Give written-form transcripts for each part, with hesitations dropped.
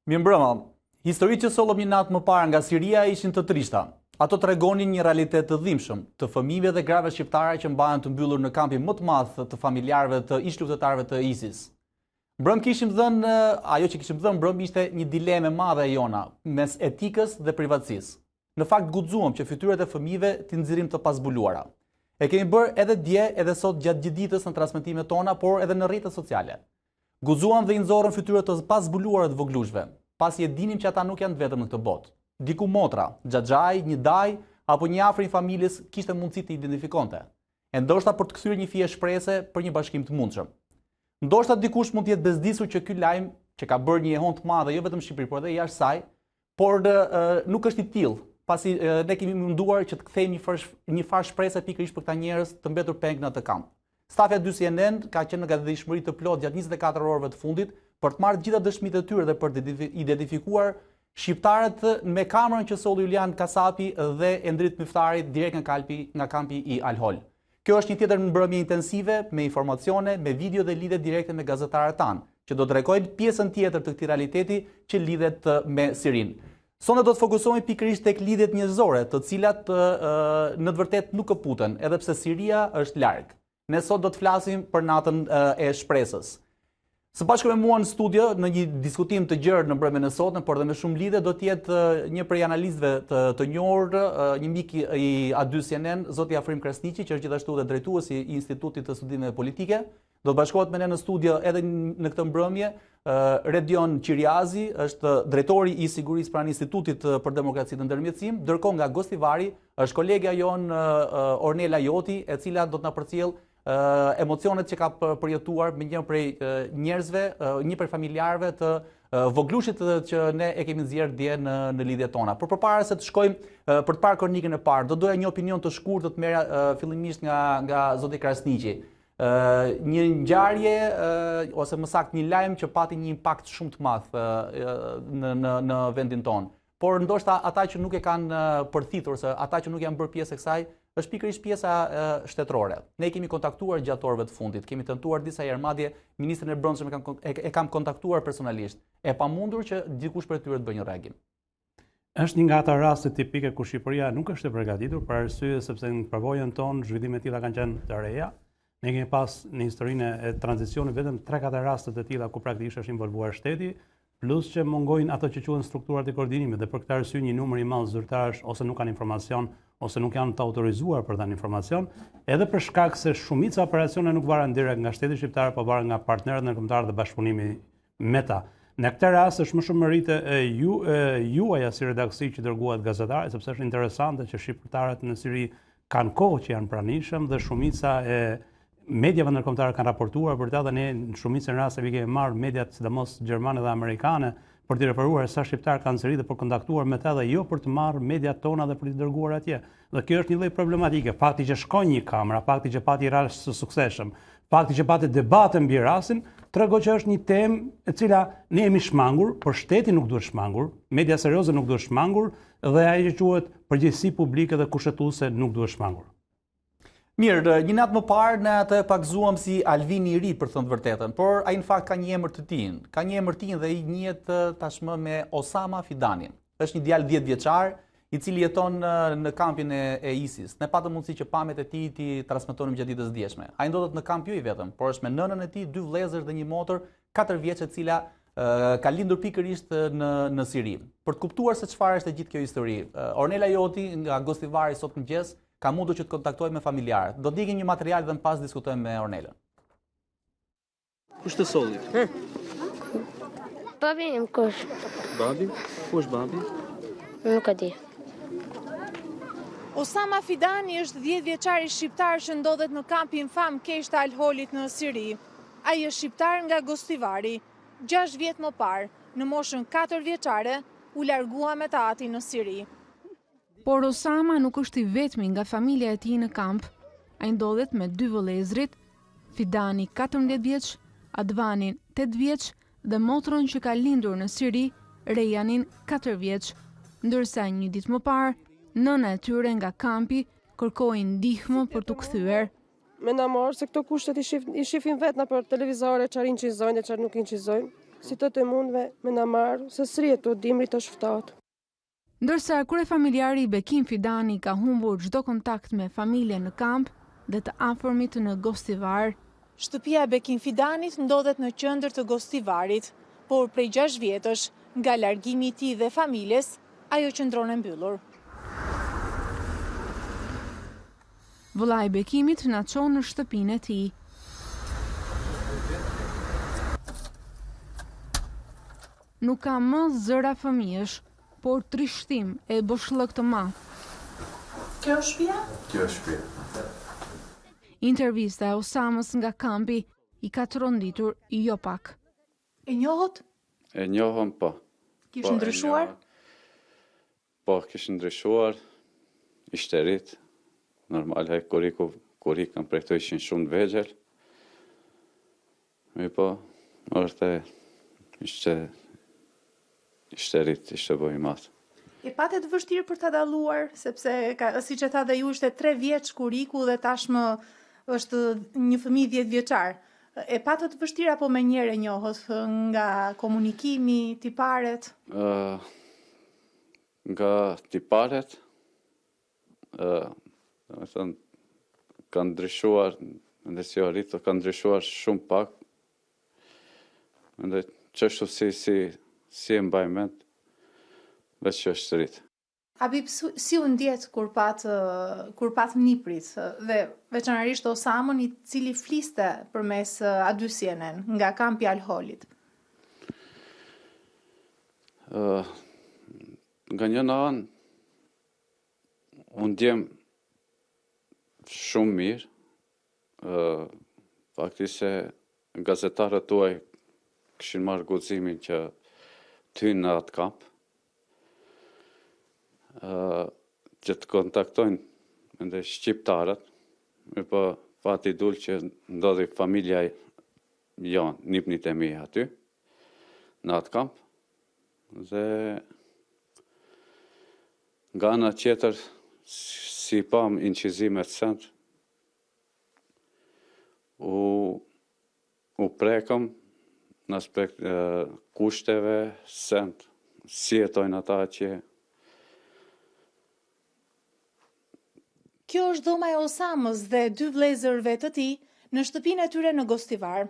Mirëmbrëma, historitë që sollëm një natë më parë nga Siria ishin të trishta. Ato tregonin një realitet të dhimbshëm të fëmijëve dhe grave shqiptare që mbahen të mbyllur në kampin më të madh të familjarëve të ish-luftëtarëve të ISIS. Ajo që kishim dhënë mbrëm ishte një dilemë e madhe e jona mes etikës dhe privatësisë. Në fakt guxuam që fytyrat e fëmijëve t'i nxirrim të pazbuluara. E kemi bërë edhe dje edhe sot gjatë gjithë ditës në transmetimet tona, por edhe në rrjetet sociale. Guxuam dhe i nxorëm fytyrat të pazbuluara të vogëlushëve, pasi e dinim që ata nuk janë vetëm në këtë botë. Diku motra, xhaxhai, një daj apo një afër i familjes kishte mundësi të identifikonte. E ndoshta për të kthyer një fije shprese për një bashkim të mundshëm. Ndoshta dikush mund të jetë bezdisur që ky lajm që ka bërë një ehon të madhe jo vetëm në Shqipëri, por edhe jashtë saj, por nuk është i tillë, pasi ne kemi munduar që të kthejmë një farë shprese pikërisht për këta njerëz të mbetur peng në atë kamp. Stafi dy CNN ka qenë në gadishmëri të plot gjatë 24 orëve të fundit për të marrë gjitha dëshmitë e tyre dhe për të identifikuar shqiptarët me kamerën që solli Julian Kasapi dhe e ndrit myftarit direkt nga kampi i Al-Hol. Kjo është një tjetër mbrëmje intensive me informacione, me video dhe lidhje direkte me gazetarët tanë, që do të tregojnë pjesën tjetër të këtij realiteti që lidhet me Sirinë. Sonde do të fokusohemi pikërisht tek lidhjet njerëzore, të cilat në të vërtetë nuk kaputen, edhe pse Siria është larg. Ne sot do të flasim për natën e shpresës. Së bashku me mua në studio, në një diskutim të gjerë në mbrëmjen e sotme, por dhe me shumë lidhje, do të jetë një prej analistëve të njohur, një mik i A2 CNN, zoti Afrim Krasniqi, që është gjithashtu dhe drejtuesi i Institutit të Studimeve Politike. Do të bashkohet me ne në studio edhe në këtë mbrëmje Redion Qiriazi, është drejtori i sigurisë pranë Institutit për Demokraci dhe Ndërmjetësim, ndërkohë nga Gostivari është kolegja jon Ornela Joti, e cila do të na përcjell emocionet që ka përjetuar me një prej njerëzve, një prej familjarëve të vogëlushit që ne e kemi nxjerrë dje në lidhjet tona. Por përpara se të shkojmë për të parë kronikën e parë, do doja një opinion të shkurtër të merra fillimisht nga zoti Krasniqi. Një ngjarje ose më saktë një lajm që pati një impakt shumë të madh në vendin tonë. Por ndoshta ata që nuk e kanë përthitur, se ata që nuk janë bërë pjesë e kësaj, është pikërisht pjesa shtetërore. Ne kemi kontaktuar gjatë orëve të fundit, kemi tentuar disa herë, madje ministrin e Brendshëm e kam kontaktuar personalisht. E pamundur që dikush prej tyre të bëjë një reagim. Është një nga ata raste tipike ku Shqipëria nuk është e përgatitur për arsye sepse në përvojën tonë zhvillime të tilla kanë qenë të reja. Ne kemi pas në historinë e tranzicionit vetëm 3-4 raste të tilla ku praktikisht është involvuar shteti, plus që mungojnë ato që quhen strukturat e koordinimit dhe për këtë arsye një numër i madh zyrtarësh ose nuk kanë informacion ose nuk janë të autorizuar për të informacion, edhe për shkak se shumica operacione nuk varen direkt nga shteti shqiptar, por varen nga partnerët ndërkombëtar dhe bashkëpunimi me ta. Në këtë rast është më shumë merite juaja si redaksi që dërguat gazetare, sepse është interesante që shqiptarët në Siri kanë kohë që janë pranishëm dhe shumica e mediave ndërkombëtare kanë raportuar për ta dhe ne në shumicën e rasteve kemi marrë mediat sidomos gjermane dhe amerikane për të referuar sa shqiptar kanë Siri dhe për kontaktuar me ta dhe jo për të marrë mediat tona dhe për të dërguar atje. Dhe kjo është një lloj problematike. Fakti që shkon një kamera, fakti që pati rast të suksesshëm, fakti që pati debate mbi rastin, tregon që është një temë e cila ne jemi shmangur, por shteti nuk duhet shmangur, media serioze nuk duhet shmangur dhe ajo që quhet përgjegjësi publike dhe kushtetuese nuk duhet shmangur. Mirë, një natë më parë ne atë pakzuam si Alvini i ri për thënë të vërtetën, por ai në fakt ka një emër të tij. Ka një emër të tij dhe i njihet tashmë me Osama Fidanin. Është një djalë 10 vjeçar i cili jeton në kampin e ISIS. Ne patëm mundësi që pamjet e tij ti transmetonim gjatë ditës djeshme. Ai ndodhet në kamp jo i vetëm, por është me nënën e tij, 2 vëllezër dhe një motor 4 vjeç e cila ka lindur pikërisht në Siri. Për të kuptuar se çfarë është e gjithë kjo histori, Ornela Joti nga Gostivari sot mëngjes ka mundur që të kontaktoj me familjarët. Do digin një material dhe në pas diskutojmë me Ornelën. Kush të solli? Babi im kush? Babi? Ku është babi? Nuk e di. Osama Fidani është 10 vjeçari shqiptar që ndodhet në kampin fam keq të Al-Holit në Siri. Ai është shqiptar nga Gostivari. 6 vjet më parë, në moshën 4 vjeçare, u largua me tati në Siri. Por Osama nuk është i vetmi nga familja e tij në kamp. Ai ndodhet me 2 vëllezrit, Fidani 14 vjeç, Advanin 8 vjeç dhe motrën që ka lindur në Siri, Rejanin 4 vjeç, ndërsa një ditë më parë, nëna e tyre nga kampi kërkoi ndihmë për t'u kthyer. Me na marrë se këto kushtet i shifin vetë në për televizore, çfarë incizojnë dhe çfarë nuk incizojnë. si të mundve me na marrë, se srihet të dimrit të shftatë. Ndërsa kryefamiljari Bekim Fidani ka humbur çdo kontakt me familjen në kamp dhe të afërmit në Gostivar. Shtëpia e Bekim Fidanit ndodhet në qendër të Gostivarit, por prej 6 vjetësh, nga largimi i tij dhe familjes, ajo qëndron e mbyllur. Vëllai i Bekimit na çon në shtëpinë e tij. Nuk ka më zëra fëmijësh, por trishtim e boshllëk të madh. Kjo është shtëpia? Kjo është shtëpia. Intervista e Osamës nga kampi i ka tronditur jo pak. E njohët? E njohëm, po. Kishë ndryshuar? Po, kishë ndryshuar, ishte rrit. Normal, kur ikën prej këto ishin shumë të vegjël. Po, ishte rrit, ishte boj i madh. E patet vështirë për ta dalluar, sepse siç e tha dhe ju, ishte 3 vjeç kur iku dhe tashmë është një fëmijë 10 vjeçar. E patët vështirë apo menjëherë e njohët nga komunikimi, tiparet? Nga tiparet, domethënë kanë ndryshuar, ndërsi arritur kanë ndryshuar shumë pak. Mendoj çështu si e mbaj mend, veç që është rrit. Habib, si u ndjet kur pat niprit dhe veçanërisht Osamën, i cili fliste përmes adysjenen nga kampi alhoolit? Nga një anë, unë ndjem shumë mirë, faktikisht se gazetarët tuaj kishin marrë guximin që ty në atë kamp, që të kontaktojnë ndë shqiptarët, po fati dul që ndodhi familja janë, nipnit e mi aty, në atë kamp, dhe nga ana tjetër, si pam incizimet sënd, u prekëm në aspekt kushteve sënd, si jetojnë ata që. Kjo është dhoma e Osamës dhe 2 vëllezërve të tij në shtëpinë e tyre në Gostivar.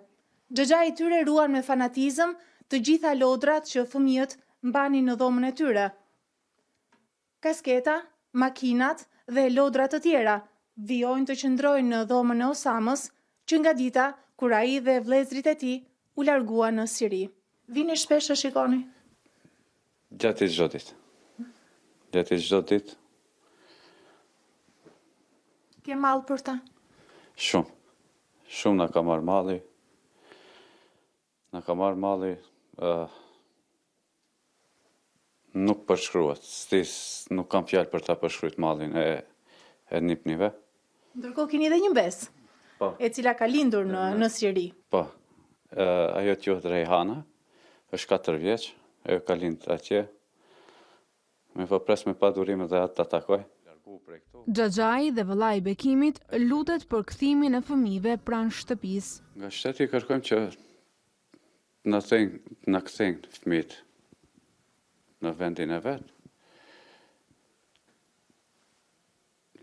Xhaxha i tyre ruan me fanatizëm të gjitha lodrat që fëmijët mbanin në dhomën e tyre. Kasketa, makinat dhe lodra të tjera vijojnë të qëndrojnë në dhomën e Osamës, që nga dita kur ai dhe vëllezrit e tij u larguan në Siri. Vini shpesh të shikoni? Gjatë çdo ditë. Ke mall për ta? Shumë na ka marrë malli. Nuk përshkruhet. Nuk kam fjalë për ta përshkruajtur mallin e nipnive. Ndërkohë keni edhe një mbes, e cila ka lindur në Siri. Po, ajo quhet Rejhana, është 4 vjeç, ajo ka lindur atje. Me pres me pa durime dhe atë të takoj. Xhaxhai dhe vëllai i Bekimit lutet për kthimin e fëmijëve pranë shtëpisë. Nga shteti kërkojmë që na kthejnë fëmijët në vendin e vet.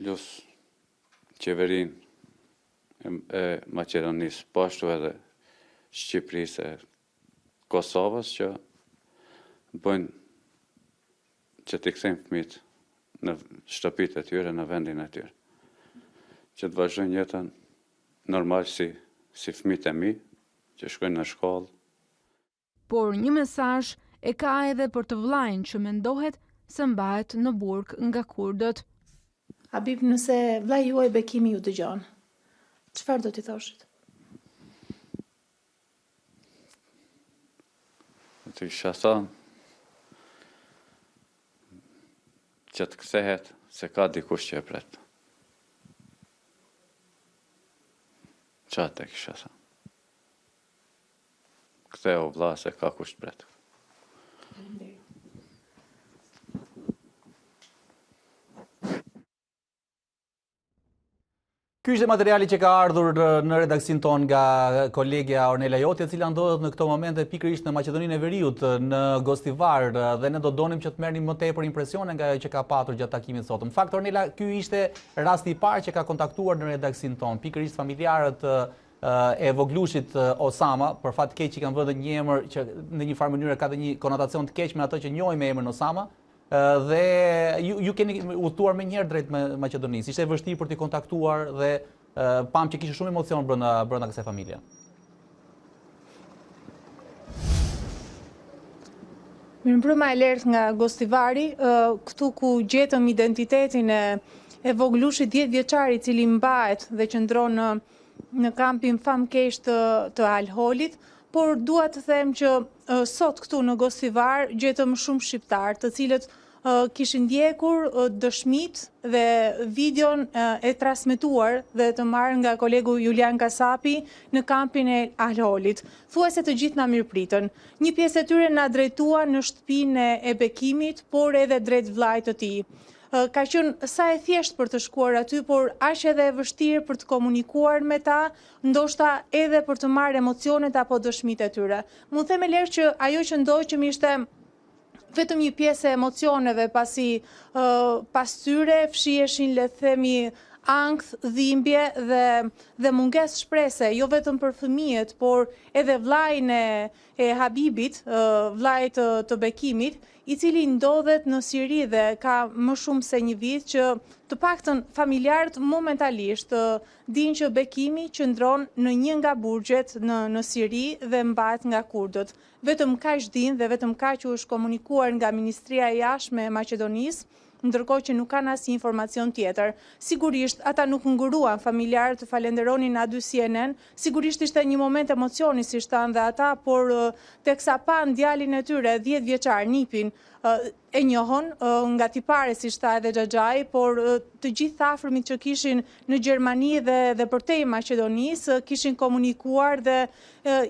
Lus qeverinë e Maqedonisë, po ashtu edhe Shqipërisë e Kosovës që bëjnë që t'i kthejnë fëmijët në shtëpitë e tyre, në vendin e tyre. Që të vazhdojnë jetën normal si fëmijët e mi, që shkojnë në shkollë. Por një mesazh e ka edhe për të vllain që mendohet se mbahet në burg nga kurdët. Habib, nëse vllai juaj Bekimi ju dëgjon, çfarë do t'i thoshit? Të isha thënë që të kthehet se ka dikush që e pret. Qatë e kisha thënë. Ktheu vlla se ka kush të pret. Ky ishte materiali që ka ardhur në redaksin ton nga kolegja Ornela Joti, e cila ndodhet në këto momente pikërisht në Maqedoninë e Veriut, në Gostivar, dhe ne do donim që të merrnim më tepër impresione nga ajo që ka patur gjatë takimit sot. Në fakt, Ornela, ky ishte rasti i parë që ka kontaktuar në redaksin ton, pikërisht familjarët e vogëlushit Osama, për fat keq që kanë vënë një emër që në një farë mënyrë ka dhe një konotacion të keq me ato që njohim me emrin Osama. Dhe ju keni udhëtuar me njëherë drejt Maqedonisë. Ishte vështirë për t'i kontaktuar dhe pam që kishte shumë emocion brenda kësaj familje. Mirëmbrëma e lert nga Gostivari, këtu ku gjetëm identitetin e vogëlushit 10 vjeçar i cili mbahet dhe qëndron në kampin famkeq të Al-Holit, por dua të them që sot këtu në Gostivar gjetëm shumë shqiptar, të cilët kishin ndjekur dëshmit dhe videon e transmetuar dhe të marrë nga kolegu Julian Kasapi në kampin e Al-Holit. Thuajse të gjithë na mirëpritën. Një pjesë e tyre na drejtua në shtëpinë e bekimit, por edhe drejt vllajt të tij. Ka qenë sa e thjesht për të shkuar aty, por aq edhe e vështirë për të komunikuar me ta, ndoshta edhe për të marrë emocionet apo dëshmitë e tyre. Mund them e lehtë që ajo që ndoqëm ishte vetëm një pjesë e emocioneve, pasi pas tyre fshiheshin, le të themi, ankth, dhimbje dhe mungesë shprese, jo vetëm për fëmijët, por edhe vllajin e Habibit, vllajt të bekimit, i cili ndodhet në Siri dhe ka më shumë se një vit, që të paktën familjarët momentalisht dinë që bekimi qëndron në një nga burgjet në Siri dhe mbahet nga kurdët. Vetëm kaq dinë dhe vetëm kaq u është komunikuar nga Ministria e Jashtme e Maqedonisë, ndërkohë që nuk kanë asnjë informacion tjetër. Sigurisht, ata nuk nguruan familjarët të falenderonin A2 CNN, sigurisht ishte një moment emocioni, si shtanë dhe ata, por teksa pan djalin e tyre, 10 vjeçar, Nipin, e njohon nga tipare, si shta edhe Xhaxhai, por të gjithë afërmit që kishin në Gjermani dhe përtej Maqedonisë kishin komunikuar dhe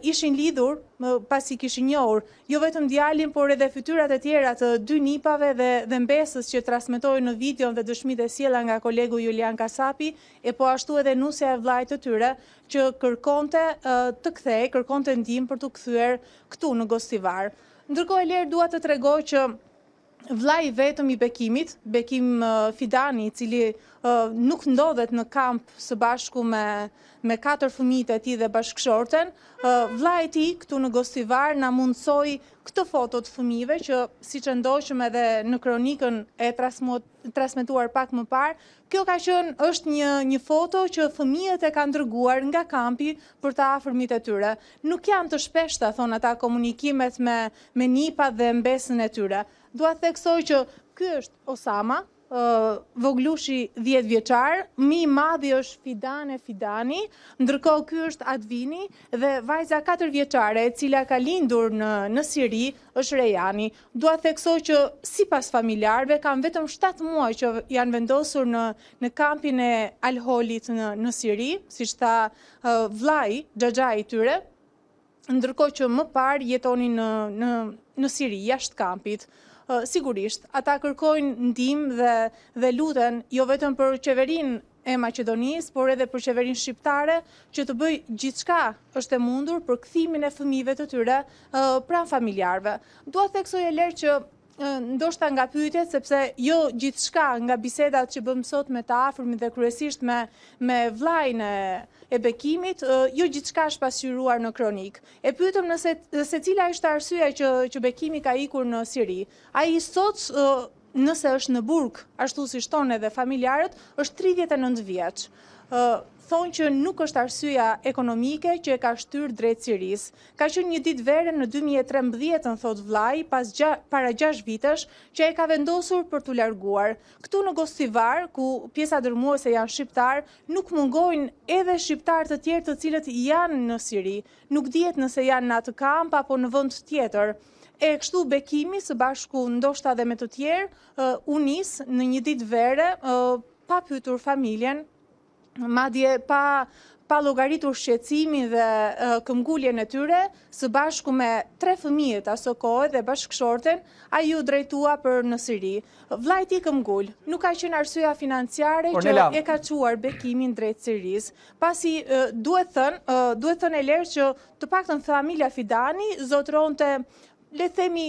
ishin lidhur pasi kishin njohur jo vetëm djalin, por edhe fytyrat e tjera të dy nipave dhe mbesës që transmetohen në video dhe dëshmitë e sjella nga kolegu Julian Kasapi, e po ashtu edhe nusja e vllajt të tyre që kërkonte të kthej, kërkonte ndihmë për të kthyer këtu në Gostivar. Ndërkohë e lirë dua të tregoj që vllai vetëm i bekimit, Bekim Fidani, i cili nuk ndodhet në kamp së bashku me 4 fëmijët e tij dhe bashkëshorten, vllai i tij këtu në Gostivar na mundsoi këtë foto të fëmijëve që, siç e ndoqëm edhe në kronikën e transmetuar pak më parë, kjo ka qenë është një foto që fëmijët e kanë dërguar nga kampi për të afërmit e tyre. Nuk janë të shpeshta, thon ata, komunikimet me nipat dhe mbesën e tyre. Dua të theksoj që ky është Osama, vogëlushi 10 vjeçar, mi i madhi është Fidani, ndërkohë ky është Advini dhe vajza 4 vjeçare, e cila ka lindur në Siri, është Rejani. Dua të theksoj që sipas familjarëve kanë vetëm 7 muaj që janë vendosur në kampin e Al-Holit në Siri, siç tha vllai Xhaxhai i tyre, ndërkohë që më parë jetonin në Siri, jashtë kampit. Sigurisht, ata kërkojnë ndihmë dhe luten jo vetëm për qeverinë e Maqedonisë, por edhe për qeverinë shqiptare, që të bëj gjithçka është e mundur për kthimin e fëmijëve të tyre pranë familjarëve. Dua të theksoj e lehtë që ndoshta nga pyetjet, sepse jo gjithçka nga bisedat që bëm sot me të afërmit dhe kryesisht me vllajin e bekimit, jo gjithçka është pasqyruar në kronik. E pyetëm nëse cila ishte arsyeja që bekimi ka ikur në Siri. Ai sot, nëse është në burg, ashtu si shton edhe familjarët, është 39 vjeç. Thonë që nuk është arsyeja ekonomike që e ka shtyr drejt Sirisë. Ka qenë një ditë vere në 2013, thot vllai, para 6 vitesh, që e ka vendosur për t'u larguar. Këtu në Gostivar, ku pjesa dërmuese janë shqiptar, nuk mungojnë edhe shqiptar të tjerë të cilët janë në Siri. Nuk dihet nëse janë në atë kamp apo në vend tjetër. E kështu bekimi, së bashku ndoshta dhe me të tjerë, u nis në një ditë vere, pa pyetur familjen, madje pa pa llogaritur shqetësimin dhe këmbguljen e tyre, së bashku me 3 fëmijët aso kohë dhe bashkëshorten, ai u drejtua për në Siri. Vllai i tij këmbgul, nuk ka qenë arsyeja financiare që e ka çuar bekimin drejt Sirisë, pasi duhet thënë e lërë që të paktën familja Fidani zotronte, le të themi,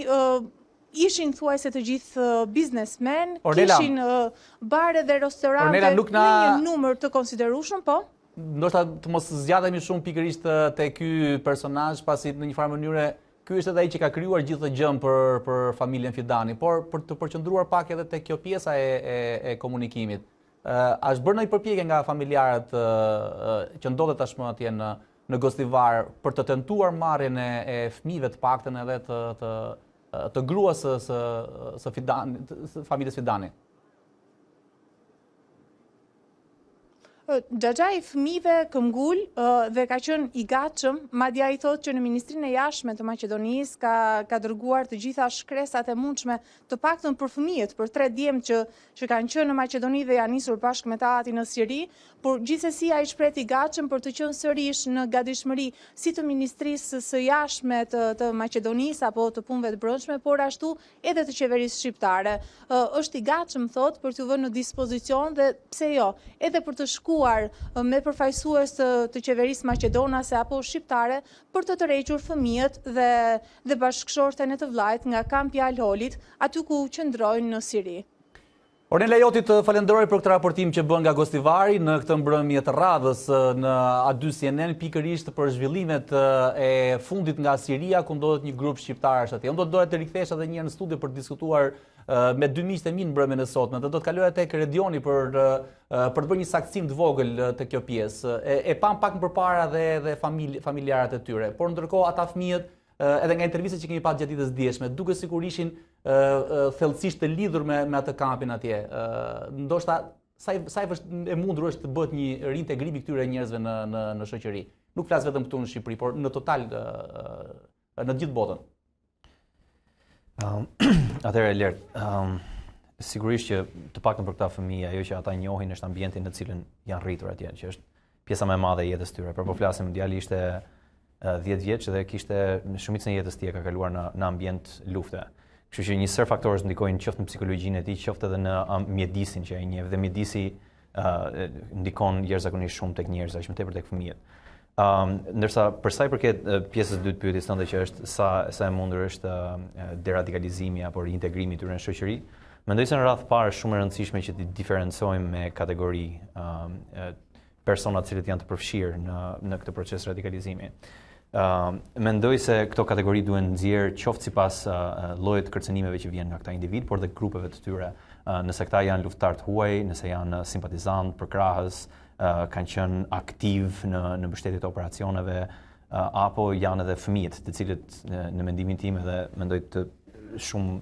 ishin thuajse të gjithë biznesmen, kishin bare dhe restorante me një numër të konsiderueshëm, po? Ndoshta të mos zgjatemi shumë pikërisht te ky personazh, pasi në një farë mënyrë ky është edhe ai që ka krijuar gjithë gjën për familjen Fidani, por për të përqendruar pak edhe te kjo pjesa e komunikimit. A është bërë ndonjë përpjekje nga familjarët që ndodhet tashmë atje në Gostivar për të tentuar marrjen e fëmijëve të paktën edhe të gruas së familjes Fidani? Xhaxha i fëmijëve këmbgul dhe ka qenë i gatshëm, madje ai thotë që në Ministrinë e Jashtme të Maqedonisë ka dërguar të gjitha shkresat e mundshme, të paktën për fëmijët, për 3 djemt që kanë qenë në Maqedoni dhe janë nisur bashkë me ta aty në Siri, por gjithsesi ai shpreh i gatshëm për të qenë sërish në gadishmëri si të Ministrisë së Jashtme të Maqedonisë apo të punëve të brendshme, por ashtu edhe të qeverisë shqiptare. Është i gatshëm thotë për t'u vënë në dispozicion dhe pse jo, edhe për të shkuar me përfaqësues të qeverisë maqedonase apo shqiptare për të tërhequr fëmijët dhe bashkëshorten e të vllajt nga kampi i Alholit, aty ku qëndrojnë në Siri. Ornela Joti, të falenderoj për këtë raportim që bën nga Gostivari në këtë mbrëmje të radhës në A2 CNN, pikërisht për zhvillimet e fundit nga Siria, ku ndodhet një grup shqiptarësh atje. Unë do të doja të rikthesh edhe një herë në studio për të diskutuar me 2 miqtë e mi në mbrëmjen e sotme. Do të kaloja tek Redioni për të bërë një saktësim të vogël të kjo pjesë. E pam pak më përpara dhe familjarët e tyre, por ndërkohë ata fëmijët edhe nga intervistat që kemi pasur gjatë ditës djeshme, duke sikur ishin thellësisht të lidhur me atë kampin atje. Ndoshta sa e mundur është të bëhet një reintegrim i këtyre njerëzve në shoqëri. Nuk flas vetëm këtu në Shqipëri, por në total në gjithë botën. Atëherë Lert, sigurisht që të paktën për këta fëmijë, ajo që ata njohin është ambientin në cilën janë rritur atje, që është pjesa më e madhe e jetës tyre. Por po flasim, djali ishte 10 vjeç dhe kishte në shumicën e jetës tij ka kaluar në ambient lufte. Kështu që një sër faktorësh ndikojnë qoftë në psikologjinë e tij, qoftë edhe në mjedisin që ai njeh, dhe mjedisi ndikon jashtëzakonisht shumë tek njerëzit, aq më tepër tek fëmijët. Ndërsa për sa i përket pjesës së dytë pyetjes tënde që është sa e mundur është deradikalizimi apo reintegrimi i tyre në shoqëri, mendoj se në radhë parë është shumë e rëndësishme që të diferencojmë me kategori persona të cilët janë të përfshirë në këtë proces radikalizimi. Mendoj se këto kategori duhen nxjerrë qoftë sipas llojit të kërcënimeve që vijnë nga këta individ, por dhe grupeve të tyre. Nëse këta janë luftëtar të huaj, nëse janë simpatizantë për krahës, kanë qenë aktiv në mbështetje të operacioneve, apo janë edhe fëmijët, të cilët në mendimin tim edhe mendoj të shumë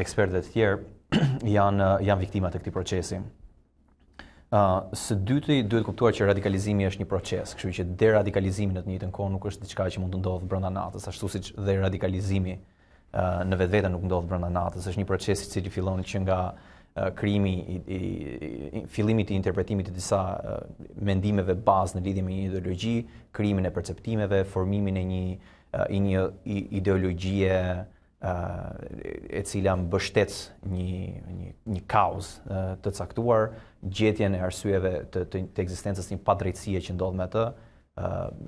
ekspertë të tjerë janë viktima të këtij procesi. Së dyti duhet kuptuar që radikalizimi është një proces, kështu që deradikalizimi në të njëjtën kohë nuk është diçka që mund të ndodhë brenda natës, ashtu siç dhe radikalizimi në vetvete nuk ndodh brenda natës. Është një proces i cili fillon që nga krijimi i fillimit të interpretimit të disa mendimeve bazë në lidhje me një ideologji, krijimin e perceptimeve, formimin e një ideologjie e cila mbështet një kauzë të caktuar, gjetjen e arsyeve të ekzistencës një padrejtësie që ndodh me atë,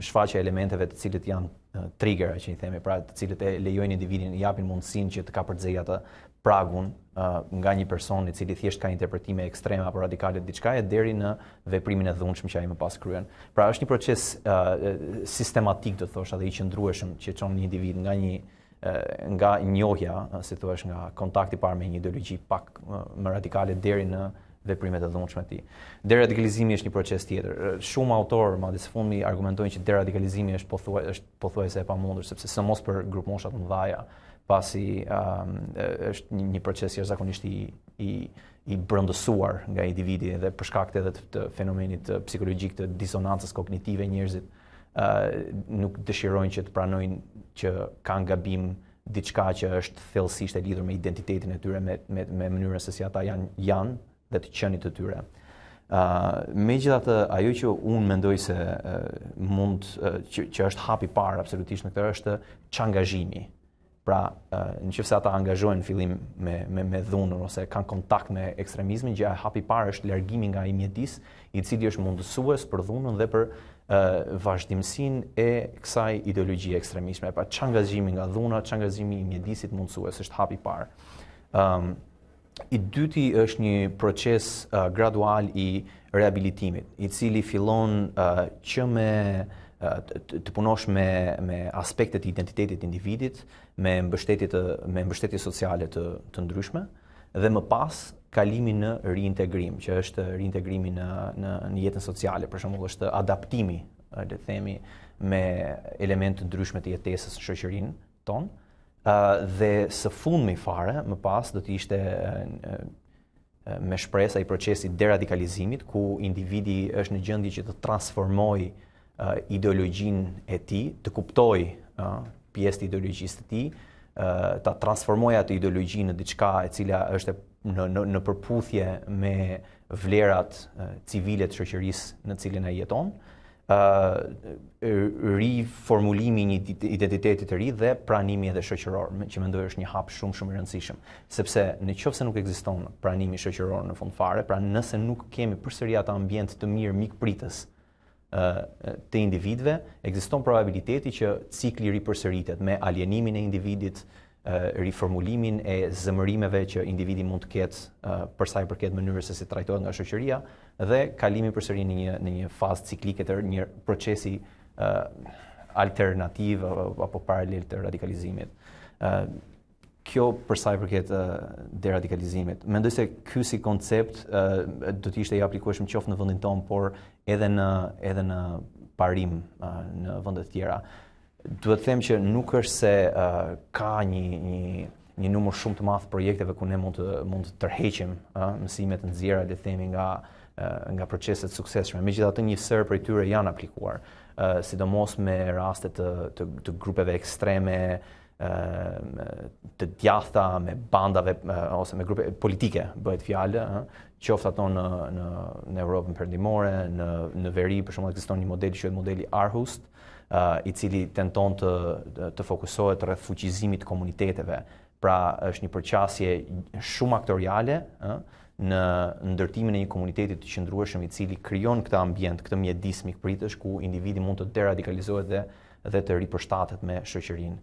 shfaqja e elementeve të cilët janë triggera që i themi, pra të cilët e lejojnë individin, i japin mundësinë që të kapërcejë atë pragun nga një person i cili thjesht ka interpretime ekstreme apo radikale të diçkaje deri në veprimin e dhunshëm që ai më pas kryen. Pra është një proces sistematik, do thosha, dhe i qëndrueshëm që çon një individ nga njohja, si thua, nga kontakti parë me një ideologji pak më radikale deri në veprimet e dhunshme të tij. Deradikalizimi është një proces tjetër. Shumë autorë madje së fundmi argumentojnë që deradikalizimi është pothuajse e pamundur, sepse sidomos për grup mosha të mëdha, pasi është një proces jashtëzakonisht i brëndësuar nga individi dhe për shkak edhe të fenomenit psikologjik të disonancës kognitive, njerëzit nuk dëshirojnë që të pranojnë që kanë gabim diçka që është thellësisht e lidhur me identitetin e tyre, me mënyrën se si ata janë dhe të qenit të tyre. Megjithatë, ajo që unë mendoj se që është hapi parë absolutisht në këtë është çangazhimi. Pra, nëse ata angazhohen në fillim me dhunën ose kanë kontakt me ekstremizmin, gjëja e hapi parë është largimi nga ai mjedis, i cili është mundësues për dhunën dhe për vazhdimsinë e kësaj ideologjie ekstremiste. Pra, çangazhimi nga dhuna, çangazhimi i mjedisit mundësues është hapi parë. I dyti është një proces gradual i rehabilitimit, i cili fillon që të punosh me aspektet e identitetit të individit, me mbështetje sociale të ndryshme, dhe më pas kalimi në reintegrim, që është reintegrimi në jetën sociale, për shembull është adaptimi, le të themi, me elemente të ndryshme të jetesës në shoqërinë tonë. Dhe së fundmi fare, më pas, do të ishte me shpresë ai procesi deradikalizimit, ku individi është në gjendje që të transformojë ideologjinë e tij, të kuptojë pjesë të ideologjisë të tij, ta transformojë atë ideologji në diçka e cila është në përputhje me vlerat civile të shoqërisë në cilën ai jeton, riformulimi i një identiteti të ri dhe pranimi edhe shoqëror, që mendoj është një hap shumë i rëndësishëm, sepse nëse nuk ekziston pranimi shoqëror në fund fare, pra nëse nuk kemi përsëri atë ambient të mirë mikpritës të individëve, ekziston probabiliteti që cikli ripërsëritet me alienimin e individit, riformulimin e zemërimeve që individi mund të ketë për sa i përket mënyrës se si trajtohet nga shoqëria dhe kalimi përsëri në një fazë ciklike të një procesi alternativ apo paralel të radikalizimit. Kjo për sa i përket deradikalizimit. Mendoj se ky si koncept do të ishte i aplikueshëm qoftë në vendin tonë, por edhe në parim në vende të tjera. Duhet të them që nuk është se ka një numër shumë të madh projekteve ku ne mund të tërheqim mësime të nxjerra, le të themi, nga proceset suksesshme. Megjithatë, një sër prej tyre janë aplikuar, sidomos me raste të grupeve ekstreme, të djathta, me bandave ose me grupe politike, bëhet fjalë, qoftë ato në Europën Perëndimore, në veri, për shembull, ekziston një model që quhet modeli Aarhus, i cili tenton të fokusohet rreth fuqizimit të komuniteteve. Pra, është një përqasje shumë aktoriale në ndërtimin e një komuniteti të qëndrueshëm i cili krijon këtë ambient, këtë mjedis mikpritësh ku individi mund të deradikalizohet dhe të ripërshtatet me shoqërinë.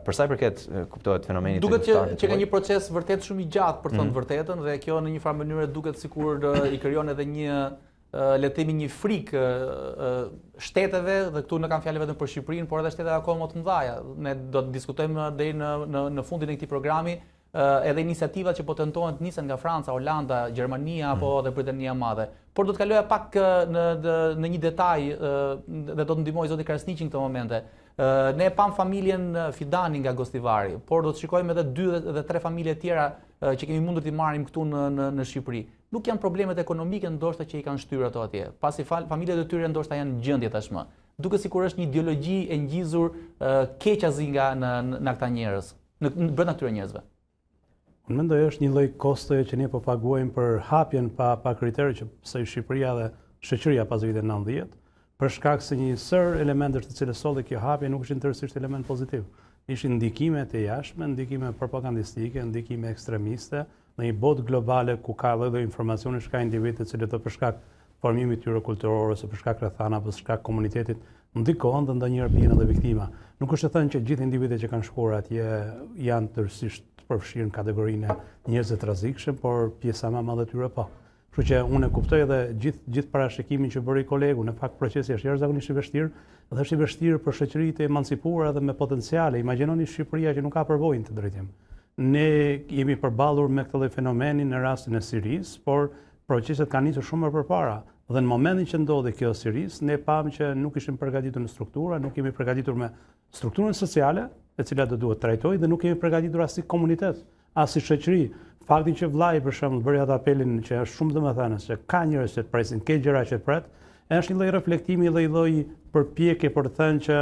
Për sa i përket kuptohet fenomeni të duket që ka një proces vërtet shumë i gjatë, për të thënë vërtetën, dhe kjo në një farë mënyrë duket sikur i krijon edhe një le të themi një frikë shteteve, dhe këtu në kam fjalë vetëm për Shqipërinë, por edhe shtete akoma më të mëdha. Ne do të diskutojmë deri në fundin e këtij programi edhe iniciativat që po tentohen të nisen nga Franca, Holanda, Gjermania apo edhe Britania e Madhe. Por do të kaloja pak në një detaj dhe do të ndihmoj zoti Krasniqi në këtë momente. Ne pam familjen Fidani nga Gostivari, por do të shikojmë edhe 2 dhe 3 familje tjera që kemi mundur t'i marrim këtu në Shqipëri. Nuk janë problemet ekonomike ndoshta që i kanë shtyr ato atje, pasi familjet e tyre ndoshta janë në gjendje tashmë. Duket sikur është një ideologji e ngjizur keqazi nga këta njerëz, brenda këtyre njerëzve. Unë mendoj është një lloj kostoje që ne po paguajmë për hapjen pa kritere që pse Shqipëria dhe shoqëria pas vitit 90, për shkak se një sër elementesh të cilës solli kjo hapje nuk ishin tërësisht element pozitiv. Ishin ndikime të jashtme, ndikime propagandistike, ndikime ekstremiste, në një botë globale ku ka lloj informacione që ka individët të cilët për shkak formimit tyre kulturor ose për shkak rrethana apo për shkak komunitetit ndikohen dhe ndonjëherë bien edhe viktima. Nuk është të thënë që gjithë individët që kanë shkuar atje janë tërësisht përfshirë në kategorinë e njerëzve të rrezikshëm, por pjesa më e madhe e tyre po. Kështu që unë e kuptoj edhe gjithë parashikimin që bëri kolegu, në fakt procesi është jashtëzakonisht i vështirë, dhe është i vështirë për shoqëritë e emancipuara dhe me potenciale. Imagjinoni Shqipëria që nuk ka përvojën të drejtim. Ne jemi përballur me këtë lloj fenomeni në rastin e Sirisë, por proceset kanë nisur shumë më përpara. Dhe në momentin që ndodhi kjo Sirisë, ne pamë që nuk ishim përgatitur në struktura, nuk jemi përgatitur me strukturën sociale, e cila do duhet trajtojë, dhe nuk jemi përgatitur as si komunitet, as si shoqëri. Fakti që vllai për shembull bëri atë apelin që është shumë domethënës, që ka njerëz që të presin, ke gjëra që të pret, është një lloj reflektimi, një lloj përpjekje për të thënë që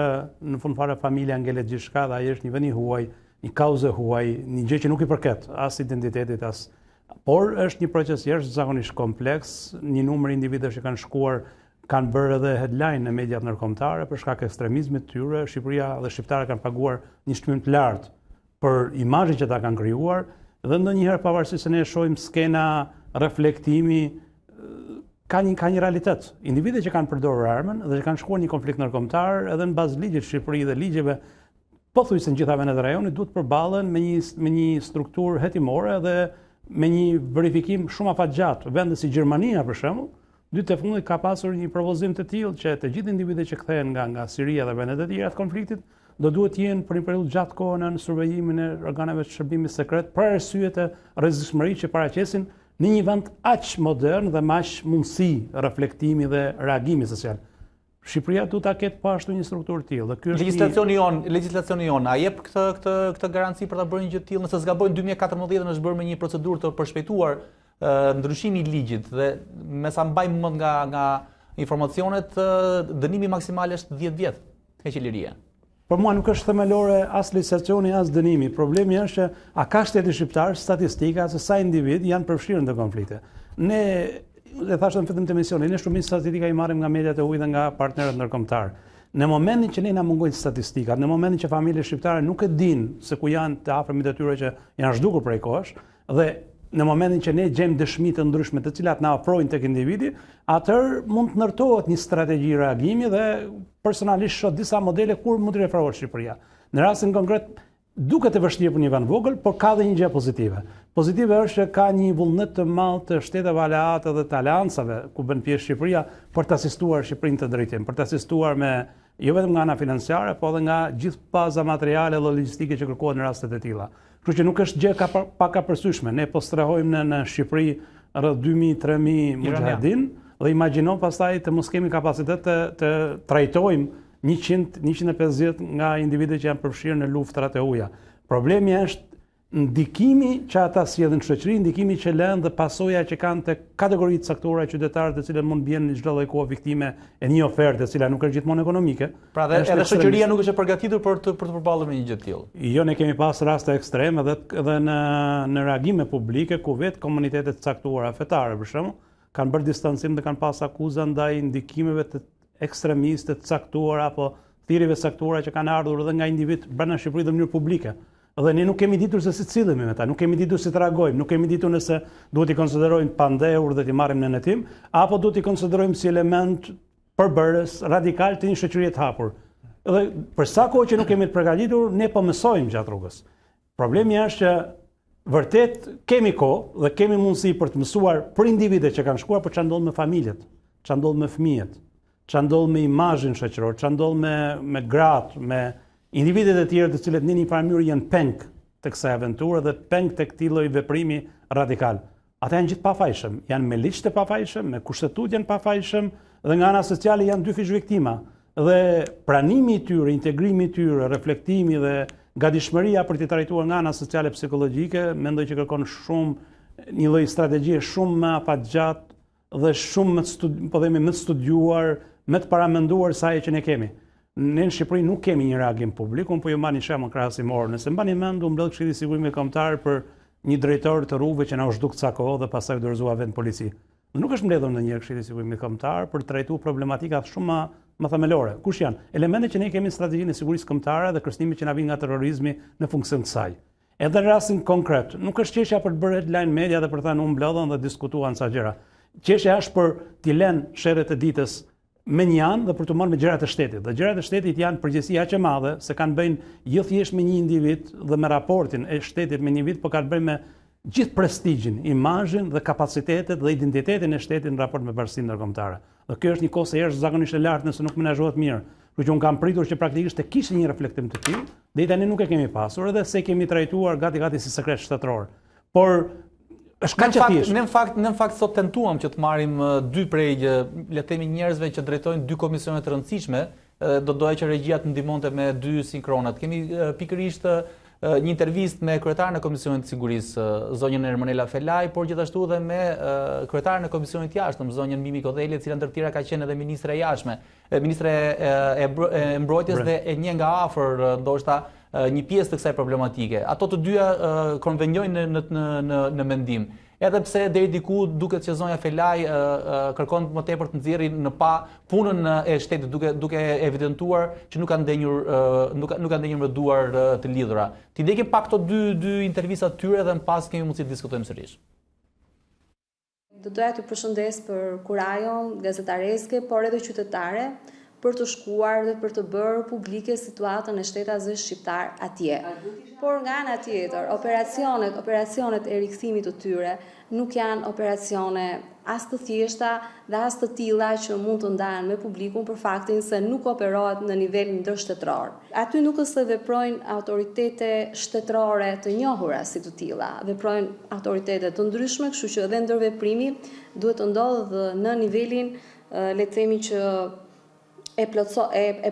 në fund fare familja ngelet gjithçka dhe ai është një vend i huaj, një kauzë huaj, një gjë që nuk i përket as identitetit, Por është një proces jashtëzakonisht kompleks, një numër individëve që kanë shkuar kanë bërë edhe headline në mediat ndërkombëtare për shkak ekstremizmit të tyre. Shqipëria dhe shqiptarët kanë paguar një çmim të lartë për imazhin që ta kanë krijuar dhe ndonjëherë pavarësisht se ne shohim skena reflektimi ka një realitet. Individët që kanë përdorur armën dhe që kanë shkuar një konflikt ndërkombëtar edhe në bazë ligjit të Shqipërisë dhe ligjeve pothuajse në gjitha vendet e rajonit duhet përballen me një strukturë hetimore dhe me një verifikim shumë afatgjatë. Vende si Gjermania për shembull, dytë e fundit ka pasur një propozim të tillë që të gjithë individët që kthehen nga Siria dhe vendet e tjera të konfliktit do duhet jenë për një periudhë gjatë kohë në survejimin e organeve të shërbimit sekret për arsye të rrezikshmërisë që paraqesin në një vend aq modern dhe me aq mundësi reflektimi dhe reagimi social. Shqipëria duhet ta ketë po ashtu një strukturë të tillë. Ky është legjislacioni jon, a jep këtë garanci për ta bërë një gjë të tillë? Nëse zgabojnë 2014 është bërë me një procedurë të përshpejtuar ndryshimi i ligjit dhe me sa mbaj mend nga informacionet dënimi maksimal është 10 vjet heqëlirie. Për mua nuk është themelore as legjislacioni as dënimi. Problemi është që a ka shteti shqiptar statistika se sa individ janë përfshirë në konflikte. Ne e thashë në fillim të emisionit, ne shumë statistika i marrim nga mediat e ujë dhe nga partnerët ndërkombëtar. Në momentin që ne na mungojnë statistikat, në momentin që familjet shqiptare nuk e dinë se ku janë të afërmit e tyre që janë zhdukur prej kohësh dhe në momentin që ne gjejmë dëshmi të ndryshme të cilat na afrojnë tek individi, atëherë mund të ndërtohet një strategji reagimi dhe personalisht shoh disa modele kur mund të referohet Shqipëria. Në rastin konkret duket e vështirë për një vend vogël, por ka dhe një gjë pozitive. Pozitive është që ka një vullnet të madh të shteteve aleate dhe të aleancave ku bën pjesë Shqipëria për të asistuar Shqipërinë të drejtim, për të asistuar me jo vetëm nga ana financiare, por edhe nga gjithë baza materiale dhe logjistike që kërkohet në rastet e tilla. Kështu që nuk është gjë pak e përsyeshme. Ne po strehojmë në Shqipëri rreth 2000-3000 mujahedin dhe imagjino pastaj të mos kemi kapacitet të trajtojmë 100-150 nga individët që janë përfshirë në luftrat e huaja. Problemi është ndikimi që ata sjellin në shoqëri, ndikimi që lënë dhe pasoja që kanë te kategoritë caktuara qytetarë të cilët mund bien në çdo lloj kohë viktime e një oferte e cila nuk është gjithmonë ekonomike. Pra edhe shoqëria nuk është e përgatitur për të përballur me një gjë të tillë. Jo, ne kemi pas raste ekstreme edhe në reagime publike ku vetë komunitetet caktuara fetare për shembull kanë bërë distancim dhe kanë pas akuza ndaj ndikimeve të ekstremistë të caktuara apo thirrjeve caktuara që kanë ardhur edhe nga individ brenda Shqipërisë në mënyrë publike. Dhe ne nuk kemi ditur se si cilëmi me ta, nuk kemi ditur si të reagojmë, nuk kemi ditur nëse duhet i konsiderojmë pandehur dhe t'i marrim në netim, apo duhet i konsiderojmë si element përbërës radikal të një shoqërie të hapur. Dhe për sa kohë që nuk kemi të përgatitur, ne po mësojmë gjatë rrugës. Problemi është që vërtet kemi kohë dhe kemi mundësi për të mësuar për individet që kanë shkuar, për çfarë ndodh me familjet, çfarë ndodh me fëmijët, çfarë ndodh me imazhin shoqëror, çfarë ndodh me gratë, me individet e tjerë të cilët në një farë mënyrë janë peng të kësaj aventure dhe peng të këtij lloji veprimi radikal. Ata janë gjithë pafajshëm, janë me ligj të pafajshëm, me kushtetut janë pafajshëm dhe nga ana sociale janë dy fish viktima. Dhe pranimi i tyre, integrimi i tyre, reflektimi dhe gadishmëria për t'i trajtuar nga ana sociale psikologjike, mendoj që kërkon shumë një lloj strategjie shumë më afatgjatë dhe shumë më të studiuar, më të paramenduar se ajo që ne kemi. Ne në Shqipëri nuk kemi një reagim publik, unë po ju marr një shembull krahasimor. Nëse mbani mend, u mbledh Këshilli i Sigurimit Kombëtar për një drejtor të rrugëve që na u zhduk ca kohë dhe pastaj u dorëzua vend polici. Dhe nuk është mbledhur ndonjëherë Këshilli i Sigurimit Kombëtar për të trajtuar problematika shumë më themelore. Kush janë? Elementet që ne kemi në strategjinë e sigurisë kombëtare dhe kërcënimit që na vijnë nga terrorizmi në funksion të saj. Edhe në rastin konkret, nuk është çështja për të bërë headline media dhe për të thënë u mbledhën dhe diskutuan ca gjëra. Çështja është për t'i lënë sherrët e ditës me një anë dhe për të marrë me gjërat e shtetit. Dhe gjërat e shtetit janë përgjegjësi aq e madhe se kanë bëjnë jo thjesht me një individ dhe me raportin e shtetit me një individ, por kanë bëjnë me gjithë prestigjin, imazhin dhe kapacitetet dhe identitetin e shtetit në raport me bashkinë ndërkombëtare. Dhe kjo është një kosë jashtëzakonisht e lartë nëse nuk menaxhohet mirë. Kështu që unë kam pritur që praktikisht të kishte një reflektim të tillë, dhe tani nuk e kemi pasur edhe se kemi trajtuar gati si sekret shtetëror. Por Në fakt sot tentuam që të marrim dy prej le të themi njerëzve që drejtojnë dy komisione të rëndësishme, do doja që regjia të ndihmonte me dy sinkronat. Kemi pikërisht një intervistë me kryetaren e Komisionit të Sigurisë, zonjën Ermonela Felaj, por gjithashtu edhe me kryetaren e Komisionit të Jashtëm, zonjën Mimi Kodheli, e cila ndër tjera ka qenë edhe ministre e jashtme, ministre e mbrojtjes dhe e një nga afër ndoshta një pjesë të kësaj problematike. Ato të dyja konvenjojnë në mendim. Edhe pse deri diku duket që zonja Felaj kërkon më tepër të nxjerrë në pa punën e shtetit duke evidentuar që nuk kanë ndenjur me duar të lidhura. Ti ndjekim pak këto dy intervistat tyre dhe më pas kemi mundësi të diskutojmë sërish. Do doja t'ju përshëndes për kurajon gazetareske, por edhe qytetare, për të shkuar dhe për të bërë publike situatën e shtetazëve shqiptar atje. Por nga ana tjetër, operacionet e rikthimit të tyre nuk janë operacione as të thjeshta dhe as të tilla që mund të ndahen me publikun për faktin se nuk operohet në nivel ndërshtetror. Aty nuk është se veprojnë autoritete shtetërore të njohura si të tilla, veprojnë autoritete të ndryshme, kështu që edhe ndërveprimi duhet të ndodhë në nivelin, le të themi që e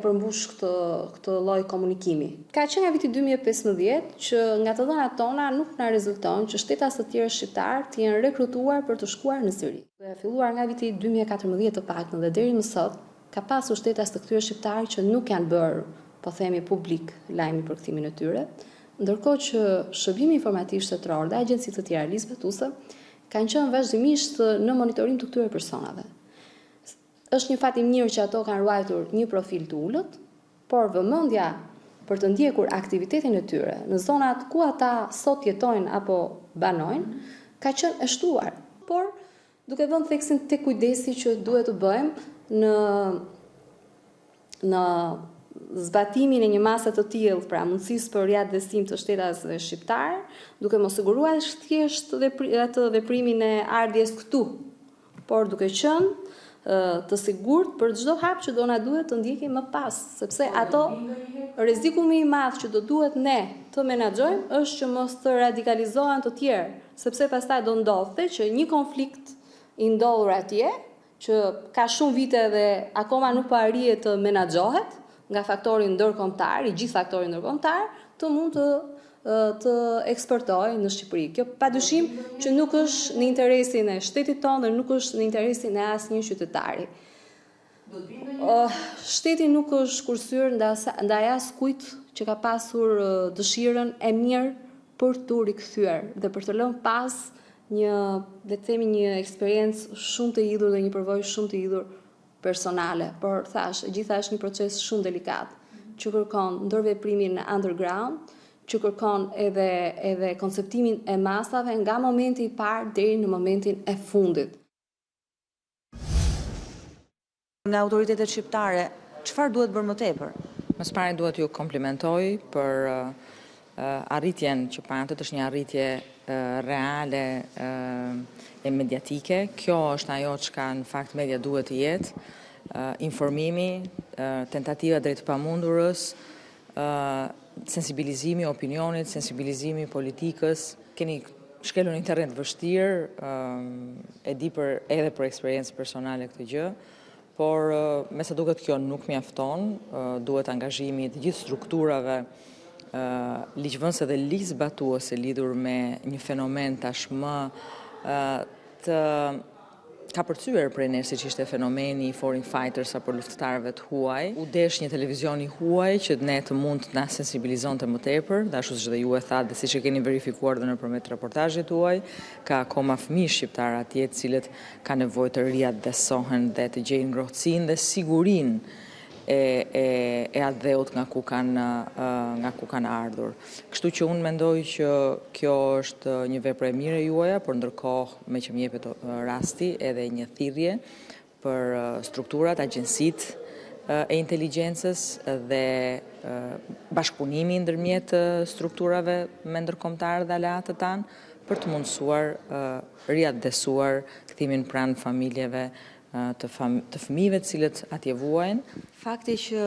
përmbush këtë lloj komunikimi. Ka qenë nga viti 2015 që nga të dhënat tona nuk na rezulton që shtetas të tjerë shqiptar të jenë rekrutuar për të shkuar në Siri. Filluar nga viti 2014 të paktën dhe deri më sot, ka pasur shtetas të këtyre shqiptar që nuk janë bërë, po themi publik, lajmi për kthimin e tyre, ndërkohë që Shërbimi Informativ Shtetëror dhe agjencitë të tjera lisbëtuese kanë qenë vazhdimisht në monitorim të këtyre personave. Është një fat i mirë që ato kanë ruajtur një profil të ulët, por vëmendja për të ndjekur aktivitetin e tyre në zonat ku ata sot jetojnë apo banojnë, ka qenë e shtuar. Por duke vënë theksin tek kujdesi që duhet të bëjmë në zbatimin e një mase të tillë, pra mundësisë për riadësim të shtetasve shqiptar, duke mos siguruar thjesht atë veprimin e ardhjes këtu, por duke qenë të sigurt për çdo hap që do na duhet të ndjekim më pas, sepse ato rreziku më i madh që do duhet ne të menaxhojmë është që mos të radikalizohen të tjerë, sepse pastaj do ndodhte që një konflikt i ndodhur atje, që ka shumë vite dhe akoma nuk po arrihet të menaxhohet nga faktori ndërkombëtar, i gjithë faktori ndërkombëtar, të mund të eksportojë në Shqipëri. Kjo padyshim që nuk është në interesin e shtetit tonë dhe nuk është në interesin e asnjë qytetari. Shteti nuk është kursyer ndaj askujt që ka pasur dëshirën e mirë për të rikthyer dhe për të lënë pas një eksperiencë shumë të hidhur dhe një përvojë shumë të hidhur personale, por thash, gjitha është një proces shumë delikat, që kërkon ndërveprimin në underground, që kërkon edhe konceptimin e masave nga momenti i parë deri në momentin e fundit. Nga autoritetet shqiptare, çfarë duhet bërë më tepër? Më së pari duhet ju komplimentoj për arritjen që patët, është një arritje reale e mediatike. Kjo është ajo çka në fakt media duhet të jetë, informimi, tentativa drejt pamundurës, sensibilizimi opinionit, sensibilizimi politikës. Keni shkelur një terren vështirë, e di edhe për eksperiencë personale këtë gjë, por me sa duket kjo nuk mjafton, duhet angazhimi të gjithë strukturave ligjvënëse dhe ligjzbatuese lidhur me një fenomen tashmë të ka përcyer prej ne siç ishte fenomeni i foreign fighters apo luftëtarëve të huaj. U desh një televizion i huaj që ne të mund të na sensibilizonte më tepër, ashtu siç dhe ju e thatë dhe siç e keni verifikuar dhe nëpërmjet reportazhit tuaj, ka akoma fëmijë shqiptar atje të cilët kanë nevojë të riadesohen dhe të gjejnë ngrohtësinë dhe sigurinë e adheut nga ku kanë ardhur. Kështu që unë mendoj që kjo është një vepër e mirë e juaja, por ndërkohë me që më jepet rasti edhe një thirrje për strukturat, agjencitë e inteligjencës dhe bashkëpunimi ndërmjet strukturave me ndërkombëtarë dhe aleatët tanë për të mundësuar riadesuar kthimin pranë familjeve të fëmijëve të cilët atje vuajnë. Fakti që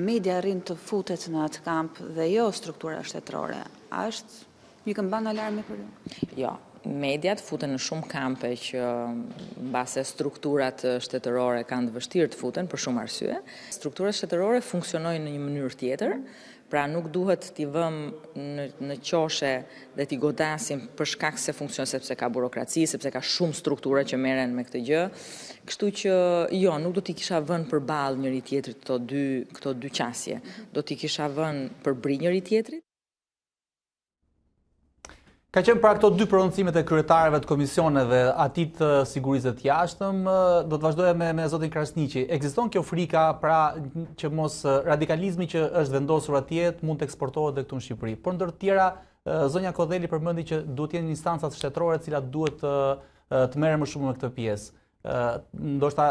media arrin të futet në atë kamp dhe jo struktura shtetërore, është një këmbën alarmi për ju? Jo, mediat futen në shumë kampe që mbase strukturat shtetërore kanë të vështirë të futen për shumë arsye. Strukturat shtetërore funksionojnë në një mënyrë tjetër, pra nuk duhet t'i vëmë në qoshe dhe t'i godasim për shkak se funksionon sepse ka burokraci, sepse ka shumë struktura që merren me këtë gjë. Kështu që jo, nuk do t'i kisha vënë përballë njëri tjetrit këto dy qasje. Do t'i kisha vënë përbri njëri tjetrit. Ka qenë pra këto dy prononcimet e kryetarëve të komisioneve atit të sigurisë të jashtëm, do të vazhdojë me zotin Krasniqi. Ekziston kjo frika pra që mos radikalizmi që është vendosur atje mund të eksportohet edhe këtu në Shqipëri. Por ndër të tjera, zonja Kodheli përmendi që duhet të jenë instancat shtetërore të cilat duhet të merren më shumë në këtë pjesë. Ndoshta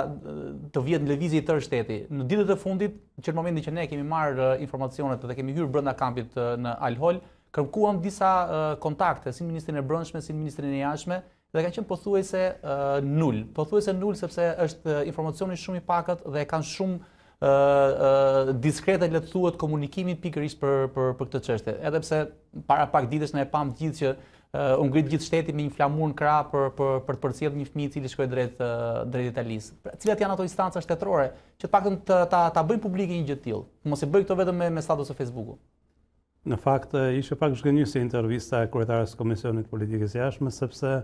të vihet në lëvizje tërë shteti. Në ditët e fundit, që në momentin që ne kemi marrë informacionet dhe kemi hyrë brenda kampit në Al-Hol, kërkuam disa kontakte si Ministrin e Brendshme, si Ministrin e Jashtme dhe kanë qenë pothuajse nul. Pothuajse nul sepse është informacioni shumë i pakët dhe kanë shumë diskrete le të thuhet komunikimin pikërisht për këtë çështje. Edhe pse para pak ditësh ne e pam gjithë që u ngrit gjithë shteti me një flamur në krah për të përcjellë një fëmijë i cili shkoi drejt Italisë. Cilat janë ato instanca shtetërore që të paktën ta bëjnë publike një gjë të tillë. Mos e bëj këto vetëm me status e Facebooku. Në fakt, ishte pak zhgënjyese intervista e kryetares Komisionit Politikës Jashtme, sepse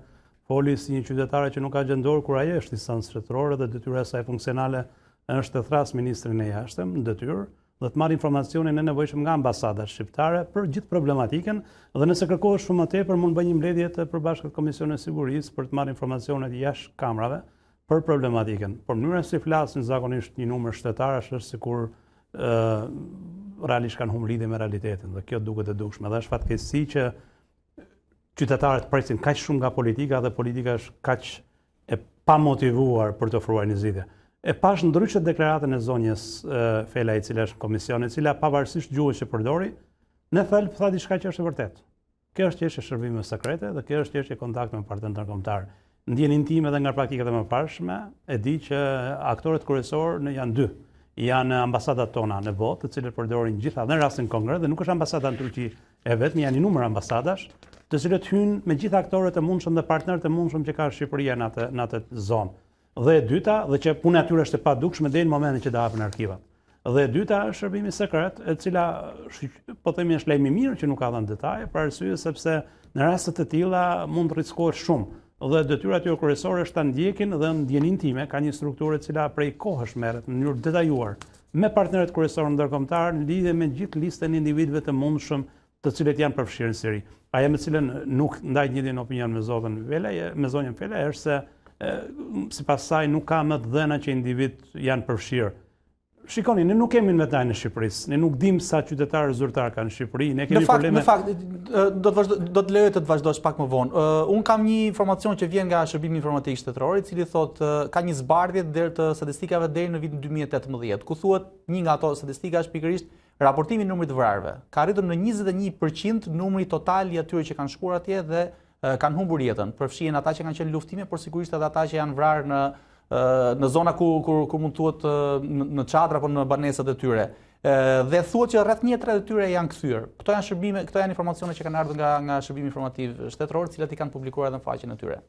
foli si një qytetare që nuk ka gjendor kur ajo është instancë shtetërore dhe detyra e saj funksionale është të thras Ministrin e Jashtëm në detyrë dhe të marrë informacionin e nevojshëm nga ambasadat shqiptare për gjithë problematikën dhe nëse kërkohet shumë më tepër mund bëj një mbledhje të përbashkët Komisionit e Sigurisë për të marrë informacionet jashtë kamrave për problematikën. Por mënyra si flasin zakonisht një numër shtetarësh është sikur realisht kanë humbur lidhje me realitetin dhe kjo duket e dukshme. Dhe është fatkeqësi që qytetarët presin kaq shumë nga politika dhe politika është kaq e pamotivuar për të ofruar një zgjidhje. E pash ndryshe deklaratën e zonjës Fela, e cila është në komision, e cila pavarësisht gjuhës që përdori, në thelb tha diçka që është e vërtetë. Kjo është çështje shërbime sekrete dhe kjo është çështje kontakti me partnerët ndërkombëtar. Ndjen intime dhe nga praktikat e mëparshme, e di që aktorët kryesorë janë dy. Janë ambasadat tona në botë, të cilët përdorin gjitha dhe në rastin konkret, dhe nuk është ambasada në Turqi e vetëm, janë një numër ambasadash, të cilët hynë me gjitha aktorët e mundshëm dhe partnerët e mundshëm që ka Shqipëria në atë zonë. Dhe e dyta, dhe që puna e tyre është e padukshme deri në momentin që do hapen arkivat. Dhe e dyta është shërbimi sekret, e cila po themi është lajm i mirë që nuk ka dhënë detaje, për arsye sepse në raste të tilla mund të rrezikohet shumë. Dhe detyra e tyre kryesore është ta ndjekin dhe ndjenin time ka një strukturë e cila prej kohësh merret në mënyrë detajuar me partnerët kryesorë ndërkombëtar në lidhje me gjithë listën e individëve të mundshëm të cilët janë përfshirë në Siri. Ajo me cilën nuk ndaj njëjtin opinion me zonjën Fela është se sipas saj nuk ka më të dhëna që individ janë përfshirë. Shikoni, ne nuk kemi në vetaj në Shqipërisë, ne nuk dim sa qytetarë zyrtar kanë në Shqipëri, ne kemi probleme. Në fakt, do të lejoj të vazhdosh pak më vonë. Unë kam një informacion që vjen nga shërbimi informatik shtetëror, i cili thotë ka një zbardhje deri të statistikave deri në vitin 2018, ku thuhet një nga ato statistika është pikërisht raportimi i numrit të vrarëve. Ka arritur në 21% numri total i atyre që kanë shkuar atje dhe kanë humbur jetën. Përfshihen ata që kanë qenë në luftime, por sigurisht edhe ata që janë vrarë në zona ku mund thuhet në çadra apo në banesat e tyre. Dhe thuhet që rreth 1/3 e tyre janë kthyer. Këto janë informacione që kanë ardhur nga shërbimi informativ shtetëror, të cilat i kanë publikuar edhe në faqen e tyre.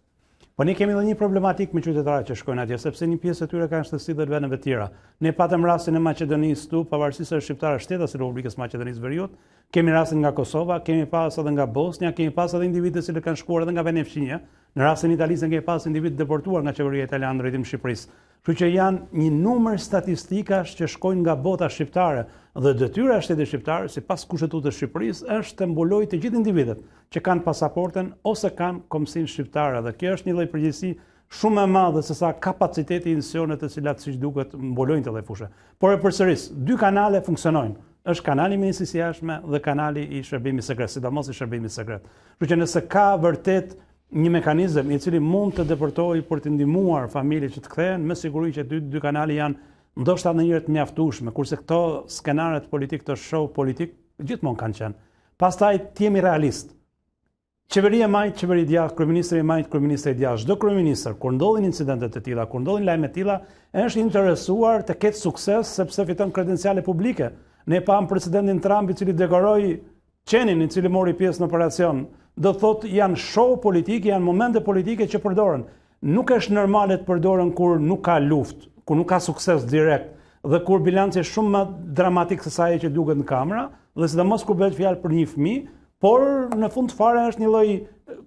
Po ne kemi edhe një problematik me qytetarët që shkojnë atje, sepse një pjesë e tyre kanë shtësi dhe vendeve të tjera. Ne patëm rastin e Maqedonisë këtu, pavarësisht se është shqiptare shtetas e Republikës Maqedonisë Veriut, kemi rastin nga Kosova, kemi pas edhe nga Bosnia, kemi pas edhe individë që kanë shkuar edhe nga Venefqinja. Në rastin e Italisë kemi pas individë deportuar nga qeveria italiane drejtim Shqipërisë. Kështu që janë një numër statistikash që shkojnë nga bota shqiptare dhe detyra e shtetit shqiptar sipas kushtetutës së Shqipërisë është të mbulojë të gjithë individët që kanë pasaportën ose kanë komsinë shqiptare dhe kjo është një lloj përgjegjësi shumë e madhe se sa kapaciteti i institucioneve të cilat siç duket mbulojnë të lloj fushë. Por e përsëris, dy kanale funksionojnë. Është kanali i Ministrisë së Jashtme dhe kanali i shërbimit sekret, sidomos i shërbimit sekret. Kështu që nëse ka vërtet një mekanizëm i cili mund të deportojë për të ndihmuar familjet që të kthehen, me siguri që dy kanale janë ndoshta në njëra të mjaftueshme, kurse këto skenaret politik, këto show politik gjithmonë kanë qenë. Pastaj jemi realist. Qeveria majt, qeveri djathtë, kryeministri majt, kryeministri djathtë. Çdo kryeministër kur ndodhin incidente të tilla, kur ndodhin lajme të tilla, është interesuar të ketë sukses sepse fiton kredenciale publike. Ne pam presidentin Trump i cili dekoroi qenin i cili mori pjesë në operacion. Do thotë janë show politik, janë momente politike që përdoren. Nuk është normale të përdoren kur nuk ka luftë, kur nuk ka sukses direkt dhe kur bilanci është shumë më dramatik se sa ajo që duket në kamera, dhe sidomos kur bëhet fjalë për një fëmijë, por në fund fare është një lloj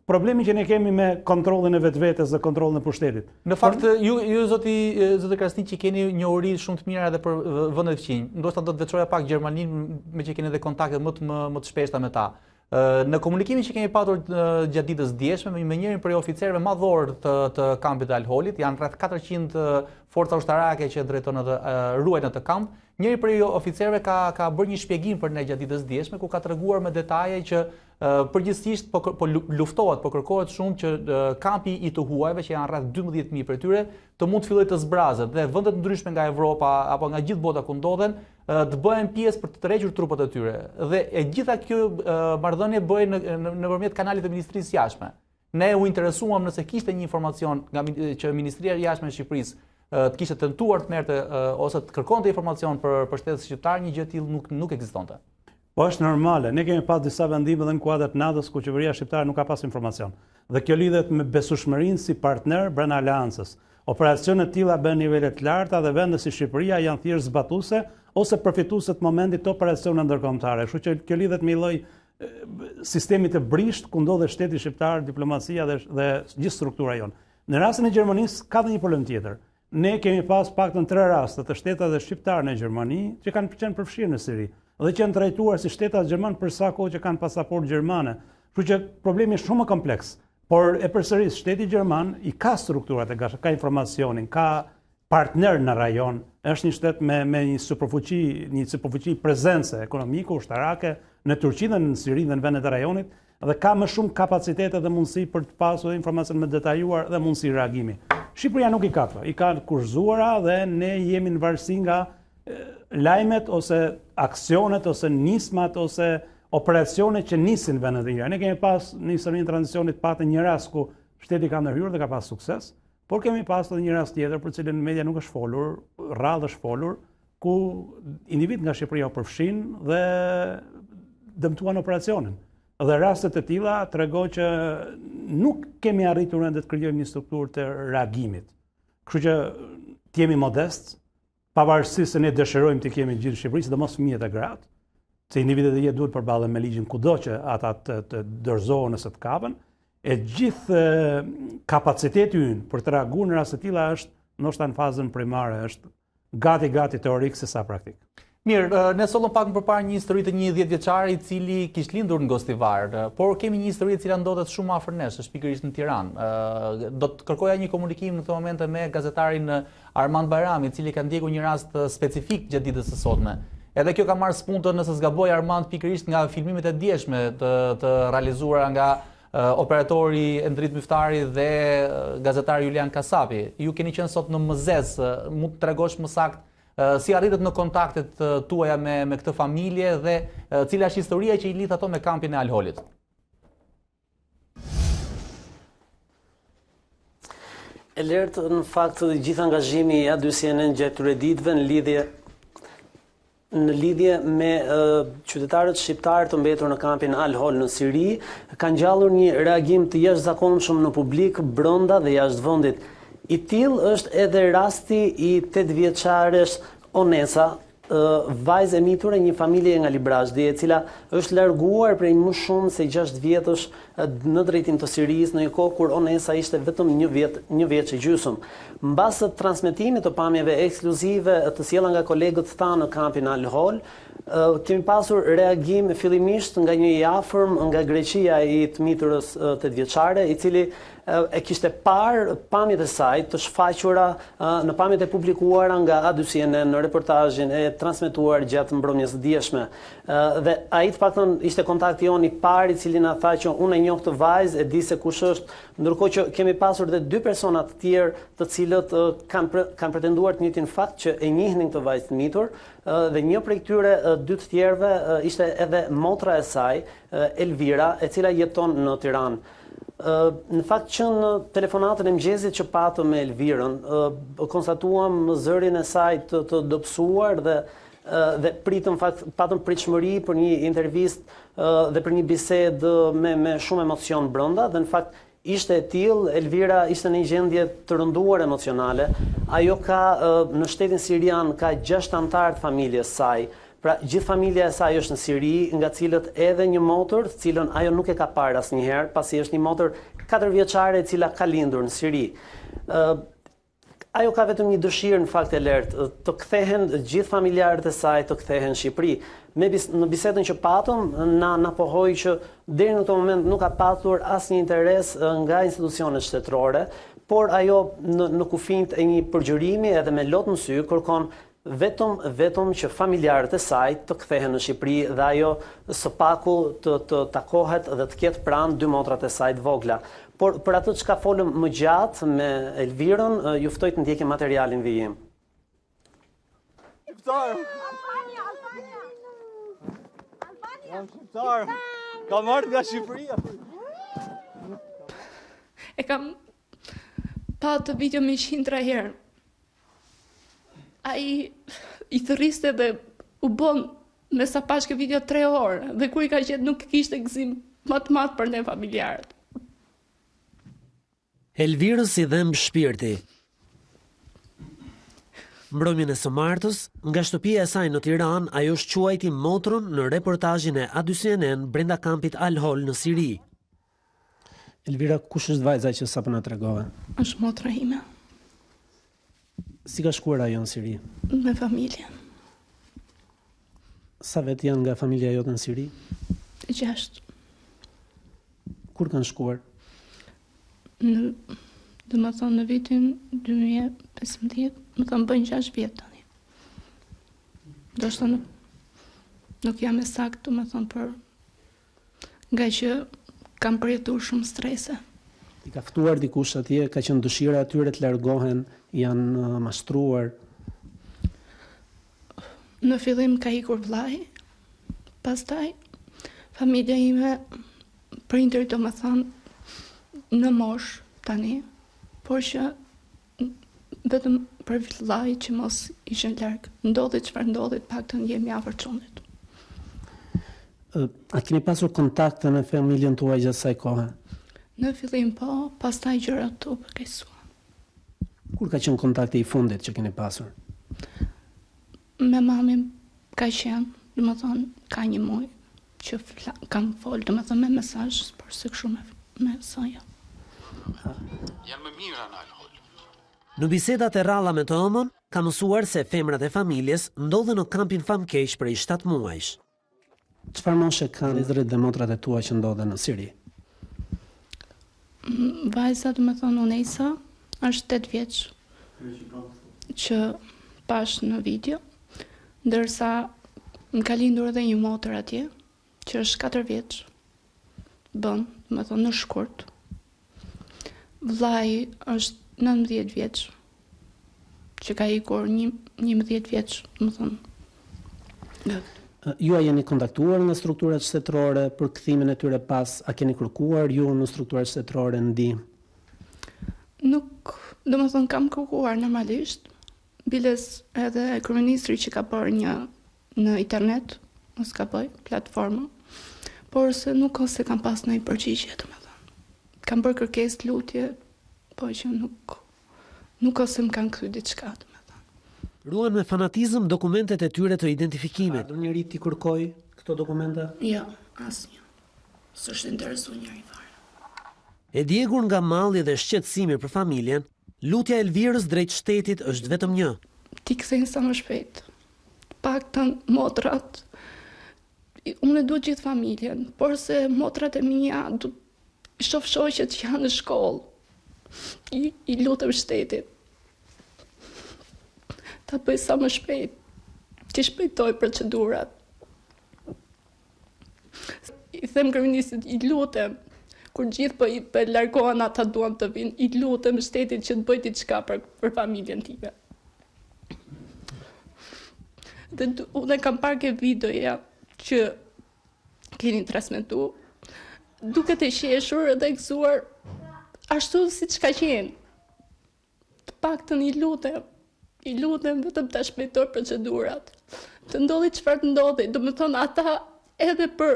problemi që ne kemi me kontrollin e vetvetes dhe kontrollin e pushtetit. Në fakt ju zoti Krasniqi keni një uri shumë të mira edhe për vendet fqinj. Ndoshta do të veçoja pak Gjermaninë, me që keni edhe kontakte më të shpeshta me ta. Në komunikimin që kemi patur gjatë ditës djeshme me njërin prej oficerëve madhor të kampit të Al-Holit, janë rreth 400 forca ushtarake që drejton ruajnë atë kamp. Njëri prej oficerëve ka bërë një shpjegim për ne gjatë ditës djeshme, ku ka treguar me detaje që përgjithsisht po luftohet, po kërkohet shumë që kampi i të huajve, që janë rreth 12.000 për tyre, të mund të fillojë të zbrazet dhe vendet ndryshme nga Evropa apo nga gjithë bota ku ndodhen të bëhen pjesë për të tërhequr trupat e tyre. Dhe e gjitha kjo marrëdhënie bëhej nëpërmjet kanalit të Ministrisë Jashtme. Ne u interesuam nëse kishte një informacion që Ministria e Jashtme e Shqipërisë të kishte tentuar të merrte ose të kërkonte informacion për shtetin shqiptar, një gjë e tillë nuk ekzistonte. Po është normale. Ne kemi pas disa vendime dhe në kuadrat NATO-s ku qeveria shqiptare nuk ka pas informacion. Dhe kjo lidhet me besueshmërinë si partner brenda aleancës. Operacione të tilla bën nivele të larta dhe vende si Shqipëria janë thjesht zbatuese ose përfituese të momentit të operacione ndërkombëtare. Kështu që kjo lidhet me një lloj sistemi të brisht ku ndodhet shteti shqiptar, diplomacia dhe gjithë struktura jonë. Në rastin e Gjermanisë ka dhe një problem tjetër. Ne kemi pas paktën 3 raste të shtetave shqiptar në Gjermani që kanë qenë përfshirë në Siri dhe që janë trajtuar si shtetat gjerman për sa kohë që kanë pasaportë gjermane. Kështu që problemi është shumë më kompleks. Por e përsëris, shteti gjerman i ka strukturat e gatshme, ka informacionin, ka partner në rajon, është një shtet me një superfuqi prezence ekonomike, ushtarake në Turqi dhe në Siri dhe në vendet e rajonit, dhe ka më shumë kapacitete dhe mundësi për të pasur informacion më detajuar dhe mundësi reagimi. Shqipëria nuk i ka këto, i ka kurzuara dhe ne jemi në varësi nga lajmet ose aksionet ose nismat ose operacionet që nisin vendet e tjera. Ne kemi pas në historinë e tranzicionit patë një rast ku shteti ka ndërhyrë dhe ka pas sukses, por kemi pas edhe një rast tjetër për cilën media nuk është folur, rrallë është folur, ku individ nga Shqipëria u përfshin dhe dëmtuan operacionin. Dhe rastet e tilla tregojnë që nuk kemi arritur ende të krijojmë një strukturë të reagimit. Kështu që të jemi modest, pavarësisht se ne dëshirojmë të kemi gjithë Shqipëri, sidomos fëmijët e gratë, se individet e jetë duhet përballen me ligjin kudo që ata të dorëzohen ose të kapen, e gjithë kapaciteti ynë për të reaguar në raste të tilla është ndoshta në fazën primare, është gati teorik se sa praktik. Mirë, ne sollëm pak më përpara një histori të një 10 vjeçari i cili kishte lindur në Gostivar, por kemi një histori e cila ndodhet shumë afër nesh, është pikërisht në Tiranë. Do të kërkoja një komunikim në këtë moment me gazetarin Armand Bajrami, i cili ka ndjekur një rast specifik gjatë ditës së sotme. Edhe kjo ka marrë spuntën, nëse s'gaboj Armand, pikërisht nga filmimet e djeshme të realizuara nga operatori Endrit Myftari dhe gazetari Julian Kasapi. Ju keni qenë sot në Mëzez, mund të tregosh më saktë si arritet në kontaktet tuaja me këtë familje dhe cila është historia që i lidh ato me kampin e Al-Holit? E lërtë, në fakt, gjithë angazhimi i A2CNN gjatë këtyre ditëve në lidhje me qytetarët shqiptarë të mbetur në kampin Al-Hol në Siri, kanë gjallur një reagim të jashtëzakonshëm në publik, brenda dhe jashtë vendit. I tillë është edhe rasti i 8 vjeçares Onesa, vajzë e mitur e një familje nga Librazhdi, e cila është larguar prej më shumë se 6 vjetësh në drejtim të Sirisë, në një kohë kur Onesa ishte vetëm një vjeç e gjysmë. Mbas transmetimit të pamjeve ekskluzive të sjella nga kolegët tanë në kampin Al-Hol, kemi pasur reagim fillimisht nga një i afërm nga Greqia i të miturës 8 vjeçare, i cili e kishte parë pamjet e saj të shfaqura në pamjet e publikuara nga A2CNN në reportazhin e transmetuar gjatë mbrëmjes së dieshme. Dhe ai të paktën ishte kontakti jon i parë i cili na tha që unë e njoh këtë vajzë, e di se kush është, ndërkohë që kemi pasur edhe 2 persona të tjerë të cilët kanë pretenduar të njëjtin fakt që e njihnin këtë vajzë të mitur, dhe një prej këtyre 2 të tjerëve ishte edhe motra e saj, Elvira, e cila jeton në Tiranë. Në fakt që në telefonatën e mëngjesit që patëm me Elvirën, konstatuam zërin e saj të dobësuar dhe patëm pritshmëri për një intervistë dhe për një bisedë me shumë emocion brenda, dhe në fakt ishte e tillë, Elvira ishte në një gjendje të rënduar emocionale. Ajo ka në shtetin sirian ka 6 anëtar të familjes saj. Pra, gjithë familja e saj është në Siri, nga cilët edhe një motër, cilën ajo nuk e ka parë asnjëherë, pasi është një motër 4 vjeçare e cila ka lindur në Siri. Ajo ka vetëm një dëshirë në fakt e lartë, të kthehen gjithë familjarët e saj të kthehen në Shqipëri. Në bisedën që patëm, na pohoi që deri në këtë moment nuk ka patur asnjë interes nga institucionet shtetërore, por ajo në kufijt e një përgjërimi edhe me lot në sy kërkon vetëm që familjarët e saj të kthehen në Shqipëri dhe ajo së paku të takohet dhe të ketë pranë dy motrat e saj të vogla. Por për atë që ka folëm më gjatë me Elvirën, ju ftoj të ndjekim materialin vijim. Shqiptar, ka marrë nga Shqipëria. E kam pa të video me 100 herë. Ai i thërriste dhe u bën me sa pashke video 3 orë dhe kur i ka qenë nuk kishte gëzim më të madh për ne familjarët. Elvirës i dhem shpirti. Mbrëmjen e së martës, nga shtëpia e saj në Tiranë, ajo shquajti motrën në reportazhin e A2CNN brenda kampit Al-Hol në Siri. Elvira, kush është vajza që sapo na tregove? Është motra ime. Si ka shkuar ajo në Siri? Me familjen. Sa vetë janë nga familja jote në Siri? 6. Kur kanë shkuar? Në vitin 2015, më thënë bëjnë 6 vjetë tani. Do shta nuk jam e saktë, më thënë për nga që kam përjetuar shumë strese. I ka ftuar dikush atje, ka qenë dëshira atyre të largohen, janë mashtruar? Në fillim ka ikur vllai, pastaj familja ime prindërit do më thënë në mosh tani, por që vetëm për vllai që mos ishin larg. Ndodhi çfarë ndodhi, paktën jemi afër çunit. A keni pasur kontakte me familjen tuaj gjatë asaj kohe? Në fillim po, pastaj gjërat u përkeqësuan. Kur ka qenë kontakti i fundit që keni pasur? Me mamin ka qenë, domethënë ka një muaj që kam folë, domethënë me mesazh, por se kështu me soja. Janë më mira në Al-Hol. Në bisedat e rralla me të ëmën, ka mësuar se femrat e familjes ndodhen në kampin famkeq prej 7 muajsh. Çfarë moshe kanë vëllezërit dhe motrat e tua që ndodhen në Siri? Vajza, domethënë Unesa, është 8 vjeç. Që pash në video, ndërsa më ka lindur edhe një motër atje, që është 4 vjeç. Bën, domethënë në shkurt. Vllai është 19 vjeç, që ka ikur 11 vjeç, domethënë. Ju a jeni kontaktuar nga strukturat shtetërore për kthimin e tyre pas, a keni kërkuar ju në strukturat shtetërore ndihmë? Nuk, domethënë kam kërkuar normalisht, biles edhe kryeministri që ka bërë një në internet, mos ka bëj platformë, por se nuk ose kam pas ndonjë përgjigje, domethënë. Kam bërë kërkesë lutje, po që nuk ose më kanë kthy diçka, domethënë. Ruan me fanatizëm dokumentet e tyre të identifikimit. A do njëri ti kërkoj këto dokumenta? Jo, asnjë. S'është interesuar njëri fare. E djegur nga malli dhe shqetësimi për familjen, lutja e Elvirës drejt shtetit është vetëm një. Ti kthejnë sa më shpejt. Paktën motrat, unë duhet gjithë familjen, por se motrat e mia du shoh shoqet që janë në shkollë. I lutem shtetit. Ta bëj sa më shpejt, që shpejtoj procedurat. I them kryeministit, i lutem, kur gjithë po largohen ata duan të vinë, i lutem shtetit që të bëj diçka për familjen time. Dhe unë kam parë ke videoja që keni transmetuar, duket e qeshur edhe gëzuar ashtu siç ka qenë. Të paktën i lutem vetëm ta shpejtoj procedurat. Të ndodhi çfarë të ndodhi, domethënë ata edhe për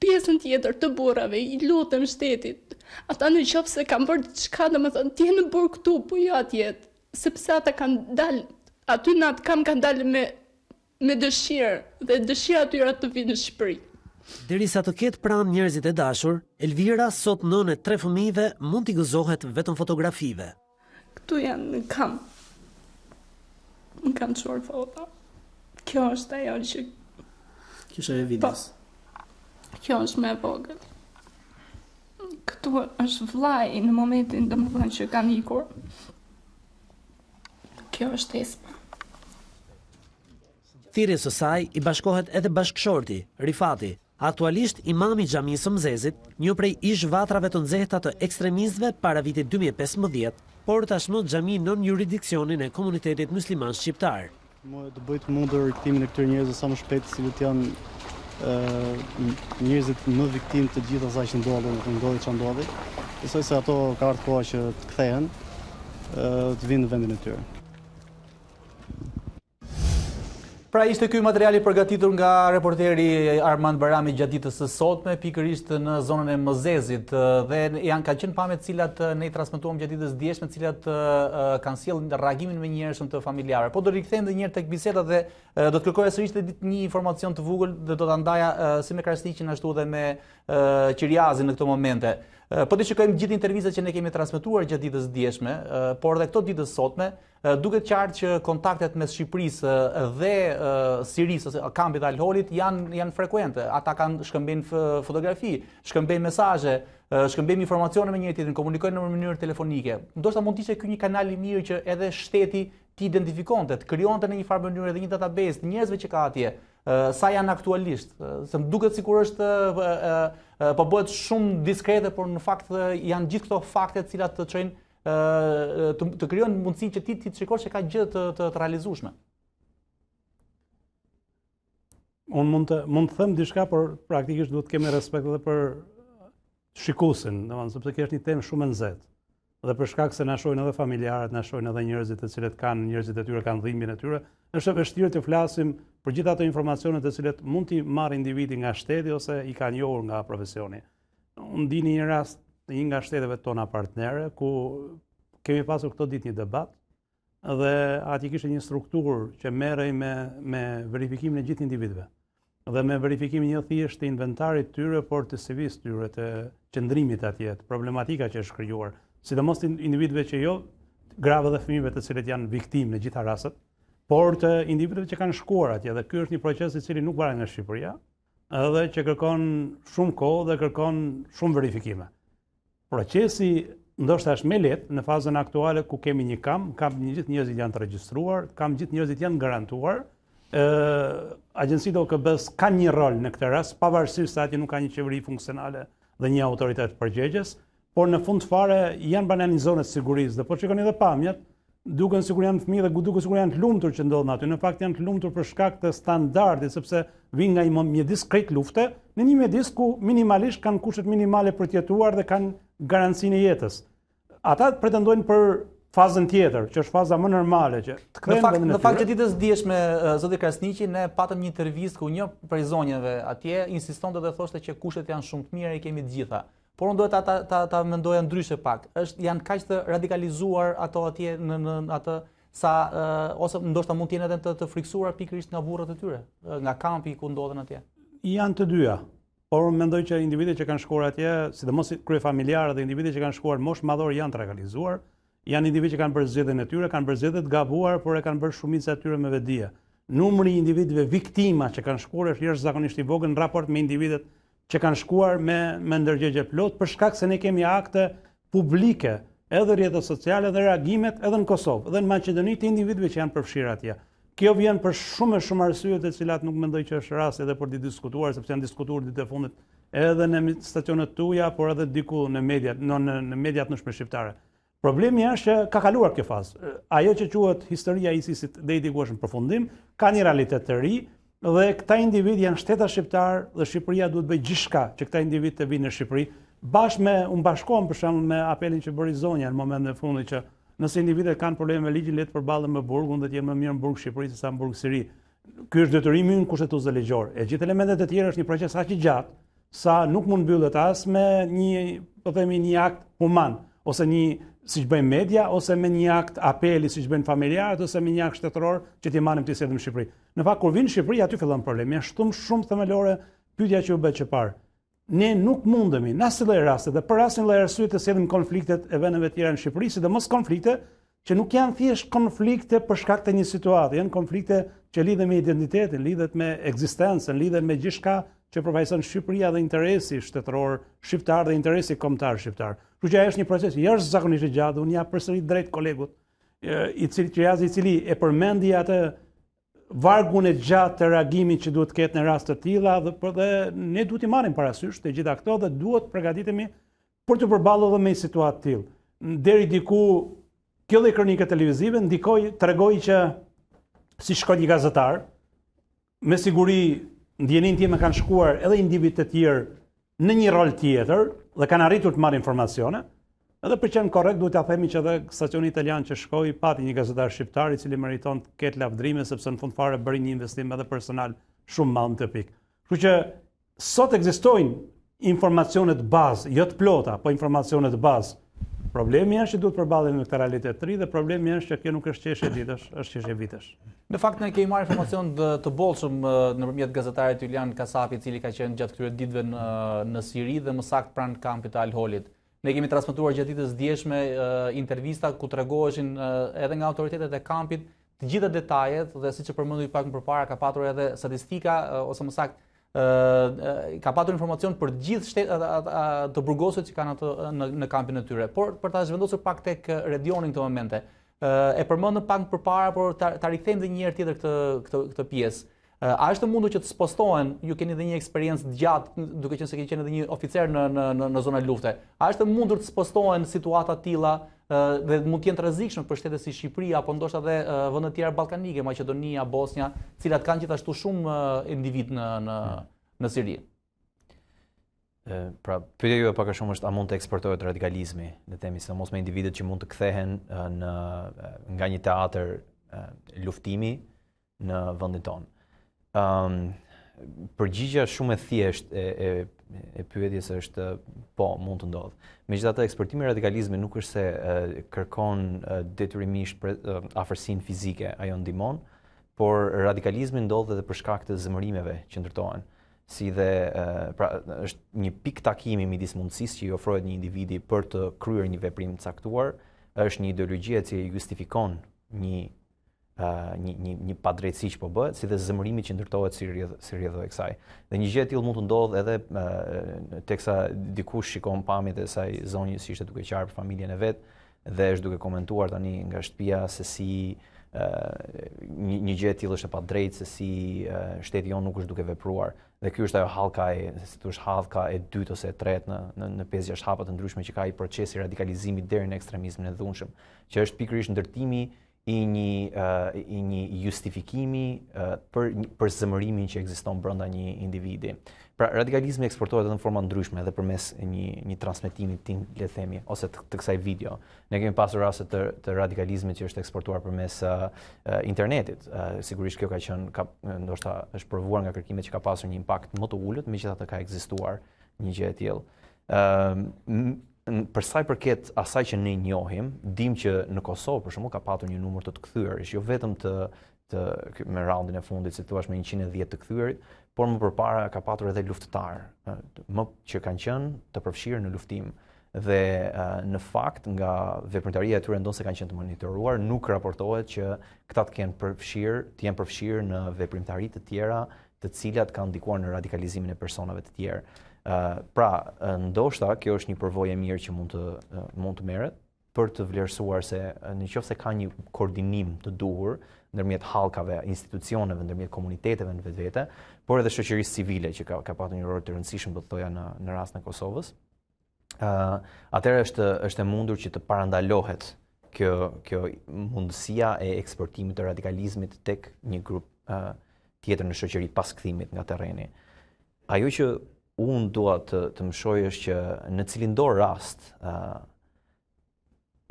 pjesën tjetër të burrave, i lutem shtetit. Ata në qoftë se kanë bërë diçka, domethënë ti në burr këtu, po jo atje, sepse ata kanë dalë, aty në atë kam kanë dalë me dëshirë dhe dëshira tyra të vinë në Shqipëri. Derisa të ketë pranë njerëzit e dashur, Elvira, sot nënë e 3 fëmijëve, mund t'i gëzohet vetëm fotografive. Këtu janë në kamp, Më kanë çuar foto. Kjo është ajo që... Kjo është ajo videos. Kjo është me vogël. Këtu është vllai në momentin domethënë që kanë ikur. Kjo është espa. Thirrjes së saj i bashkohet edhe bashkëshorti, Rifati, aktualisht imami i xhamisë së Mzezit, një prej ish-vatrave të nxehta të ekstremistëve para vitit 2015, por tashmë xhami nën jurisdiksionin e komunitetit musliman shqiptar. Të bëjt mundur riktimin e këtyre njerëzve sa më shpejt, si të janë njerëzit më viktimë të gjithë asaj që ndodhi që ndodhi. Besoj se ato ka ardhur koha që të kthehen, të vinë në vendin e tyre. Pra ishte ky materiali përgatitur nga reporteri Armand Barami gjatë ditës së sotme, pikërisht në zonën e Mzezit, dhe kanë qenë pamje të cilat ne i transmetuam gjatë ditës djeshme, të cilat kanë sjellë reagimin më njerëzshëm të familjarëve. Po do rikthejmë edhe një herë tek biseda dhe do të kërkoja sërish një informacion të vogël dhe do ta ndaja si me Krasniqin ashtu edhe me Qiriazin në këto momente. Po të shikojmë gjithë intervistat që ne kemi transmetuar gjatë ditës djeshme, por edhe këto ditës sotme, duket qartë që kontaktet mes Shqipërisë dhe Sirisë ose kampit të Al-Holit janë frekuente. Ata kanë shkëmbejnë fotografi, shkëmbejnë mesazhe, shkëmbejnë informacione me njëri tjetrin, komunikojnë në mënyrë telefonike. Ndoshta mund të ishte ky një kanal i mirë që edhe shteti të identifikonte, të krijonte në një farë mënyrë edhe një database të njerëzve që ka atje, sa janë aktualisht. Se më duket sikur është po bëhet shumë diskrete, por në fakt janë gjithë këto fakte të cilat të çojnë të krijojnë mundësi që ti të shikosh që ka gjë të realizueshme. Unë mund të them diçka, por praktikisht duhet të kemi respekt edhe për shikuesin, sepse kjo është një temë shumë e nxehtë. Dhe për shkak se na shohin edhe familjarët, na shohin edhe njerëzit të cilët njerëzit e tyre kanë dhimbjen e tyre, është e vështirë të flasim për gjithë ato informacione të cilat mund t'i marrë individi nga shteti ose i kanë njohur nga profesioni. Unë di një rast në një nga shteteve tona partnere ku kemi pasur këto ditë një debat dhe aty kishte një strukturë që merrej me verifikimin e gjithë individëve dhe me verifikimin jo thjesht të inventarit tyre, por të CV-s tyre, të qëndrimit atje, të problematika që është krijuar, sidomos të individëve që jo grave dhe fëmijëve të cilët janë viktimë në gjitha rastet, por të individëve që kanë shkuar atje, dhe ky është një proces i cili nuk varet nga Shqipëria, edhe që kërkon shumë kohë dhe kërkon shumë verifikime. Procesi ndoshta është më lehtë në fazën aktuale ku kemi një kamp gjithë njerëzit janë të regjistruar, gjithë njerëzit janë garantuar. Agjencitë OKB-s kanë një rol në këtë rast, pavarësisht se atje nuk ka një qeveri funksionale dhe një autoritet përgjegjës, por në fund fare janë banë zonet sigurisë. Dhe po shikoni edhe pamjet, duken sikur janë fëmijë dhe duken sikur janë të lumtur që ndodhen aty. Në fakt janë të lumtur për shkak të standardit, sepse vinë nga një mjedis krejt lufte, në një mjedis ku minimalisht kanë kushtet minimale për të jetuar dhe kanë garancinë e jetës. Ata pretendojnë për fazën tjetër, që është faza më normale që të kthehen vendin e tyre. Në fakt që ditës djeshme zoti Krasniqi ne patëm një intervistë ku një prej zonjave atje insistonte dhe thoshte që kushtet janë shumë të mira, i kemi të gjitha. Por unë duhet ta mendoja ndryshe pak. Janë kaq të radikalizuar ato atje në atë sa ose ndoshta mund të jenë edhe të friksuar pikërisht nga burrat e tyre, nga kampi ku ndodhen atje. Janë të dyja. Por unë mendoj që individët që kanë shkuar atje, sidomos kryefamiljarët dhe individët që kanë shkuar moshë madhore janë të radikalizuar. Janë individë që kanë bërë zgjedhjen e tyre, kanë bërë zgjedhje të gabuar, por e kanë bërë shumica e tyre me vetdije. Numri i individëve viktima që kanë shkuar është jashtëzakonisht i vogël në raport me individët që kanë shkuar me ndërgjegje plot, për shkak se ne kemi akte publike, edhe rrjetet sociale dhe reagimet edhe në Kosovë, edhe në Maqedoni të individëve që janë përfshirë atje. Kjo vjen për shumë arsye të cilat nuk mendoj që është rasti edhe për të diskutuar, sepse janë diskutuar ditët e fundit edhe në stacionet tuaja, por edhe diku në mediat në shqiptare. Problemi është që ka kaluar kjo fazë. Ajo që quhet historia e ISIS-it deri ku është në përfundim, ka një realitet të ri dhe këta individ janë shteta shqiptar dhe Shqipëria duhet bëjë gjithçka që këta individ të vinë në Shqipëri. Unë bashkohem për shembull me apelin që bëri zonja në momentin e fundit që nëse individet kanë probleme me ligjin, le të përballen me burgun dhe të jenë më mirë në burg Shqipëri se sa në burg Siri. Ky është detyrimi ynë kushtetues dhe ligjor. E gjithë elementet e tjera është një proces aq i gjatë sa nuk mund mbyllet as me një akt human ose siç bëjnë media, ose me një akt apeli siç bëjnë familjarët, ose me një akt shtetëror që t'i marrim të sjellëm në Shqipëri. Në fakt kur vinë në Shqipëri aty fillon problemi. Është shumë themelore pyetja që u bë që parë. Ne nuk mundemi në asnjë lloj rasti dhe për asnjë lloj arsye të sjellim konfliktet e vendeve të tjera në Shqipëri, sidomos konflikte që nuk janë thjesht konflikte për shkak të një situate, janë konflikte që lidhen me identitetin, lidhet me ekzistencën, lidhen me gjithçka që përfaqëson Shqipëria dhe interesi shtetëror shqiptar dhe interesi kombëtar shqiptar. Kështu që është një proces jashtëzakonisht i gjatë, unë ja përsërit drejt kolegut, i cili e përmendi atë vargun e gjatë të reagimit që duhet të ketë në rast të tilla dhe ne duhet i marrim parasysh të gjitha këto dhe duhet përgatitemi për të përballur edhe me situatë të tillë. Deri diku kjo dhe kronika televizive tregoi që si shkoi një gazetar, me siguri ndjenin time kanë shkuar edhe individ të tjerë në një rol tjetër dhe kanë arritur të marrin informacione. Edhe për qenë korrekt duhet ta themi që edhe stacioni italian që shkoi pati një gazetar shqiptar i cili meriton të ketë lavdrime sepse në fund fare bëri një investim edhe personal shumë madh të pikë. Kështu që sot ekzistojnë informacione të bazë, jo të plota, po informacione të bazë. Problemi është që duhet përballemi me këtë realitet të ri dhe problemi është që kjo nuk është çështje ditësh, është çështje vitesh. Në fakt ne kemi marrë informacion të bollshëm nëpërmjet gazetarit Julian Kasapi, i cili ka qenë gjatë këtyre ditëve në Siri dhe më saktë pranë kampit të Al-Holit. Ne kemi transmetuar gjatë ditës djeshme intervista ku tregoheshin edhe nga autoritetet e kampit të gjitha detajet dhe siç e përmendui pak më përpara ka patur edhe statistika ose më saktë ka patur informacion për gjithë të burgosëve që kanë atë në kampin e tyre. Por për ta zhvendosur pak tek Redionin këto momente, e përmendëm pak më përpara, por ta rikthejmë edhe një herë tjetër këtë pjesë. A është mundur që të spostohen, ju keni edhe një eksperiencë të gjatë, duke qenë se keni qenë edhe një oficer në zonën e lufte. A është mundur të spostohen situata të tilla dhe mund të jenë të rrezikshme për shtete si Shqipëria apo ndoshta edhe vende të tjera ballkanike, Maqedonia, Bosnia, të cilat kanë gjithashtu shumë individ në Siri? Pra, pyetja juaj pak a shumë është a mund të eksportohet radikalizmi, le të themi, sidomos me individët që mund të kthehen nga një teatër luftimi në vendin tonë. Përgjigjja shumë e thjeshtë e pyetjes është po, mund të ndodhë. Megjithatë, eksportimi i radikalizmit nuk është se kërkon detyrimisht afërsinë fizike, ajo ndihmon, por radikalizmi ndodh edhe për shkak të zemërimeve që ndërtohen. Si dhe pra, është një pikë takimi midis mundësisë që i ofrohet një individi për të kryer një veprim të caktuar, është një ideologji që justifikon një padrejtësi që po bëhet, si dhe zemërimi që ndërtohet si rrjedhë e kësaj. Dhe një gjë e tillë mund të ndodhë edhe teksa dikush shikon pamjet e saj zonjës që ishte duke qarë për familjen e vet dhe është duke komentuar tani nga shtëpia se si një gjë e tillë është e padrejtë, se si shteti jon nuk është duke vepruar. Dhe ky është ajo hallka e dytë ose e tretë në 5-6 hapa të ndryshme që ka i procesi radikalizimit deri në ekstremizmin e dhunshëm, që është pikërisht ndërtimi i një justifikimi për zemërimin që ekziston brenda një individi. Pra, radikalizmi eksportohet edhe në forma ndryshme edhe përmes një transmetimi le të themi, ose të kësaj video. Ne kemi pasur raste të radikalizmit që është eksportuar përmes internetit. Sigurisht kjo ka qenë, ndoshta është provuar nga kërkimet që ka pasur një impakt më të ulët, megjithatë ka ekzistuar një gjë e tillë. Për sa i përket asaj që ne njohim, dim që në Kosovë për shembull ka patur një numër të kthyer, jo vetëm me raundin e fundit, si thua, me 110 të kthyerit, por më përpara ka patur edhe luftëtarë, që kanë qenë të përfshirë në luftim. Dhe në fakt nga veprimtaria e tyre ndonse kanë qenë të monitoruar, nuk raportohet që këta të jenë përfshirë në veprimtari të tjera, të cilat kanë ndikuar në radikalizimin e personave të tjerë. Pra, ndoshta kjo është një përvojë e mirë që mund të merret për të vlerësuar se nëse ka një koordinim të duhur ndërmjet hallkave, institucioneve, ndërmjet komuniteteve në vetvete, por edhe shoqërisë civile që ka patur një rol të rëndësishëm, do të thoja, në rastin e Kosovës. Atëherë është e mundur që të parandalohet kjo mundësia e eksportimit të radikalizmit tek një grup tjetër në shoqëri pas kthimit nga terreni. Ajo që unë dua të më shoj është që në cilin do rast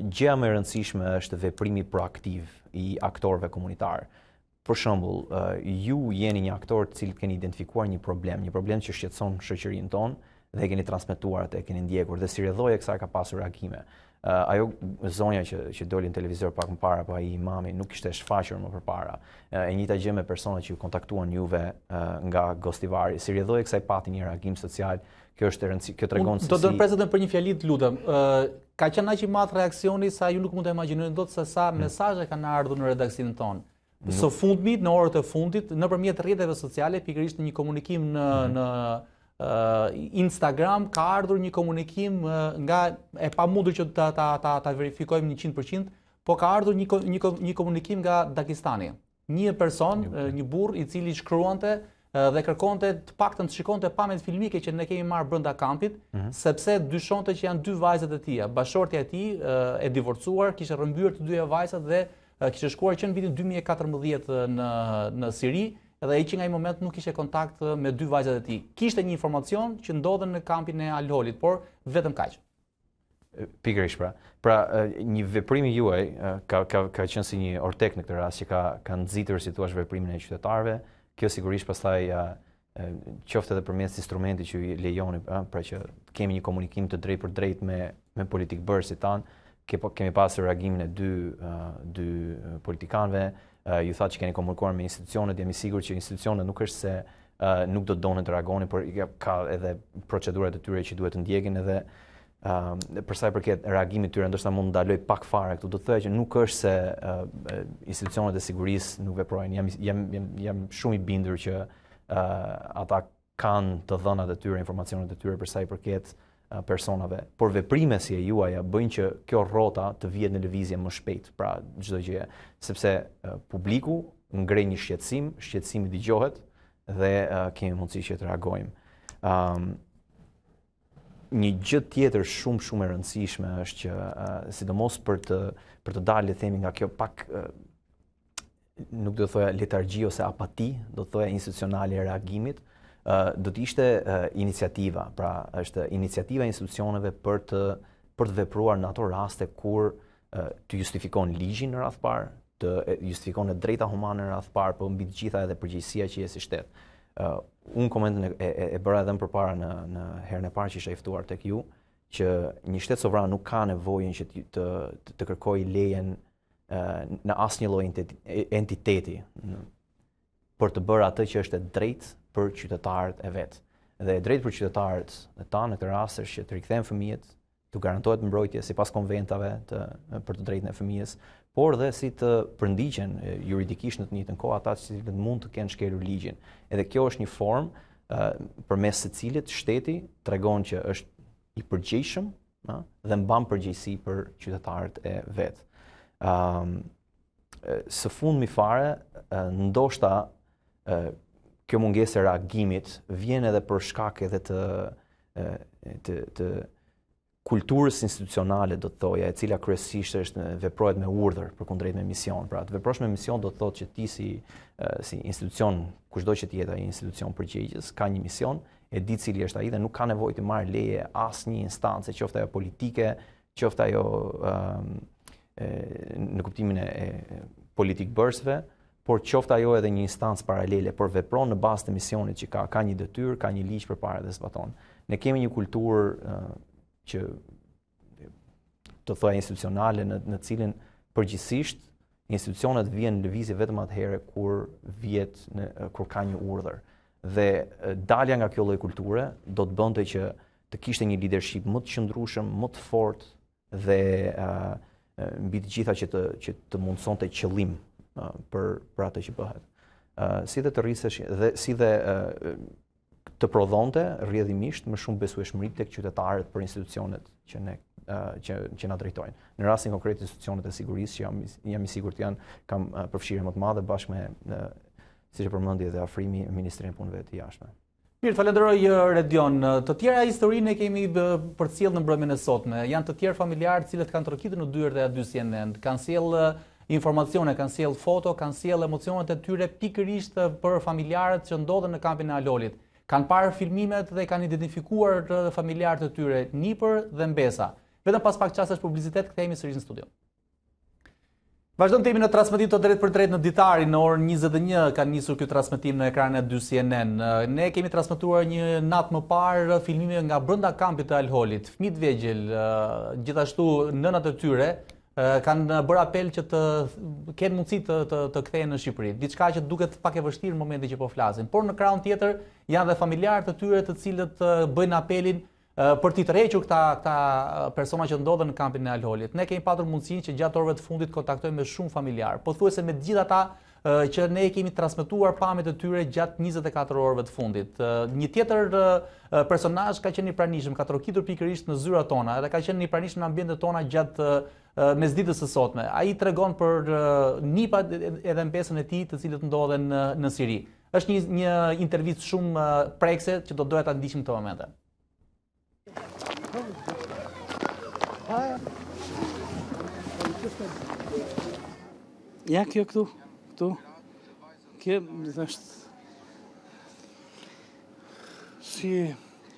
gjëja më e rëndësishme është veprimi proaktiv i aktorëve komunitar. Për shembull, ju jeni një aktor të cilët keni identifikuar një problem që shqetëson shoqërinë tonë dhe e keni transmetuar atë, e keni ndjekur dhe si rrjedhoje kësaj ka pasur reagime. Ajo zonja që doli në televizor pak më parë, apo ai imami nuk ishte shfaqur më përpara. E njëjta gjë me personat që ju kontaktuan juve nga Gostivari. Si rrjedhoje kësaj pati një reagim social. Kjo është e rëndësishme, kjo tregon se do të prezetëm për një fjali të lutem. ka qenë aq i madh reaksioni sa ju nuk mund të imagjinoni dot se sa mesazhe kanë ardhur në redaksionin tonë. Së fundmit, në orët e fundit, nëpërmjet rrjeteve sociale, pikërisht një komunikim në Instagram ka ardhur një komunikim nga e pamundur që ta verifikojmë 100%, po ka ardhur një komunikim nga Dagestani. Një person, një burr i cili shkruante dhe kërkonte të paktën të shikonte pamjet filmike që ne kemi marrë brenda kampit, sepse dyshonte që janë 2 vajzat e tija. Bashortja e tij e divorcuar, kishte rrëmbyer të 2 vajzat dhe kishte shkuar që në vitin 2014 në Siri, edhe ai që nga ai moment nuk kishte kontakt me 2 vajzat e tij. Kishte një informacion që ndodhen në kampin e Al-Holit, por vetëm kaq. Pikërisht pra. Pra, një veprimi juaj ka qenë si një ortek në këtë rast që ka nxitur, si thua, veprimin e qytetarëve. Kjo sigurisht pastaj qoftë edhe përmes instrumentit që ju lejoni, pra që kemi një komunikim të drejtë për drejtë me politikbërësit tanë, kemi pasur reagimin e dy politikanëve, ju thatë që keni komunikuar me institucionet, jam i sigurt që institucionet nuk është se nuk do të donin të reagonin, por ka edhe procedurat e tyre që duhet të ndjekin edhe për sa i përket reagimit tyre, ndoshta mund të ndaloj pak fare këtu. Do të thoya që nuk është se institucionet e sigurisë nuk veprojnë. Jam shumë i bindur që ata kanë të dhënat e tyre, informacionet e tyre për sa i përket personave. Por veprime si e juaja bëjnë që kjo rrota të vihet në lëvizje më shpejt. Pra çdo gjë, sepse publiku ngrej një shqetësimi dëgjohet dhe kemi mundësi që të reagojmë. Një gjë tjetër shumë e rëndësishme është që sidomos për të dalë, le të themi, nga kjo pak nuk do të thoya letargji ose apati, do të thoya institucionale e reagimit, do të ishte iniciativa. Pra është iniciativa e institucioneve për të vepruar në ato raste kur të justifikon ligjin në radhë parë, të justifikon e drejta humane në radhë parë, por mbi të gjitha edhe përgjegjësia që je si shtet. Unë komentin e bëra edhe më përpara në herën e parë që isha i ftuar tek ju, që një shtet sovran nuk ka nevojën që të kërkojë lejen në asnjë lloj entiteti për të bërë atë që është e drejtë për qytetarët e vet. Dhe e drejtë për qytetarët e tanë në këtë rast është që të rikthehen fëmijët, të garantohet mbrojtje sipas konventave për të drejtën e fëmijës, por dhe si të përndiqen juridikisht në të njëjtën kohë ata që mund të kenë shkelur ligjin. Edhe kjo është një formë përmes së cilit shteti tregon që është i përgjegjshëm dhe mban përgjegjësi për qytetarët e vet. Së fundmi fare, ndoshta kjo mungesë e reagimit vjen edhe për shkak edhe të kulturës institucionale, do të thoja, e cila kryesisht veprohet me urdhër përkundrejt me mision. Pra, të veprosh me mision do të thotë që ti si institucion, kushdo që të jetë ai institucion përgjegjës, ka një mision, e di cili është ai dhe nuk ka nevojë të marrë leje asnjë instancë, qoftë ajo politike, qoftë ajo në kuptimin e politikbërësve, por qoftë ajo edhe një instancë paralele, por vepron në bazë të misionit që ka një detyrë, ka një ligj përpara dhe zbaton. Ne kemi një kulturë që të thoya institucionale në cilin përgjithsisht institucionet vijnë në lëvizje vetëm atëherë kur ka një urdhër. Dhe dalja nga kjo lloj kulture do të bënte që të kishte një leadership më të qëndrueshëm, më të fortë dhe mbi të gjitha që të mundsonte qëllim për atë që bëhet. Si dhe të rrisesh dhe si dhe të prodhonte rrjedhimisht më shumë besueshmëri tek qytetarët për institucionet që na drejtojnë. Në rastin konkret institucionet e sigurisë që jam i sigurt kam përfshirje më të madhe bashkë me siç e përmendi edhe afrimi Ministrinë e Punëve të Jashtme. Mirë, falenderoj Redion. Të tjera historinë e kemi përcjellë në mbrëmjen e sotme. Janë të tjerë familjarë të cilët kanë trokitur në dyert e dy CNN, kanë sjellë informacione, kanë sjellë foto, kanë sjellë emocionet e tyre pikërisht për familjarët që ndodhen në kampin e Al-Holit. Kanë parë filmimet dhe kanë identifikuar familjarët e tyre nipër dhe mbesa. Vetëm pas pak çastesh publicitet kthehemi sërish në studio. Vazhdojmë të jemi në transmetim të drejt për drejt në ditarin, në orën 21 ka nisur ky transmetim në ekranin e 2 CNN. Ne kemi transmetuar një natë më parë filmime nga brenda kampit të Al-Holit. Fëmijë të vegjël, gjithashtu nënat e tyre kanë bërë apel që të kenë mundësi të kthehen në Shqipëri. Diçka që duket pak e vështirë në momentin që po flasim. Por në krahun tjetër janë dhe familjarët e tyre të cilët bëjnë apelin për t'i tërhequr këta persona që ndodhen në kampin e Alholit. Ne kemi patur mundësinë që gjatë orëve të fundit kontaktojmë me shumë familjarë, pothuajse me të gjithë ata që ne kemi transmetuar pamjet e tyre gjatë 24 orëve të fundit. Një tjetër personazh ka qenë i pranishëm, ka trokitur pikërisht në zyrat tona dhe ka qenë i pranishëm në ambientet tona gjatë mesditës së sotme. Ai tregon për nipat edhe mbesën e tij, të cilët ndodhen në Siri. Është një intervistë shumë prekse që do doja ta ndiqim këto momente. Ja, kjo këtu. Kjo është...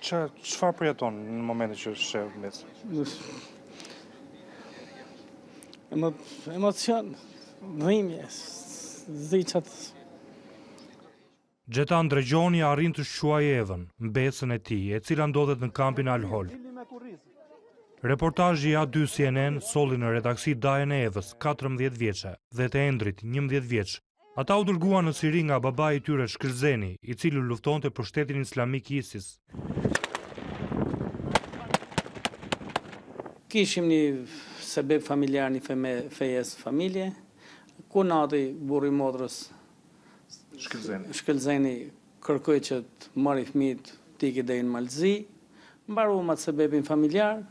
Çfarë përjeton në momentin që shef mes? Emocion, dhimbje, ziçat. Gjetan Dregjoni arrin të shquajë Evën, mbesën e tij, e cila ndodhet në kampin Alhol. Reportazhi A2 CNN solli në redaksi Dajen e Evës, 14 vjeçe, dhe të Endrit, 11 vjeç. Ata u dërguan në Siri nga babai i tyre Shkëlzeni, i cili luftonte për shtetin islamik ISIS. Kishim një sebeb familjar, një fejes familje, ku nati burri motrës Shkëlzeni kërkoi që të marri fëmijët t'i deri në Malzi, mbaruam atë sebebin familjar,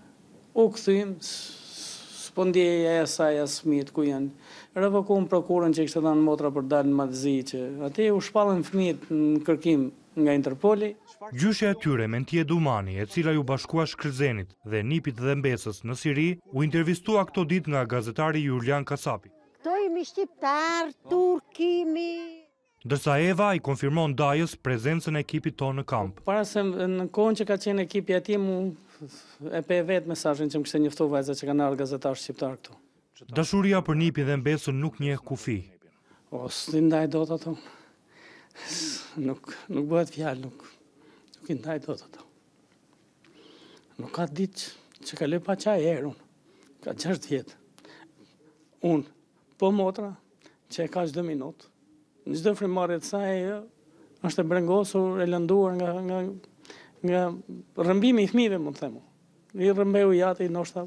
u kthym, s'po ndjeja e saj as fëmijët ku janë. Revokuam prokurën që kishte dhënë motra për dalë në Malzi, që aty u shpallën fëmijët në kërkim nga Interpoli. Gjyshja e tyre Mentje Dumani, e cila ju bashkua Shkëlzenit dhe nipit dhe mbesës në Siri, u intervistua këto ditë nga gazetari Julian Kasapi. Këto jemi shqiptar, turkimi. Ndërsa Eva i konfirmon Dajës prezencën e ekipit tonë në kamp. Para se në kohën që ka qenë ekipi atje, mu e pe vetë mesazhin që më kishte njoftuar vajza që kanë ardhur gazetarë shqiptar këtu. Dashuria për nipin dhe mbesën nuk njeh kufi. S'ti ndaj dot ato. Nuk bëhet fjalë, nuk i ndaj dot ato. Nuk ka ditë që kaloj pa çaj erën. Ka 6 vjet. Unë, po motra, që e ka çdo minutë. Në çdo frymëmarrje të saj është e brengosur, e lënduar nga rrëmbimi i fëmijëve, mund të them. I rrëmbeu jati ndoshta.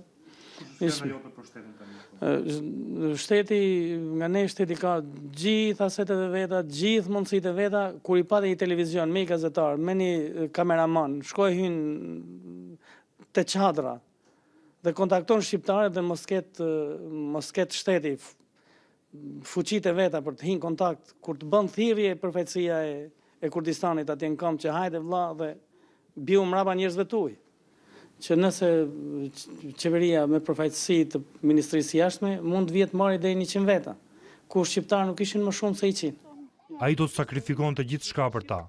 Shteti, nga ne shteti ka gjithë asetet e veta, gjithë mundësitë e veta, kur i pati një televizion, me një gazetar, me një kameraman, shkoj hyn te çadra dhe kontakton shqiptarët dhe mos ketë shteti fuqitë e veta për të hinë kontakt, kur të bën thirrje përfaqësia e Kurdistanit atje në kamp që hajde vlla dhe biu mbrapa njerëzve tuaj. Që nëse qeveria me përfaqësi të Ministrisë Jashtme mund të vjet marrë deri 100 veta, ku shqiptarë nuk ishin më shumë se 100. Ai do të sakrifikonte gjithçka për ta.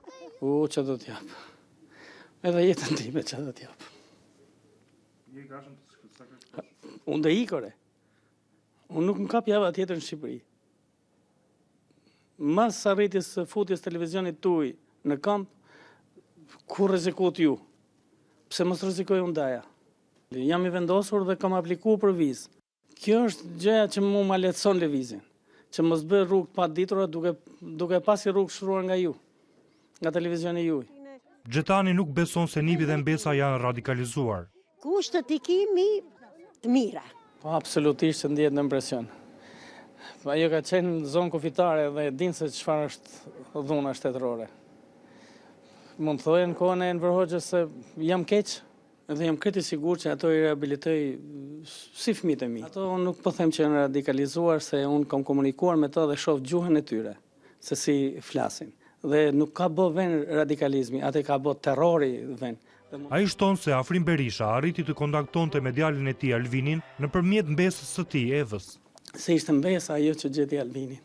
Ç'a do të jap. Edhe jetën time ç'a do të jap. Je i gatshëm të sakrifikosh? Unë do ikore. Unë nuk më kap java tjetër në Shqipëri. Mas arritjes së futjes televizionit tuaj në kamp, ku rrezikot ju? Pse mos rrezikoj unë Daja? Jam i vendosur dhe kam aplikuar për vizë. Kjo është gjëja që mu ma lehtëson lëvizjen, që mos bëj rrugë pa ditura duke pasi rrugë shruar nga ju, nga televizioni juaj. Gjetani nuk beson se nipi dhe mbesa janë radikalizuar. Kushtet i kemi të mira. Po, absolutisht që ndjehet në impresion. Ajo ka qenë në zonë kufitare dhe din se çfarë është dhuna shtetërore. Mund të thojë në kohën e Enver Hoxhës se jam keq dhe jam krejt i sigurt që ato i rehabilitoj si fëmijët e mi. Ato nuk po them që janë radikalizuar, se unë kam komunikuar me to dhe shoh gjuhën e tyre, se si flasin. Dhe nuk ka bë vend radikalizmi, atë ka bë terrori vend. Ai shton se Afrim Berisha arriti të kontaktonte me djalin e tij Alvinin nëpërmjet mbesës së tij Evës. Se ishte mbesa ajo që gjeti Alvinin.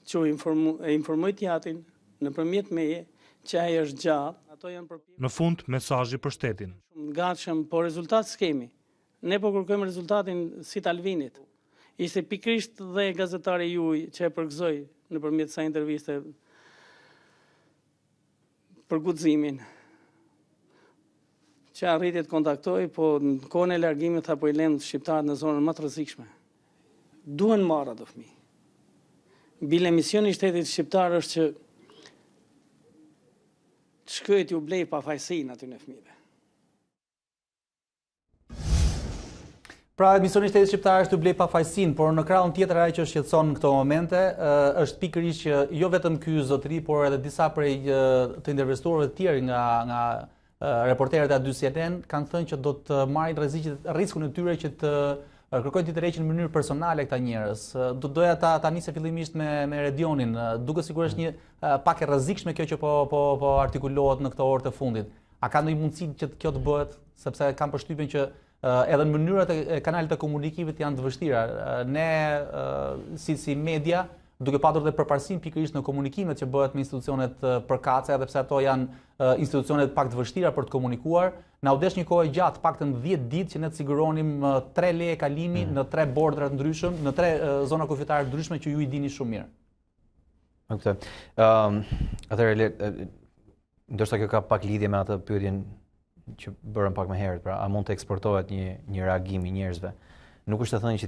Që e informoi tjatin nëpërmjet meje që ai është gjallë, ato janë përpjekje. Në fund mesazhi për shtetin. Gatshëm, po rezultat s'kemi. Ne po kërkojmë rezultatin si të Alvinit. Ishte pikrisht dhe gazetari juaj që e përgëzoi nëpërmjet kësaj interviste për guximin. Që arriti të kontaktoj, po në kohën e largimit tha po i lënë shqiptarët në zonën më të rrezikshme. Duhen marrë ato fëmijë. Bile misioni i shtetit shqiptar është që të shkojë t'ju blej pafajësinë aty në fëmijëve. Pra, misioni i shtetit shqiptar është të blej pafajësinë, por në krahun tjetër ajo që shqetëson në këto momente është pikërisht që jo vetëm ky zotëri, por edhe disa prej të intervistuarve të tjerë nga reporterët e dy CNN kanë thënë që do të marrin rrezikun e tyre që të kërkojnë të tërheqin në mënyrë personale këta njerëz. Doja ta nisë fillimisht me Redionin, duke sigurisht një pak e rrezikshme kjo që po artikulohet në këto orë të fundit. A ka ndonjë mundësi që kjo të bëhet, sepse kam përshtypjen që edhe në mënyrat e kanalit të komunikimit janë të vështira. Ne si media, duke patur dhe përparësim pikërisht në komunikimet që bëhet me institucionet përkatëse, edhe pse ato janë institucionet pak të vështira për të komunikuar, na u desh një kohë gjatë, paktën 10 ditë që ne të siguronim 3 leje kalimi në 3 bordra të ndryshëm, në 3 zona kufitare të ndryshme që ju i dini shumë mirë. Atëherë, ndoshta kjo ka pak lidhje me atë pyetjen që bërëm pak më herët, pra a mund të eksportohet një reagim i njerëzve. Nuk është të thënë që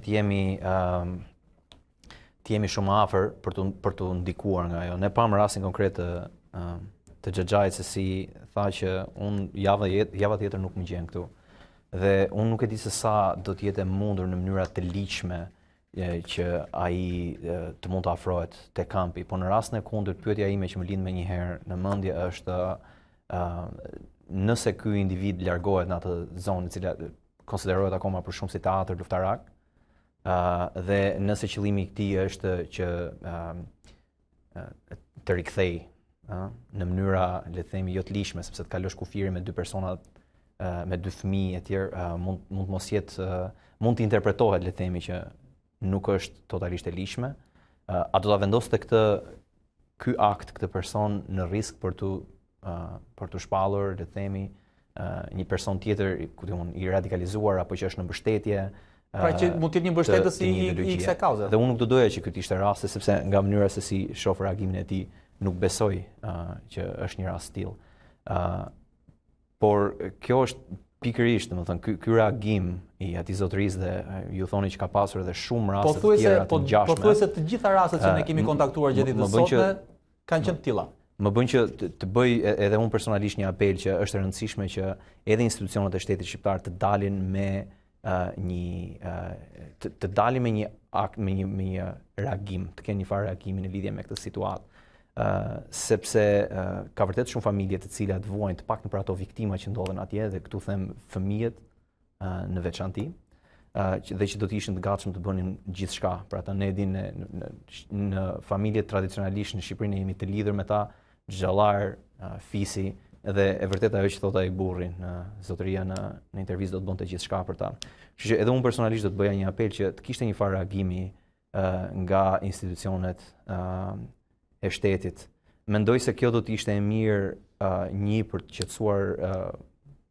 të jemi shumë afër për të ndikuar nga ajo. Ne pamë rastin konkret të Xhaxhait se si tha që unë java tjetër nuk më gjen këtu. Dhe unë nuk e di se sa do të jetë e mundur në mënyra të ligjshme që ai të mund të afrohet te kampi, por në rastin e kundërt pyetja ime që më lind më një herë në mendje është nëse ky individ largohet në atë zonë e cila konsiderohet akoma për shumë si teatër luftarak, dhe nëse qëllimi i këtij është që të rikthej në mënyra, le të themi, jo të ligjshme, sepse të kalosh kufiri me 2 persona, me 2 fëmijë e tjerë, mund mos jetë, mund të interpretohet, le të themi, që nuk është totalisht e ligjshme. A do ta vendosë ky akt këtë person në risk për të shpallur, le të themi, një person tjetër i radikalizuar apo që është në mbështetje. Pra që mund të jetë një mbështetës i kësaj kauze. Dhe unë nuk do doja që ky të ishte rasti, sepse nga mënyra se si shoh reagimin e tij, nuk besoj që është një rast tillë. Por kjo është pikërisht, domethënë, ky reagim i atij zotërisë dhe ju thoni që ka pasur edhe shumë raste të tjera të ngjashme. Pothuajse të gjitha rastet që ne kemi kontaktuar gjatë ditës së sotme kanë qenë të tilla. Më bën që të bëj edhe unë personalisht një apel që është e rëndësishme që edhe institucionet e shtetit shqiptar të dalin me të dalin me një akt, me një reagim, të kenë një farë reagimi në lidhje me këtë situatë. Sepse ka vërtet shumë familje të cilat vuajnë të paktën për ato viktima që ndodhen atje, dhe këtu them fëmijët në veçanti, dhe që do të ishin të gatshëm të bënin gjithçka. Pra ata ne din në familjet tradicionalisht në Shqipëri ne jemi të lidhur me ta, xhallar, fisi, dhe e vërtet ajo që thot ai burri në zotëria në intervistë do të bënte gjithçka për ta. Kështu që edhe unë personalisht do të bëja një apel që të kishte një farë reagimi nga institucionet e shtetit. Mendoj se kjo do të ishte e mirë një për të qetësuar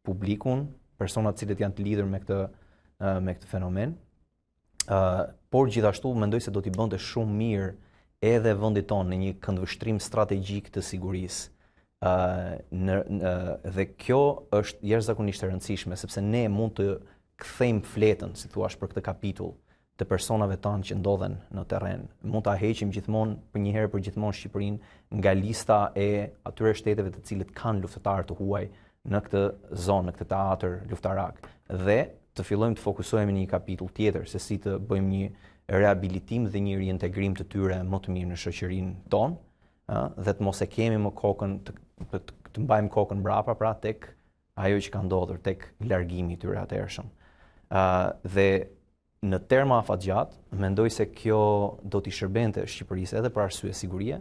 publikun, personat cilët janë të lidhur me këtë fenomen, por gjithashtu mendoj se do t'i bënte shumë mirë edhe vendit tonë në një këndvështrim strategjik të sigurisë. Dhe kjo është jashtëzakonisht e rëndësishme, sepse ne mund të kthejmë fletën, si thua, për këtë kapitull të personave tanë që ndodhen në terren. Mund ta heqim gjithmonë, për një herë për gjithmonë, Shqipërinë nga lista e atyre shteteve të cilët kanë luftëtarë të huaj në këtë zonë, në këtë teatër luftarak, dhe të fillojmë të fokusohemi në një kapitull tjetër, se si të bëjmë një rehabilitim dhe një reintegrim të tyre më të mirë në shoqërinë tonë, dhe të mos e kemi më kokën, të mbajmë kokën mbrapa, pra tek ajo që ka ndodhur, tek largimi i tyre atëhershëm. Dhe në terma afatgjat, mendoj se kjo do t'i shërbente Shqipërisë edhe për arsye sigurie,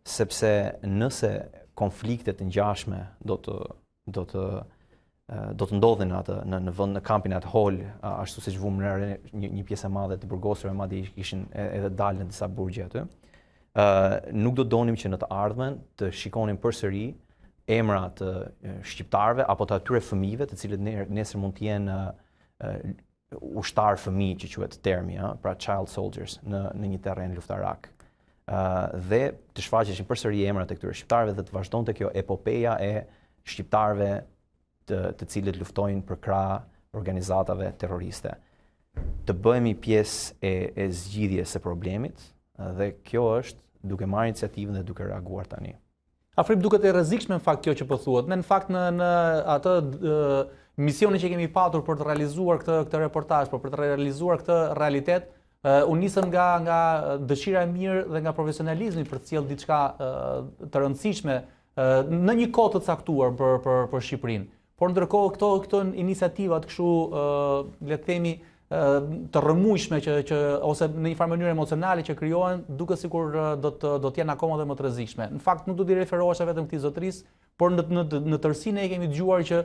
sepse nëse konfliktet të ngjashme do të ndodhin në vend, në kampin atë hol, ashtu siç vum në një pjesë e madhe të burgosurve, madje kishin edhe dalë në disa burgje aty. Nuk do donim që në të ardhmen të shikonim përsëri emra të shqiptarëve apo të atyre fëmijëve të cilët nesër mund të jenë ushtar fëmijë, që quhet termi, pra child soldiers në një terren luftarak. Dhe të shfaqeshin përsëri emrat e këtyre shqiptarëve dhe të vazhdonte kjo epopeja e shqiptarëve të cilët luftojnë për krah organizatave terroriste. Të bëhemi pjesë e zgjidhjes së problemit, dhe kjo është duke marrë iniciativën dhe duke reaguar tani. Afrim duket e rrezikshme në fakt kjo që po thuhet. Ne në fakt në atë misioni që kemi patur për të realizuar këtë reportazh, për të realizuar këtë realitet, unë nisëm nga dëshira e mirë dhe nga profesionalizmi për të sjellë diçka të rëndësishme në një kohë të caktuar për Shqipërinë. Por ndërkohë këto iniciativat kështu, le të themi, të rrëmujshme ose në një farë mënyrë emocionale që krijohen, duke sikur do të jenë akoma dhe më të rrezikshme. Në fakt nuk do t'i referohesha vetëm këtij zotërisë, por në tërësinë e kemi dëgjuar që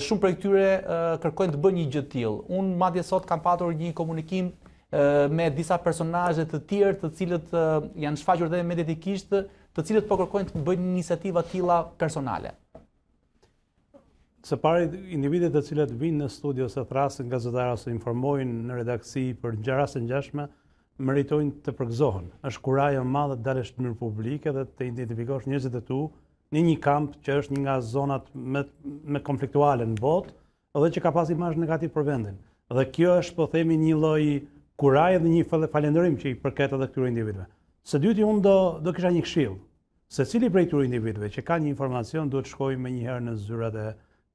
shumë prej këtyre kërkojnë të bëjnë një gjë të tillë. Unë madje sot kam patur një komunikim me disa personazhe të tjerë, të cilët janë shfaqur edhe mediatikisht, të cilët po kërkojnë të bëjnë iniciativa të tilla personale. Së pari, individet të cilët vinë në studio ose thrasin gazetarë ose informojnë në redaksi për gjëra të ngjashme, meritojnë të përgëzohen. Është kuraje e madhe të dalësh në mënyrë publike dhe të identifikosh njerëzit e tu në një kamp që është një nga zonat më konfliktuale në botë dhe që ka pas imazh negativ për vendin. Dhe kjo është, po themi, një lloj kuraje dhe një falënderim që i përket edhe këtyre individëve. Së dyti, unë do kisha një këshill. Secili prej këtyre individëve që ka një informacion duhet shkojë menjëherë në zyrat e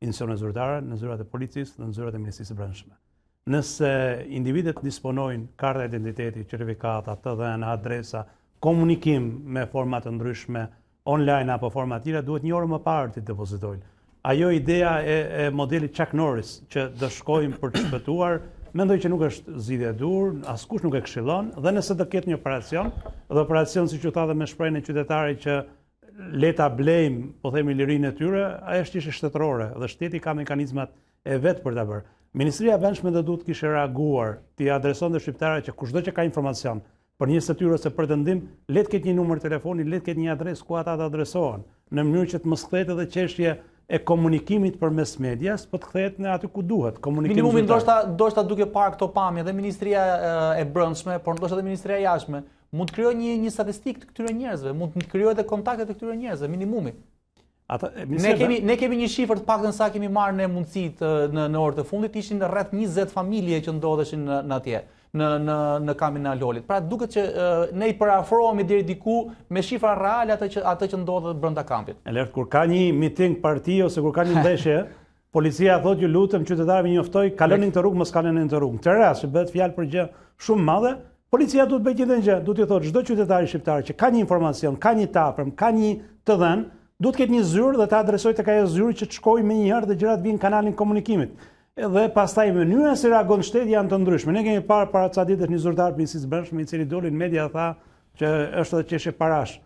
institucioneve zyrtare, në zyrat e policisë dhe në zyrat e Ministrisë së Brendshme. Nëse individet disponojnë karta identiteti, certifikata, TDN, adresa, komunikim me forma të ndryshme, online apo forma tjera, duhet një orë më parë të depozitojnë. Ajo ideja e modelit Chuck Norris që do shkojmë për të shpëtuar, mendoj që nuk është zgjidhje e dur, askush nuk e këshillon, dhe nëse do ketë një operacion, dhe operacion siç u tha dhe me shprehjen e qytetarit që le ta blejmë, po themi, lirinë e tyre, ajo është shtetërore dhe shteti ka mekanizmat e vet për ta bërë. Ministria e Brendshme do duhet kishte reaguar, t'i adresonte shqiptarët që kushdo që ka informacion për një detyrë ose pretendim, le të ketë një numër telefoni, le të ketë një adresë ku ata të adresohen, në mënyrë që të mos kthehet edhe çështje e komunikimit përmes medias, po të kthehet në aty ku duhet. Minimumi ndoshta duke parë këto pamje dhe Ministria e Brendshme, por ndoshta edhe Ministria e Jashtme, mund të krijojë një statistikë të këtyre njerëzve, mund të krijojë edhe kontakte të këtyre njerëzve, minimumi. Ne kemi një shifër të paktën sa kemi marrë ne mundësitë në orët e fundit, ishin rreth 20 familje që ndodheshin në atje, në kampin e Alholit. Pra duket që ne i parafrohemi deri diku me shifra reale atë që ndodhet brenda kampit. Alert, kur ka një miting parti ose kur ka një ndeshje, policia thotë ju lutem qytetarëve njoftoj, kaloni këtë rrugë, mos kaloni në këtë rrugë. Në rast që bëhet fjalë për gjë shumë madhe, policia duhet bëjë gjithë gjë, duhet i thotë çdo qytetari shqiptar që ka një informacion, ka një tapërm, ka një të dhënë, duhet ketë një zyrë dhe ta adresojë tek ajo zyrë që të shkojë menjëherë dhe gjërat vinë kanalin komunikimit. Dhe pastaj mënyra se reagon shteti janë të ndryshme. Ne kemi parë para ca ditësh një zyrtar të Ministrisë së Brendshme i cili doli në media tha që është edhe çështje parash.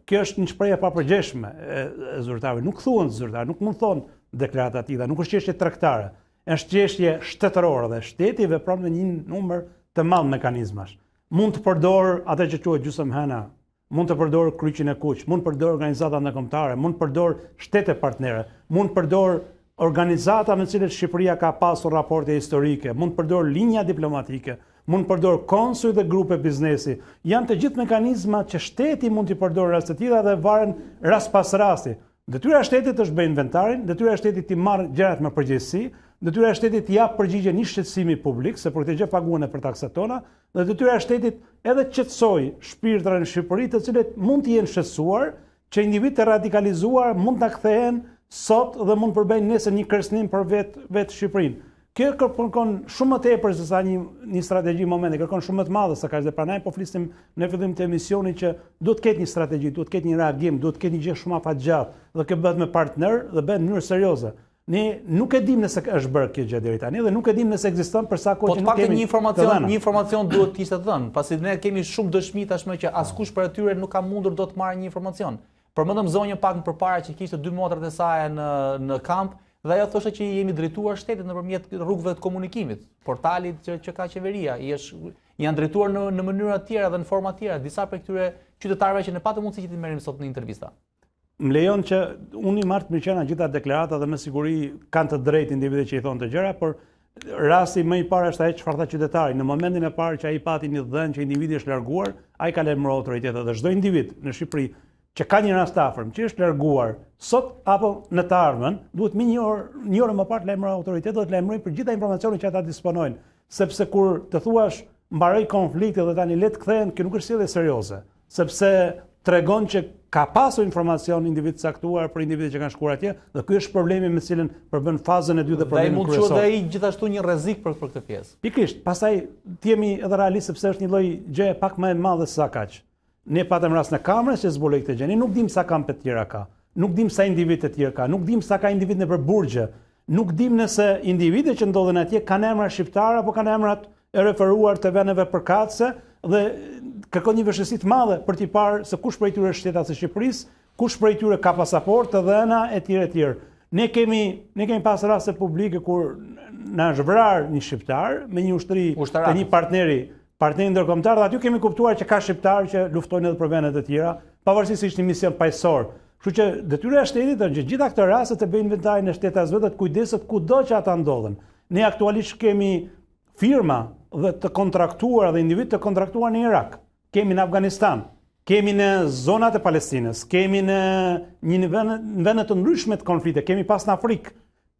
Kjo është një shprehje papërgjeshme e zyrtarëve. Nuk thuhen zyrtar, nuk mund thonë deklarata të tilla, nuk është çështje tregtare. Është çështje shtetërore dhe shteti vepron me një numër të madh mekanizmash. Mund të përdor atë që quhet gjysmëhëna, mund të përdor kryqin e kuq, mund të përdor organizata ndërkombëtare, mund të përdor shtete partnere, mund të përdor organizata me cilët Shqipëria ka pasur raporte historike, mund të përdor linja diplomatike, mund të përdor konsuj dhe grupe biznesi. Janë të gjithë mekanizma që shteti mund t'i përdorë rast të tilla dhe varen rast pas rasti. Detyra e shtetit është bëjë inventarin, detyra e shtetit t'i marrë gjërat me përgjegjësi, detyra e shtetit t'i jap përgjigje një shqetësimi publik, se për këtë gjë paguhen për taksat tona, dhe detyra e shtetit edhe qetësoj shpirtrat në Shqipëri, të cilët mund të jenë shqetësuar, që individ të radikalizuar mund ta kthehen sot dhe mund përbëjnë nesër një kërcënim për vetë Shqipërinë. Kjo kërkon shumë më tepër se sa një strategji momenti, kërkon shumë më të madhe se kaq dhe prandaj po flisnim në fillim të emisionit që duhet të ketë një strategji, duhet të ketë një reagim, duhet të ketë një gjë shumë afatgjatë dhe kjo bëhet me partner dhe bëhet në mënyrë serioze. Ne nuk e dim nëse është bërë kjo gjë deri tani dhe nuk e dim nëse ekziston për sa kohë që nuk kemi. Një informacion duhet të ishte dhënë, pasi ne kemi shumë dëshmi tashmë që askush për atyre nuk ka mundur dot të marrë një informacion. Përmendëm zonjën pak më përpara që kishte 2 motrat e saj në kamp. Dhe ajo thoshte që jemi drejtuar shtetit nëpërmjet rrugëve të komunikimit, portalit që ka qeveria, janë drejtuar në mënyra të tjera dhe në forma të tjera, disa prej këtyre qytetarëve që ne patë mundësi që t'i merrim sot në intervista. Më lejon që unë i marr të mirëqenia gjitha deklarata dhe me siguri kanë të drejtë individët që i thonë të gjëra, por rasti më i parë është ai çfarë tha qytetari. Në momentin e parë që ai pati një dhënë që individi është larguar, ai ka lajmëruar autoritetet dhe çdo individ në Shqipëri që ka një rast afërm, që është larguar sot apo në të ardhmen, duhet një orë më parë të lajmërojë autoritetet dhe të lajmërojë për gjitha informacionet që ata disponojnë, sepse kur të thuash mbaroi konflikti dhe tani le të kthehen, kjo nuk është sjellje serioze, sepse tregon që ka pasur informacion individ caktuar për individët që kanë shkuar atje, dhe ky është problemi me cilën përbën fazën e dytë dhe problemin kryesor. Dhe mund të ai gjithashtu një rrezik për këtë pjesë. Pikërisht, pastaj ti jemi edhe realist sepse është një lloj gjë pak më e madhe se sa kaq. Ne patëm rast në Kamrës që zbuloi këtë gjë. Ne nuk dim sa kampe të tjera ka. Nuk dim sa individ të tjerë ka. Nuk dim sa ka individ nëpër burgje. Nuk dim nëse individët që ndodhen atje kanë emra shqiptar apo kanë emrat e referuar të vendeve përkatëse dhe kërkon një vështirësi të madhe për t'i parë se kush prej tyre është shtetas së Shqipërisë, kush prej tyre ka pasaportë dhe ëna etj etj. Ne kemi pas raste publike kur na është vrarë një shqiptar me një ushtri të një partneri ndërkombëtar dhe aty kemi kuptuar që ka shqiptarë që luftojnë edhe për vende të tjera, pavarësisht se ishte një mision paqësor. Kështu që detyra e shtetit është që gjitha këto raste të bëjnë inventarin e shtetasëve dhe të kujdeset kudo që ata ndodhen. Ne aktualisht kemi firma dhe të kontraktuar dhe individ të kontraktuar në Irak, kemi në Afganistan, kemi në zonat e Palestinës, kemi në vende të ndryshme të konflikte, kemi pas në Afrikë,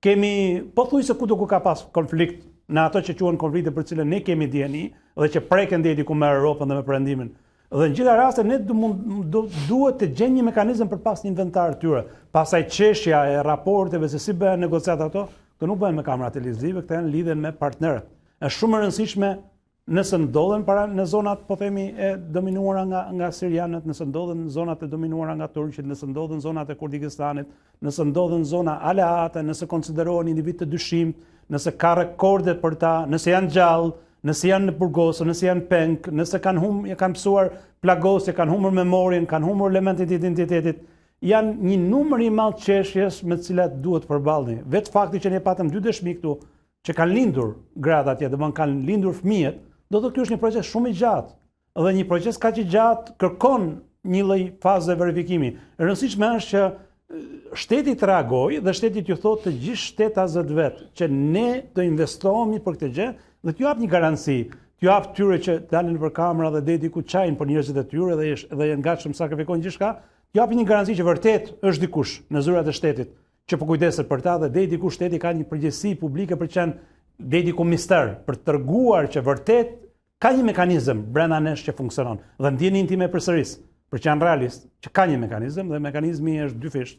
kemi pothuajse kudo ku ka pas konflikt në ato që quhen konflikte për cilën ne kemi dieni dhe që preken deri diku me Europën dhe me Perëndimin. Dhe në gjitha rastet ne duhet të gjejmë një mekanizëm për pas një inventar të tyre. Pastaj çështja e raporteve se si bëhen negociatat ato, këto nuk bëhen me kamera televizive, këto janë lidhen me partnerët. Është shumë e rëndësishme nëse ndodhen në zonat, po themi, e dominuara nga sirianët, nëse ndodhen në zonat e dominuara nga turqit, nëse ndodhen zonat e Kurdistanit, nëse ndodhen zona aleate, nëse konsiderohen individ të dyshimt, nëse ka rekorde për ta, nëse janë gjallë, nëse janë në burgosë, nëse janë peng, nëse kanë mësuar plagosje, kanë humbur memorien, kanë humbur elementet e identitetit, janë një numër i madh çështjes me të cilat duhet të përballeni. Vetë fakti që ne patëm 2 dëshmi këtu që kanë lindur gratë atje, do të thonë kanë lindur fëmijët, do të thotë ky është një proces shumë i gjatë. Dhe një proces kaq i gjatë kërkon një lloj faze verifikimi. E rëndësishme është që shteti të reagojë dhe shteti t'ju thotë të gjithë shtetasët vet që ne do investohemi për këtë gjë dhe t'ju jap një garanci, t'ju jap tyre që dalin nëpër kamera dhe deri diku çajin për njerëzit e tyre dhe janë gatshëm të sakrifikojnë gjithçka, t'ju jap një garanci që vërtet është dikush në zyrat e shtetit që po kujdeset për ta dhe deri diku shteti ka një përgjegjësi publike për të qenë deri diku mister, për të treguar që vërtet ka një mekanizëm brenda nesh që funksionon. Dhe ndjenin time përsëris, për që janë realist, që ka një mekanizëm dhe mekanizmi është dyfisht.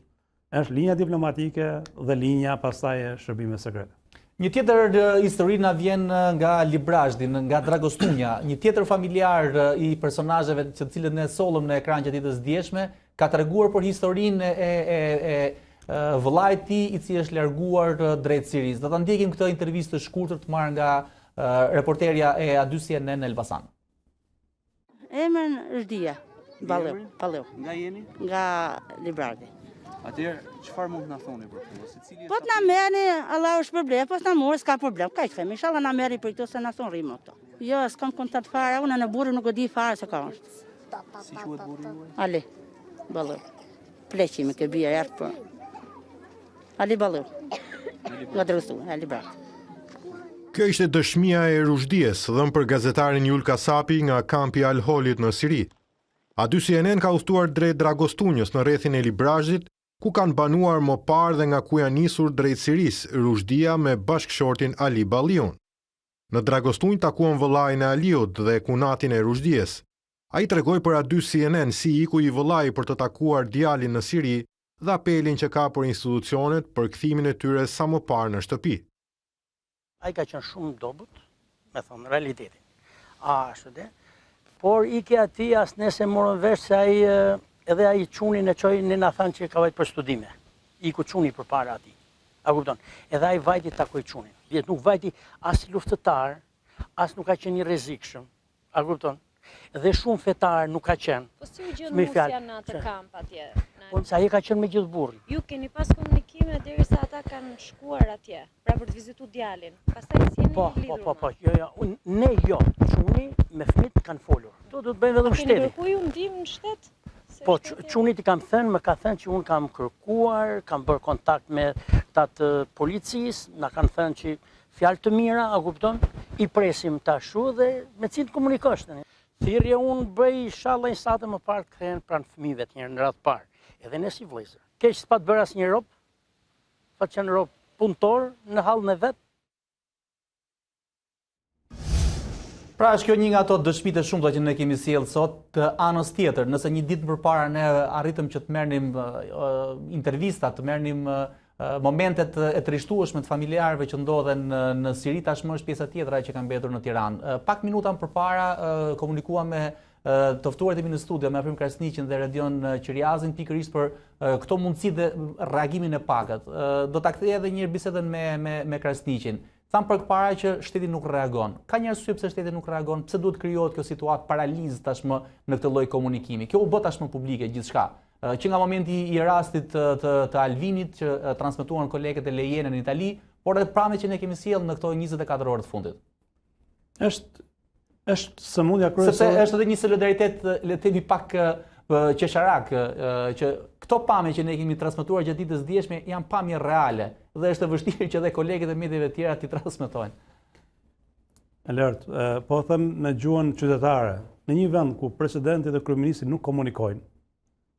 Është linja diplomatike dhe linja pastaj e shërbimeve sekrete. Një tjetër histori na vjen nga Librazhdi, nga Dragostunja, një tjetër familjar i personazheve të cilët ne sollëm në ekran gjatë ditës djeshme, ka treguar për historinë e vëllait të tij i cili është larguar drejt Sirisë. Do ta ndjekim këtë intervistë të shkurtër të marrë nga reporterja e A2 në Elbasan. Emën është Dia, Balleu. Nga jeni? Nga Librazhdi. Atëherë, çfarë mund të na thoni për këtë? Po të na merrni, Allahu shpërblet, po të na morë, s'ka problem. Kaq them, inshallah na merri për këto se na thon rrim ato. Jo, s'kam kontakt fare, unë në burrë nuk e di fare se ka është. Si quhet burri juaj? Ali, Balleu. Pleqi me ke bia jart po. Ali Balleu. Nga Dragostunja, Ali Balleu. Kjo ishte dëshmia e rushdies dhënë për gazetarin Yul Kasapi nga kampi Al-Holit në Siri. A2 ka udhëtuar drejt Dragostunjës në rrethin e Librazhdit, ku kanë banuar më parë dhe nga ku janë nisur drejt Sirisë, rushdia me bashkëshortin Ali Balliun. Në Dragostunjë takuan vëllain e Aliut dhe kunatin e rushdies. Ai tregoi për A2 si iku i vëllai për të takuar djalin në Siri dhe apelin që ka për institucionet për kthimin e tyre sa më parë në shtëpi. Ai ka qenë shumë dobët, me thonë realitetin. Ashtu dhe, por iki ati as nese morën vesh se ai edhe ai çunin e çoi ne na thanë që ka vajt për studime. Iku çuni përpara atij. A kupton? Edhe ai vajti takoi çunin. Vjet nuk vajti as luftëtar, as nuk ka qenë i rrezikshëm. A kupton? Dhe shumë fetar nuk ka qenë. Po si u gjën musja në atë kamp atje? Po sa ai ka qenë me gjithë burrin. Ju keni pas komunikime derisa ata kanë shkuar atje, pra për të vizituar djalin. Pastaj si jeni lidhur? Po, jo, ne jo, çuni me fëmijët kanë folur. Do të bëjmë vetëm shteti. Keni kërkuar ju ndihmë në shtet? Po, çunit i kam thënë, më ka thënë që unë kam kërkuar, kam bërë kontakt me tatë policisë, na kanë thënë që fjalë të mira, a kupton? I presim tashu dhe me cilë komunikosh tani. Thirrje unë bëj inshallah një satë më parë të kthehen pranë fëmijëve të njerë në radhë parë. Edhe ne si vëllezër. Keq s'pa të bërë asnjë rob, pa të qenë rob punëtor në hallën e vet. Pra është kjo një nga ato dëshmitë shumëta që ne kemi sjellë sot të anës tjetër. Nëse një ditë përpara ne arritëm që të merrnim intervista, të merrnim momentet e trishtueshme të familjarëve që ndodhen në Siri, tashmë është pjesa tjetër që ka mbetur në Tiranë. Pak minuta më përpara komunikuam me të ftuarit e mi në studio me Afrim Krasniqin dhe Redion Qiriazin pikërisht për këto mundësi dhe reagimin e pakët. Do ta kthej edhe një herë bisedën me Krasniqin. Tham përpara që shteti nuk reagon. Ka një arsye pse shteti nuk reagon? Pse duhet krijohet kjo situatë paralizë tashmë në këtë lloj komunikimi? Kjo u bë tashmë publike gjithçka. Që nga momenti i rastit të Alvinit që transmetuan kolegët e Lejenën në Itali, por edhe pamjet që ne kemi sjellë në këto 24 orë të fundit. Është sëmundja kryesore. Sepse është edhe një solidaritet, le të themi pak qesharak, që këto pamje që ne kemi transmetuar gjatë ditës djeshme janë pamje reale dhe është e vështirë që edhe kolegët e mediave tjera t'i transmetojnë. Alert, po them në gjuhën qytetare, në një vend ku presidenti dhe kryeministri nuk komunikojnë,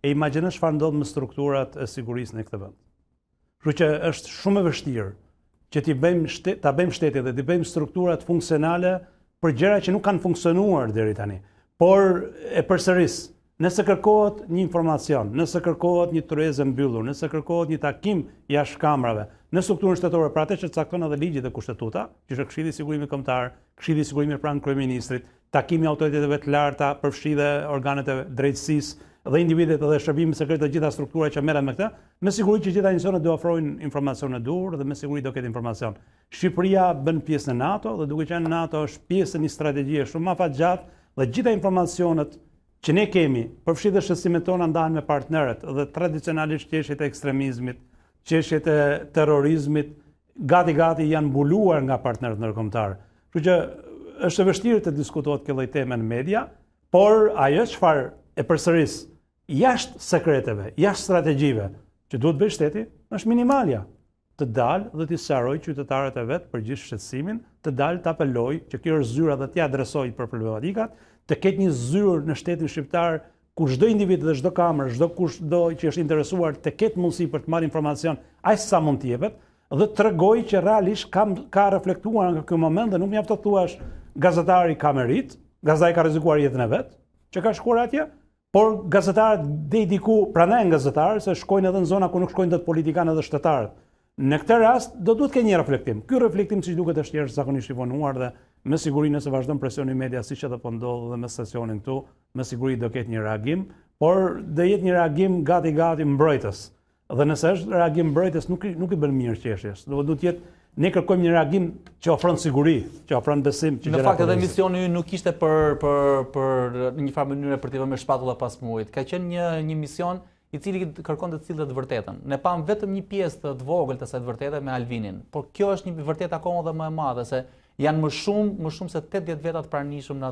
e imagjino çfarë ndodh me strukturat e sigurisë në këtë vend. Kështu që është shumë e vështirë që ta bëjmë shtetin dhe t'i bëjmë strukturat funksionale për gjëra që nuk kanë funksionuar deri tani. Por e përsëris, nëse kërkohet një informacion, nëse kërkohet një tryezë mbyllur, nëse kërkohet një takim jashtë kamrave, në strukturën shtetërore, për atë që cakton edhe ligji dhe kushtetuta, që është Këshilli i Sigurimit Kombëtar, Këshilli i Sigurimit pranë kryeministrit, takimi i autoriteteve të larta, përfshi dhe organet e drejtësisë dhe individet dhe shërbimi sekret të gjitha strukturat që merren me këtë, me siguri që gjitha institucionet do ofrojnë informacione dur dhe me siguri do ketë informacion. Shqipëria bën pjesë në NATO dhe duke qenë NATO është pjesë e një strategjie shumë afatgjatë dhe gjitha informacionet që ne kemi, përfshi dhe shësimet tona ndahen me partnerët dhe tradicionalisht çështjet e ekstremizmit, çështjet e terrorizmit, gati janë mbuluar nga partnerët ndërkombëtar. Kështu që është e vështirë të diskutohet kjo lloj teme në media, por ajo çfarë e përsëris jashtë sekreteve, jashtë strategjive që duhet bëjë shteti, është minimalja. Të dalë dhe t'i sqaroj qytetarët e vet për gjithë shqetësimin, të dalë të apeloj që kjo është zyra dhe t'i adresoj për problematikat, të ketë një zyrë në shtetin shqiptar ku çdo individ dhe çdo kamër, çdo kushdo që është interesuar të ketë mundësi për të marrë informacion aq sa mund të jepet dhe tregoj që realisht ka reflektuar në ky moment dhe nuk mjafto të thuash gazetari ka merit, gazetari ka rrezikuar jetën e vet, që ka shkuar atje, por gazetarët deri diku pranojnë gazetarë se shkojnë edhe në zona ku nuk shkojnë dot politikanë dhe shtetarët. Në këtë rast do duhet të ketë një reflektim. Ky reflektim siç duket është jashtëzakonisht i vonuar dhe me siguri nëse vazhdon presioni i media siç edhe po ndodh dhe me stacionin këtu, me siguri do ketë një reagim, por do jetë një reagim gati mbrojtës. Dhe nëse është reagim mbrojtës nuk i bën mirë qeshjes. Do të jetë ne kërkojmë një reagim që ofron siguri, që ofron besim, që në fakt edhe misioni ynë nuk ishte për në një farë mënyrë për të vënë me shpatulla pas murit. Ka qenë një mision i cili kërkon të cilët të vërtetën. Ne pam vetëm një pjesë të vogël të asaj të vërtetë me Alvinin, por kjo është një vërtetë akoma dhe më e madhe se janë më shumë se 80 veta të pranishëm në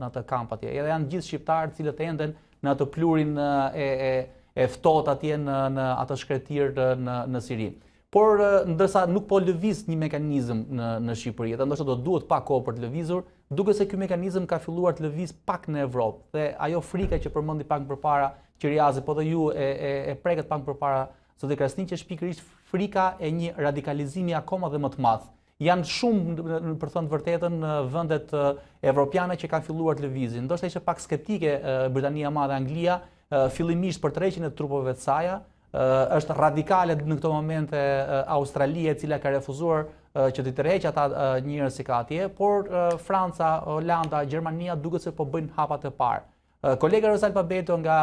atë kamp atje. Edhe janë gjithë shqiptarë të cilët enden në atë plurin e ftohtë atje në atë shkretir në Siri. Por ndërsa nuk po lëviz një mekanizëm në Shqipëri, dhe ndoshta do duhet pak kohë për të lëvizur, duke se ky mekanizëm ka filluar të lëviz pak në Evropë. Dhe ajo frika që përmendi pak më përpara Qiriazi, po dhe ju e preket pak më përpara zoti Krasniqi, është pikërisht frika e një radikalizimi akoma dhe më të madh. Janë shumë, për thënë të vërtetën, vendet evropiane që kanë filluar të lëvizin. Ndoshta ishte pak skeptike Britania e Madhe, Anglia, fillimisht për tërheqjen e trupave të saj. Është radikale në këto momente Australia, e cila ka refuzuar që të tërheqë ata njerëz si ka atje, por Franca, Holanda, Gjermania duket se po bëjnë hapat e parë. Kolega Rosalba Beto nga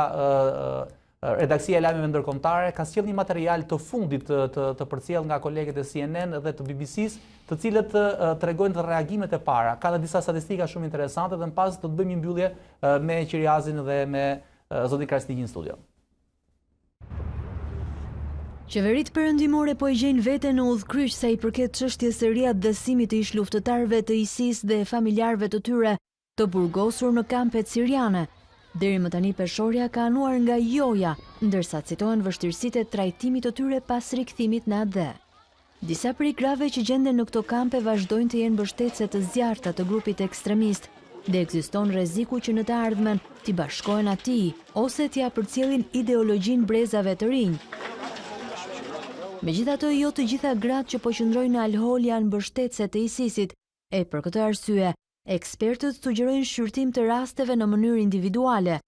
redaksia e lajmeve ndërkombëtare ka sjellë një material të fundit të përcjell nga kolegët e CNN dhe të BBC-s, të cilët tregojnë të reagimet e para. Ka dhe disa statistika shumë interesante dhe më pas do të bëjmë një mbyllje me Qiriazin dhe me zotin Krasniqin në studio. Qeveritë perëndimore po i gjejnë veten në udhkryq sa i përket çështjes së riadësimit të ish-luftëtarëve të ISIS dhe familjarëve të tyre të burgosur në kampet siriane. Deri më tani peshorja ka anuar nga joja, ndërsa citohen vështirësitë e trajtimit të tyre pas rikthimit në AD. Disa prej krave që gjenden në këto kampe vazhdojnë të jenë mbështetëse të zjarrta të grupit ekstremist dhe ekziston rreziku që në të ardhmen t'i bashkohen atij ose t'ia përcjellin ideologjinë brezave të rinj. Megjithatë, jo të gjitha gratë që po qëndrojnë në alhol janë mbështetëse të ISIS-it, e për këtë arsye, Ekspertët sugjerojnë shqyrtim të rasteve në mënyrë individuale.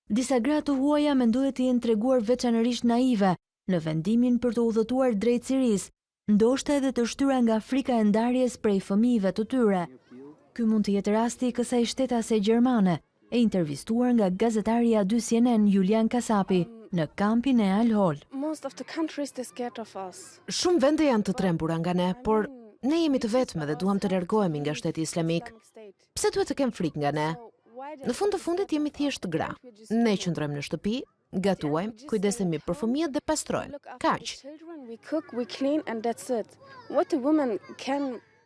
Disa gra të huaja mendohet të jenë treguar veçanërisht naive në vendimin për të udhëtuar drejt Sirisë, ndoshta edhe të shtyra nga frika e ndarjes prej fëmijëve të tyre. Ky mund të jetë rasti i kësaj shtetase gjermane, e intervistuar nga gazetari A2 CNN Julian Kasapi në kampin e Al-Hol. Shumë vende janë të trembura nga ne, por ne jemi të vetme dhe duam të largohemi nga shteti islamik. Pse duhet të kem frikë nga ne? Në fund të fundit jemi thjesht gra. Ne qëndrojmë në shtëpi, gatuajmë, kujdesemi për fëmijët dhe pastrojmë. Kaq.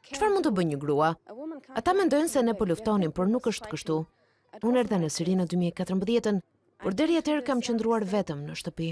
Çfarë mund të bëjë një grua? Ata mendojnë se ne po luftonim, por nuk është kështu. Unë erdha në Siri në 2014, por deri atëherë kam qëndruar vetëm në shtëpi.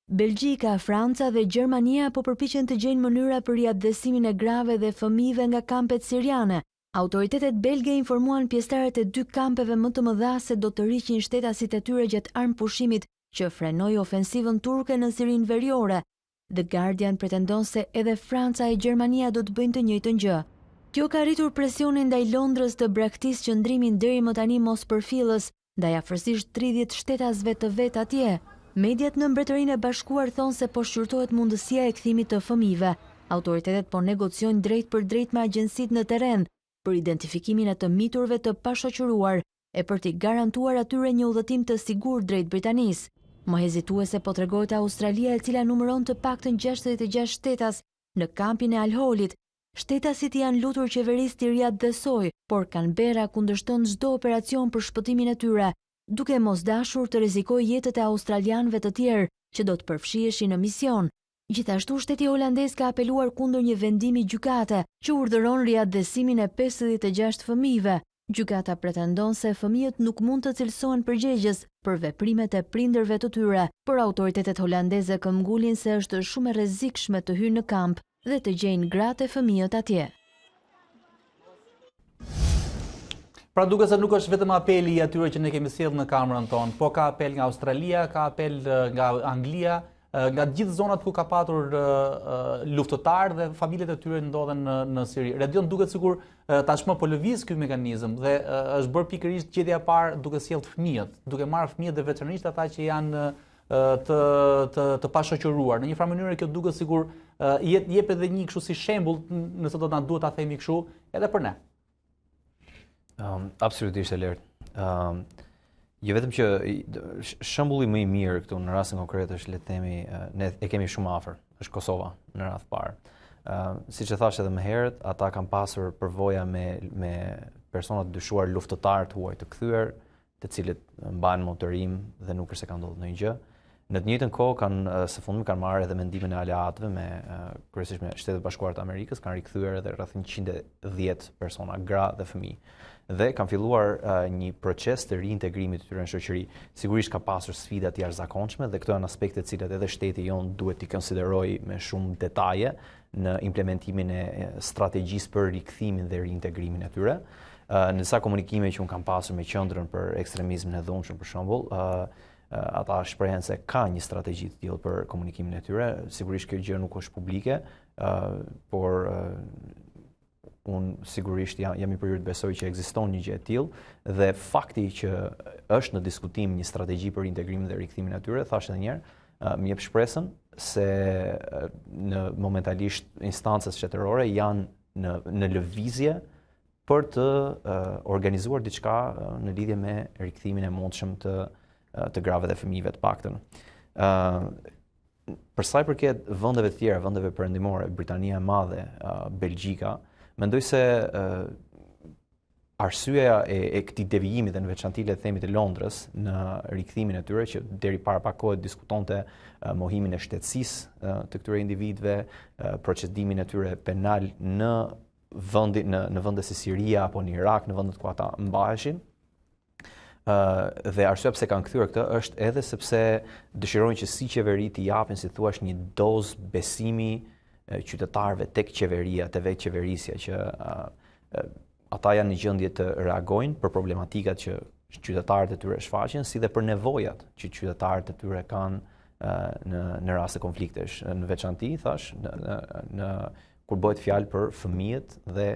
Belgjika, Franca dhe Gjermania po përpiqen të gjejnë mënyra për riadhesimin e grave dhe fëmijëve nga kampet siriane. Autoritetet belge informuan pjesëtarët e 2 kampeve më të mëdha se do të rriqin shtetasit e tyre gjatë armpushimit që frenoi ofensivën turke në Sirinë veriore. The Guardian pretendon se edhe Franca e Gjermania do të bëjnë të njëjtën gjë. Kjo ka rritur presionin ndaj Londrës të braktisë qëndrimin deri më tani mos përfillës ndaj afërsisht 30 shtetasve të vet atje. Mediat në Mbretërinë e Bashkuar thonë se po shqyrtohet mundësia e kthimit të fëmijëve. Autoritetet po negociojnë drejt për drejt me agjencitë në terren për identifikimin e të miturve të pashoqëruar e për t'i garantuar atyre një udhëtim të sigurt drejt Britanisë. Më hezituese po tregohet Australia, e cila numëron të paktën 66 shtetas në kampin e Al-Holit. Shtetasit janë lutur qeverisë të riadhesojë, por Canberra kundërshton çdo operacion për shpëtimin e tyre, duke mos dashur të rrezikojë jetët e australianëve të tjerë që do të përfshiheshin në mision. Gjithashtu, shteti holandez ka apeluar kundër një vendimi gjykate që urdhëron riadhesimin e 56 fëmijëve. Gjykata pretendon se fëmijët nuk mund të cilësohen përgjegjës për veprimet e prindërve të tyre, por autoritetet holandeze këmbgulin se është shumë e rrezikshme të hyjnë në kamp dhe të gjejnë gratë e fëmijët atje. Pra duke se nuk është vetëm apeli i atyre që ne kemi sjellë në kamerën tonë, po ka apel nga Australia, ka apel nga Anglia, nga gjithë zonat ku ka patur luftëtarë dhe familjet e tyre ndodhen në Siri. Redion duket sikur tashmë po lëviz ky mekanizëm dhe është bërë pikërisht gjendja e parë duke sjellë fëmijët, duke marrë fëmijët dhe veçanërisht ata që janë të pashoqëruar. Në një farë mënyrë kjo duket sikur jep edhe një kështu si shembull, nëse do na duhet ta themi kështu, edhe për ne. Absolutisht e lart. Jo vetëm që shembulli më i mirë këtu në rastin konkret është, le të themi, ne e kemi shumë afër, është Kosova në radh parë. Siç e thash edhe më herët, ata kanë pasur përvoja me persona të dyshuar luftëtar të huaj të kthyer, të cilët mbahen motorim dhe nuk është se ka ndodhur ndonjë gjë. Në të njëjtën kohë së fundmi kanë marrë edhe mendimin e aleatëve me kryesisht me Shtetet Bashkuara të Amerikës, kanë rikthyer edhe rreth 110 persona, gra dhe fëmijë. Dhe kanë filluar një proces të reintegrimit të tyre në shoqëri. Sigurisht ka pasur sfida të jashtëzakonshme dhe këto janë aspekte të cilat edhe shteti jon duhet t'i konsiderojë me shumë detaje në implementimin e strategjisë për rikthimin dhe reintegrimin e tyre. Në disa komunikime që unë kam pasur me qendrën për ekstremizmin e dhunshëm për shembull, ata shprehen se ka një strategji të tillë për komunikimin e tyre. Sigurisht kjo gjë nuk është publike, por unë sigurisht jam i përhyrë të besoj që ekziston një gjë e tillë dhe fakti që është në diskutim një strategji për integrimin dhe rikthimin e tyre, thash edhe një herë, më jep shpresën se në momentalisht instancët shtetërore janë në lëvizje për të organizuar diçka në lidhje me rikthimin e mundshëm të grave dhe fëmijëve të paktën. Për sa i përket vendeve të tjera, vendeve perëndimore, Britania e Madhe, Belgjika, mendoj se arsyeja e këtij devijimi dhe në veçantë le të themi të Londrës në rikthimin e tyre, që deri para pak kohë diskutonte mohimin e shtetësisë të këtyre individëve, procedimin e tyre penal në vende si Siria apo në Irak, në vendet ku ata mbaheshin. Dhe arsyeja pse kanë kthyer këtë është edhe sepse dëshirojnë që si qeveri t'i japin, si thua, një dozë besimi qytetarëve tek qeveria, te vetë qeverisja, që ata janë në gjendje të reagojnë për problematikat që qytetarët e tyre shfaqen, si dhe për nevojat që qytetarët e tyre kanë në raste konfliktesh. Në veçantë, thash, kur bëhet fjalë për fëmijët dhe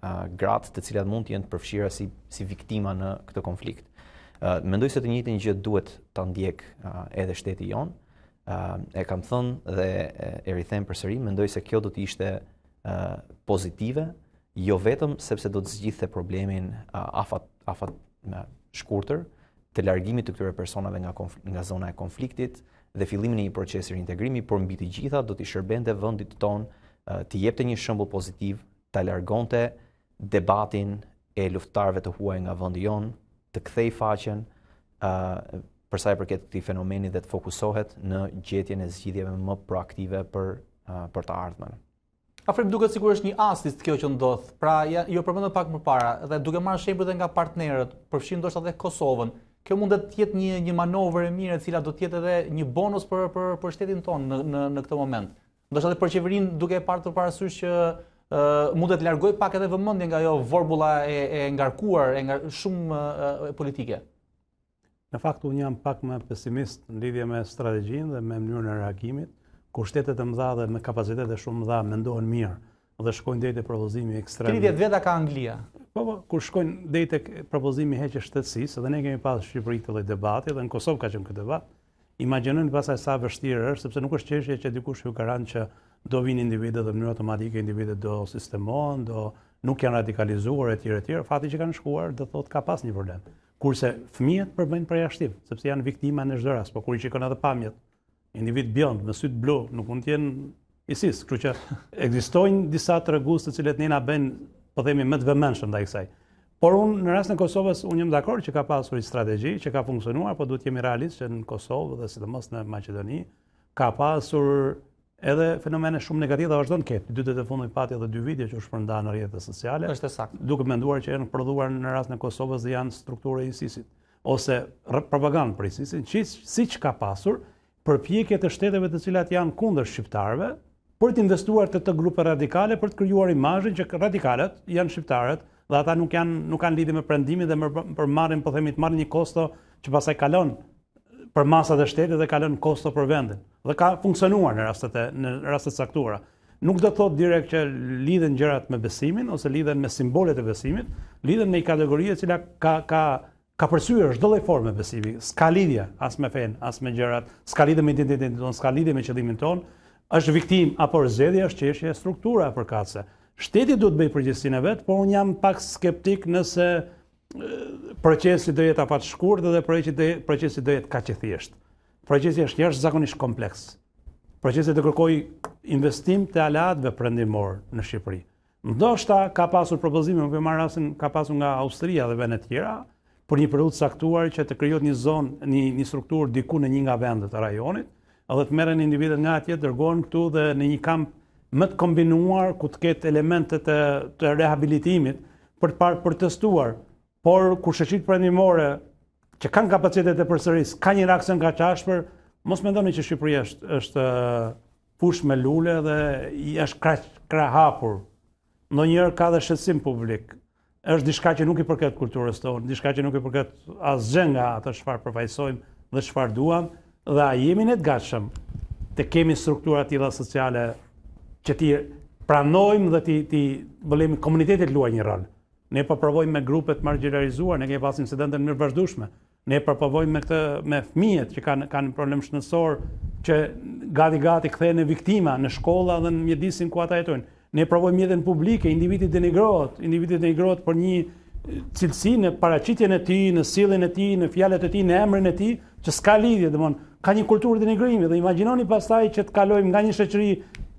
gratë të cilat mund të jenë të përfshira si viktima në këtë konflikt. Mendoj se të njëjtën gjë duhet ta ndjek edhe shteti jon. E kam thënë dhe e rithem përsëri, mendoj se kjo do të ishte pozitive, jo vetëm sepse do të zgjidhte problemin afat shkurtër të largimit të këtyre personave nga zona e konfliktit dhe fillimin e një procesi reintegrimi, por mbi të gjitha do t'i shërbente vendit ton të jepte një shembull pozitiv, ta largonte debatin e luftëtarëve të huaj nga vendi jon, të kthej faqen për sa i përket këtij fenomeni dhe të fokusohet në gjetjen e zgjidhjeve më proaktive për të ardhmen. Afrim duket sikur është një asist kjo që ndodh. Pra, jo përmendëm pak më para, dhe duke marrë shembull edhe nga partnerët, përfshin ndoshta edhe Kosovën. Kjo mund të jetë një manovër e mirë e cila do të jetë edhe një bonus për shtetin tonë në këtë moment. Ndoshta edhe për qeverinë duke e parë të parasysh që mund të largoj pak edhe vëmendje nga ajo vorbulla e ngarkuar shumë politike. Në fakt unë jam pak më pesimist në lidhje me strategjinë dhe me mënyrën e reagimit, kur shtetet e mëdha dhe me kapacitete shumë mëdha mendohen mirë dhe shkojnë deri te propozimi ekstrem. 30 veta ka Anglia. Po, kur shkojnë deri tek propozimi heqje shtetësisë, dhe ne kemi pasur në Shqipëri këtë lloj debati dhe në Kosovë ka qenë këtë debat. Imagjinojnë pastaj sa vështirë është, sepse nuk është çështje që dikush ju garant që do vinë individët dhe në mënyrë automatike individët do sistemohen, nuk janë radikalizuar etj. Fati që kanë shkuar do thotë ka pas një problem. Kurse fëmijët përbëjnë përjashtim, sepse janë viktima në çdo rast, por kur i shikon edhe pamjet, individ bjond me syt blu nuk mund të jenë ISIS, kështu që ekzistojnë disa tregues të cilët ne na bëjnë, po themi, më të vëmendshëm ndaj kësaj. Por unë në rastin e Kosovës unë jam dakord që ka pasur një strategji që ka funksionuar, por duhet jemi realistë që në Kosovë dhe sidomos në Maqedoni ka pasur edhe fenomene shumë negative dhe vazhdon të ketë. Dytet e fundit pati edhe 2 video që u shpërndan në rrjetet sociale. Është saktë. Duke menduar që janë prodhuar në rastin e Kosovës dhe janë struktura e ISIS-it ose propagandë për ISIS-in, siç ka pasur përpjekje të shteteve të cilat janë kundër shqiptarëve për të investuar të grupe radikale për të krijuar imazhin që radikalet janë shqiptarët dhe ata nuk kanë lidhje me prendimin dhe për marrin, po themi, të marrin një kosto që pastaj kalon për masat e shtetit dhe kalon kosto për vendin. Dhe ka funksionuar në rastet caktuara. Nuk do të thotë direkt që lidhen gjërat me besimin ose lidhen me simbolet e besimit, lidhen me një kategori e cila ka përsyer çdo lloj forme besimi. S'ka lidhje as me fen, as me gjërat, s'ka lidhje me identitetin ton, s'ka lidhje me qëllimin ton. Është viktim apo zgjedhja është çështje e struktura e përkatëse. Shteti duhet bëj përgjegjësinë e vet, por unë jam pak skeptik nëse procesi do jetë apat shkurt dhe procesi do jetë kaq i thjeshtë. Procesi është jashtëzakonisht kompleks. Procesi do kërkoj investim të alatëve perëndimor në Shqipëri. Ndoshta ka pasur propozime, në marr rastin ka pasur nga Austria dhe vende të tjera, për një periudhë caktuar që të krijohet një zonë, një strukturë diku në një nga vendet e rajonit, edhe të merren individët nga atje, dërgohen këtu dhe në një kamp më të kombinuar ku të ketë elemente të rehabilitimit për testuar. Por kur shoqëritë perëndimore që kanë kapacitet e përsëris, ka një reakcion kaqashpër, mos mendoni që Shqipëria është fush me lule dhe është krah hapur. Ndonjëherë ka dhe shqetësim publik. Është diçka që nuk i përket kulturës tonë, diçka që nuk i përket asgjë nga ato çfarë përfaqësojmë dhe çfarë duam, dhe a jemi ne të gatshëm të kemi struktura të tilla sociale që ti pranojmë dhe ti bëlemi komunitetit luaj një rol. Ne po provojmë me grupe të marginalizuar, ne kemi pasur incidente në mënyrë vazhdueshme. Ne po provojmë me fëmijët që kanë problem shëndetësor që gati kthehen në viktima në shkolla dhe në mjedisin ku ata jetojnë. Ne provojmë jetën publike, individi denigrohet për një cilësi në paraqitjen e tij, në sjelljen e tij, në fjalët e tij, në emrin e tij, që s'ka lidhje, domthon, ka një kulturë denigrimi dhe imagjinoni pastaj që të kalojmë nga një shoqëri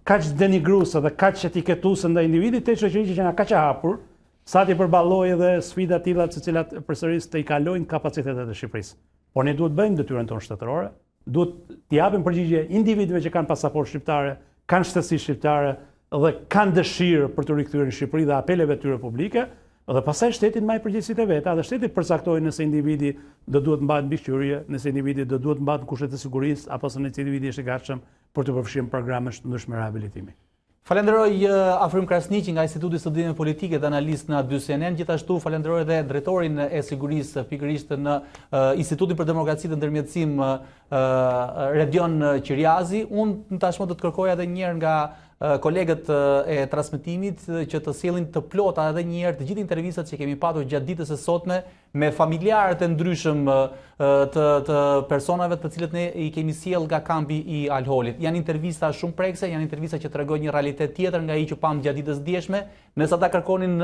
kaq denigruese dhe kaq etiketuese ndaj individit te shoqëri që janë kaq e hapur, sa ti përballojë edhe sfida të tilla të cilat përsëris të i kalojnë kapacitetet e Shqipërisë. Por ne duhet bëjmë detyrën tonë shtetërore, duhet t'i japim përgjigje individëve që kanë pasaportë shqiptare, kanë shtetësi shqiptare dhe kanë dëshirë për të rikthyer në Shqipëri dhe apeleve tyre publike, dhe pastaj shteti marrë përgjegjësitë e veta, dhe shteti përcaktojë nëse individi do duhet mbahet mbi shqyrje, nëse individi do duhet mbahet në kushte të sigurisë, apo nëse individi është i gatshëm për të përfshirë programe të ndryshme rehabilitimi. Falenderoj Afrim Krasniqi nga Instituti i Studimeve Politike dhe Analist në CNN, gjithashtu falenderoj edhe drejtorin e sigurisë pikërisht në Institutin për Demokraci dhe Ndërmjetësim Redion Qiriazi. Unë tashmë do të kërkoj edhe një herë nga kolegët e transmetimit që të sjellin të plota edhe një herë të gjithë intervistat që kemi patur gjatë ditës së sotme me familjarët e ndryshëm të personave të cilët ne i kemi sjell nga kampi i Al-Holit. Janë intervista shumë prekse, janë intervista që tregojnë një realitet tjetër nga ai që pam gjatë ditës djeshme, nëse ata kërkonin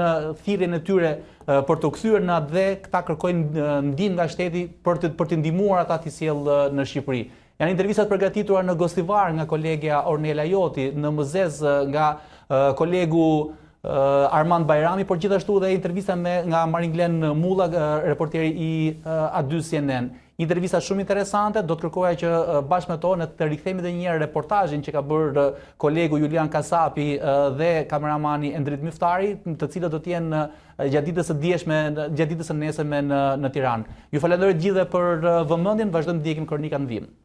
thirrjen e tyre për të kthyer në atë dhe këta kërkojnë ndihmë nga shteti për të ndihmuar ata të sjellë në Shqipëri. Janë intervistat përgatitura në Gostivar nga kolegja Ornela Joti, në Mëzez nga kolegu Armand Bajrami, por gjithashtu dhe intervista nga Maringlen Mulla, reporteri i A2 CNN. Intervista shumë interesante, do të kërkoja që bashkë me to në të rikthemi edhe një herë reportazhin që ka bërë kolegu Julian Kasapi dhe kameramani Endrit Myftari, të cilët do të jenë gjatë ditës së djeshme, gjatë ditës së nesërme në Tiranë. Ju falenderoj gjithë për vëmendjen, vazhdojmë të ndjekim kronika në vim.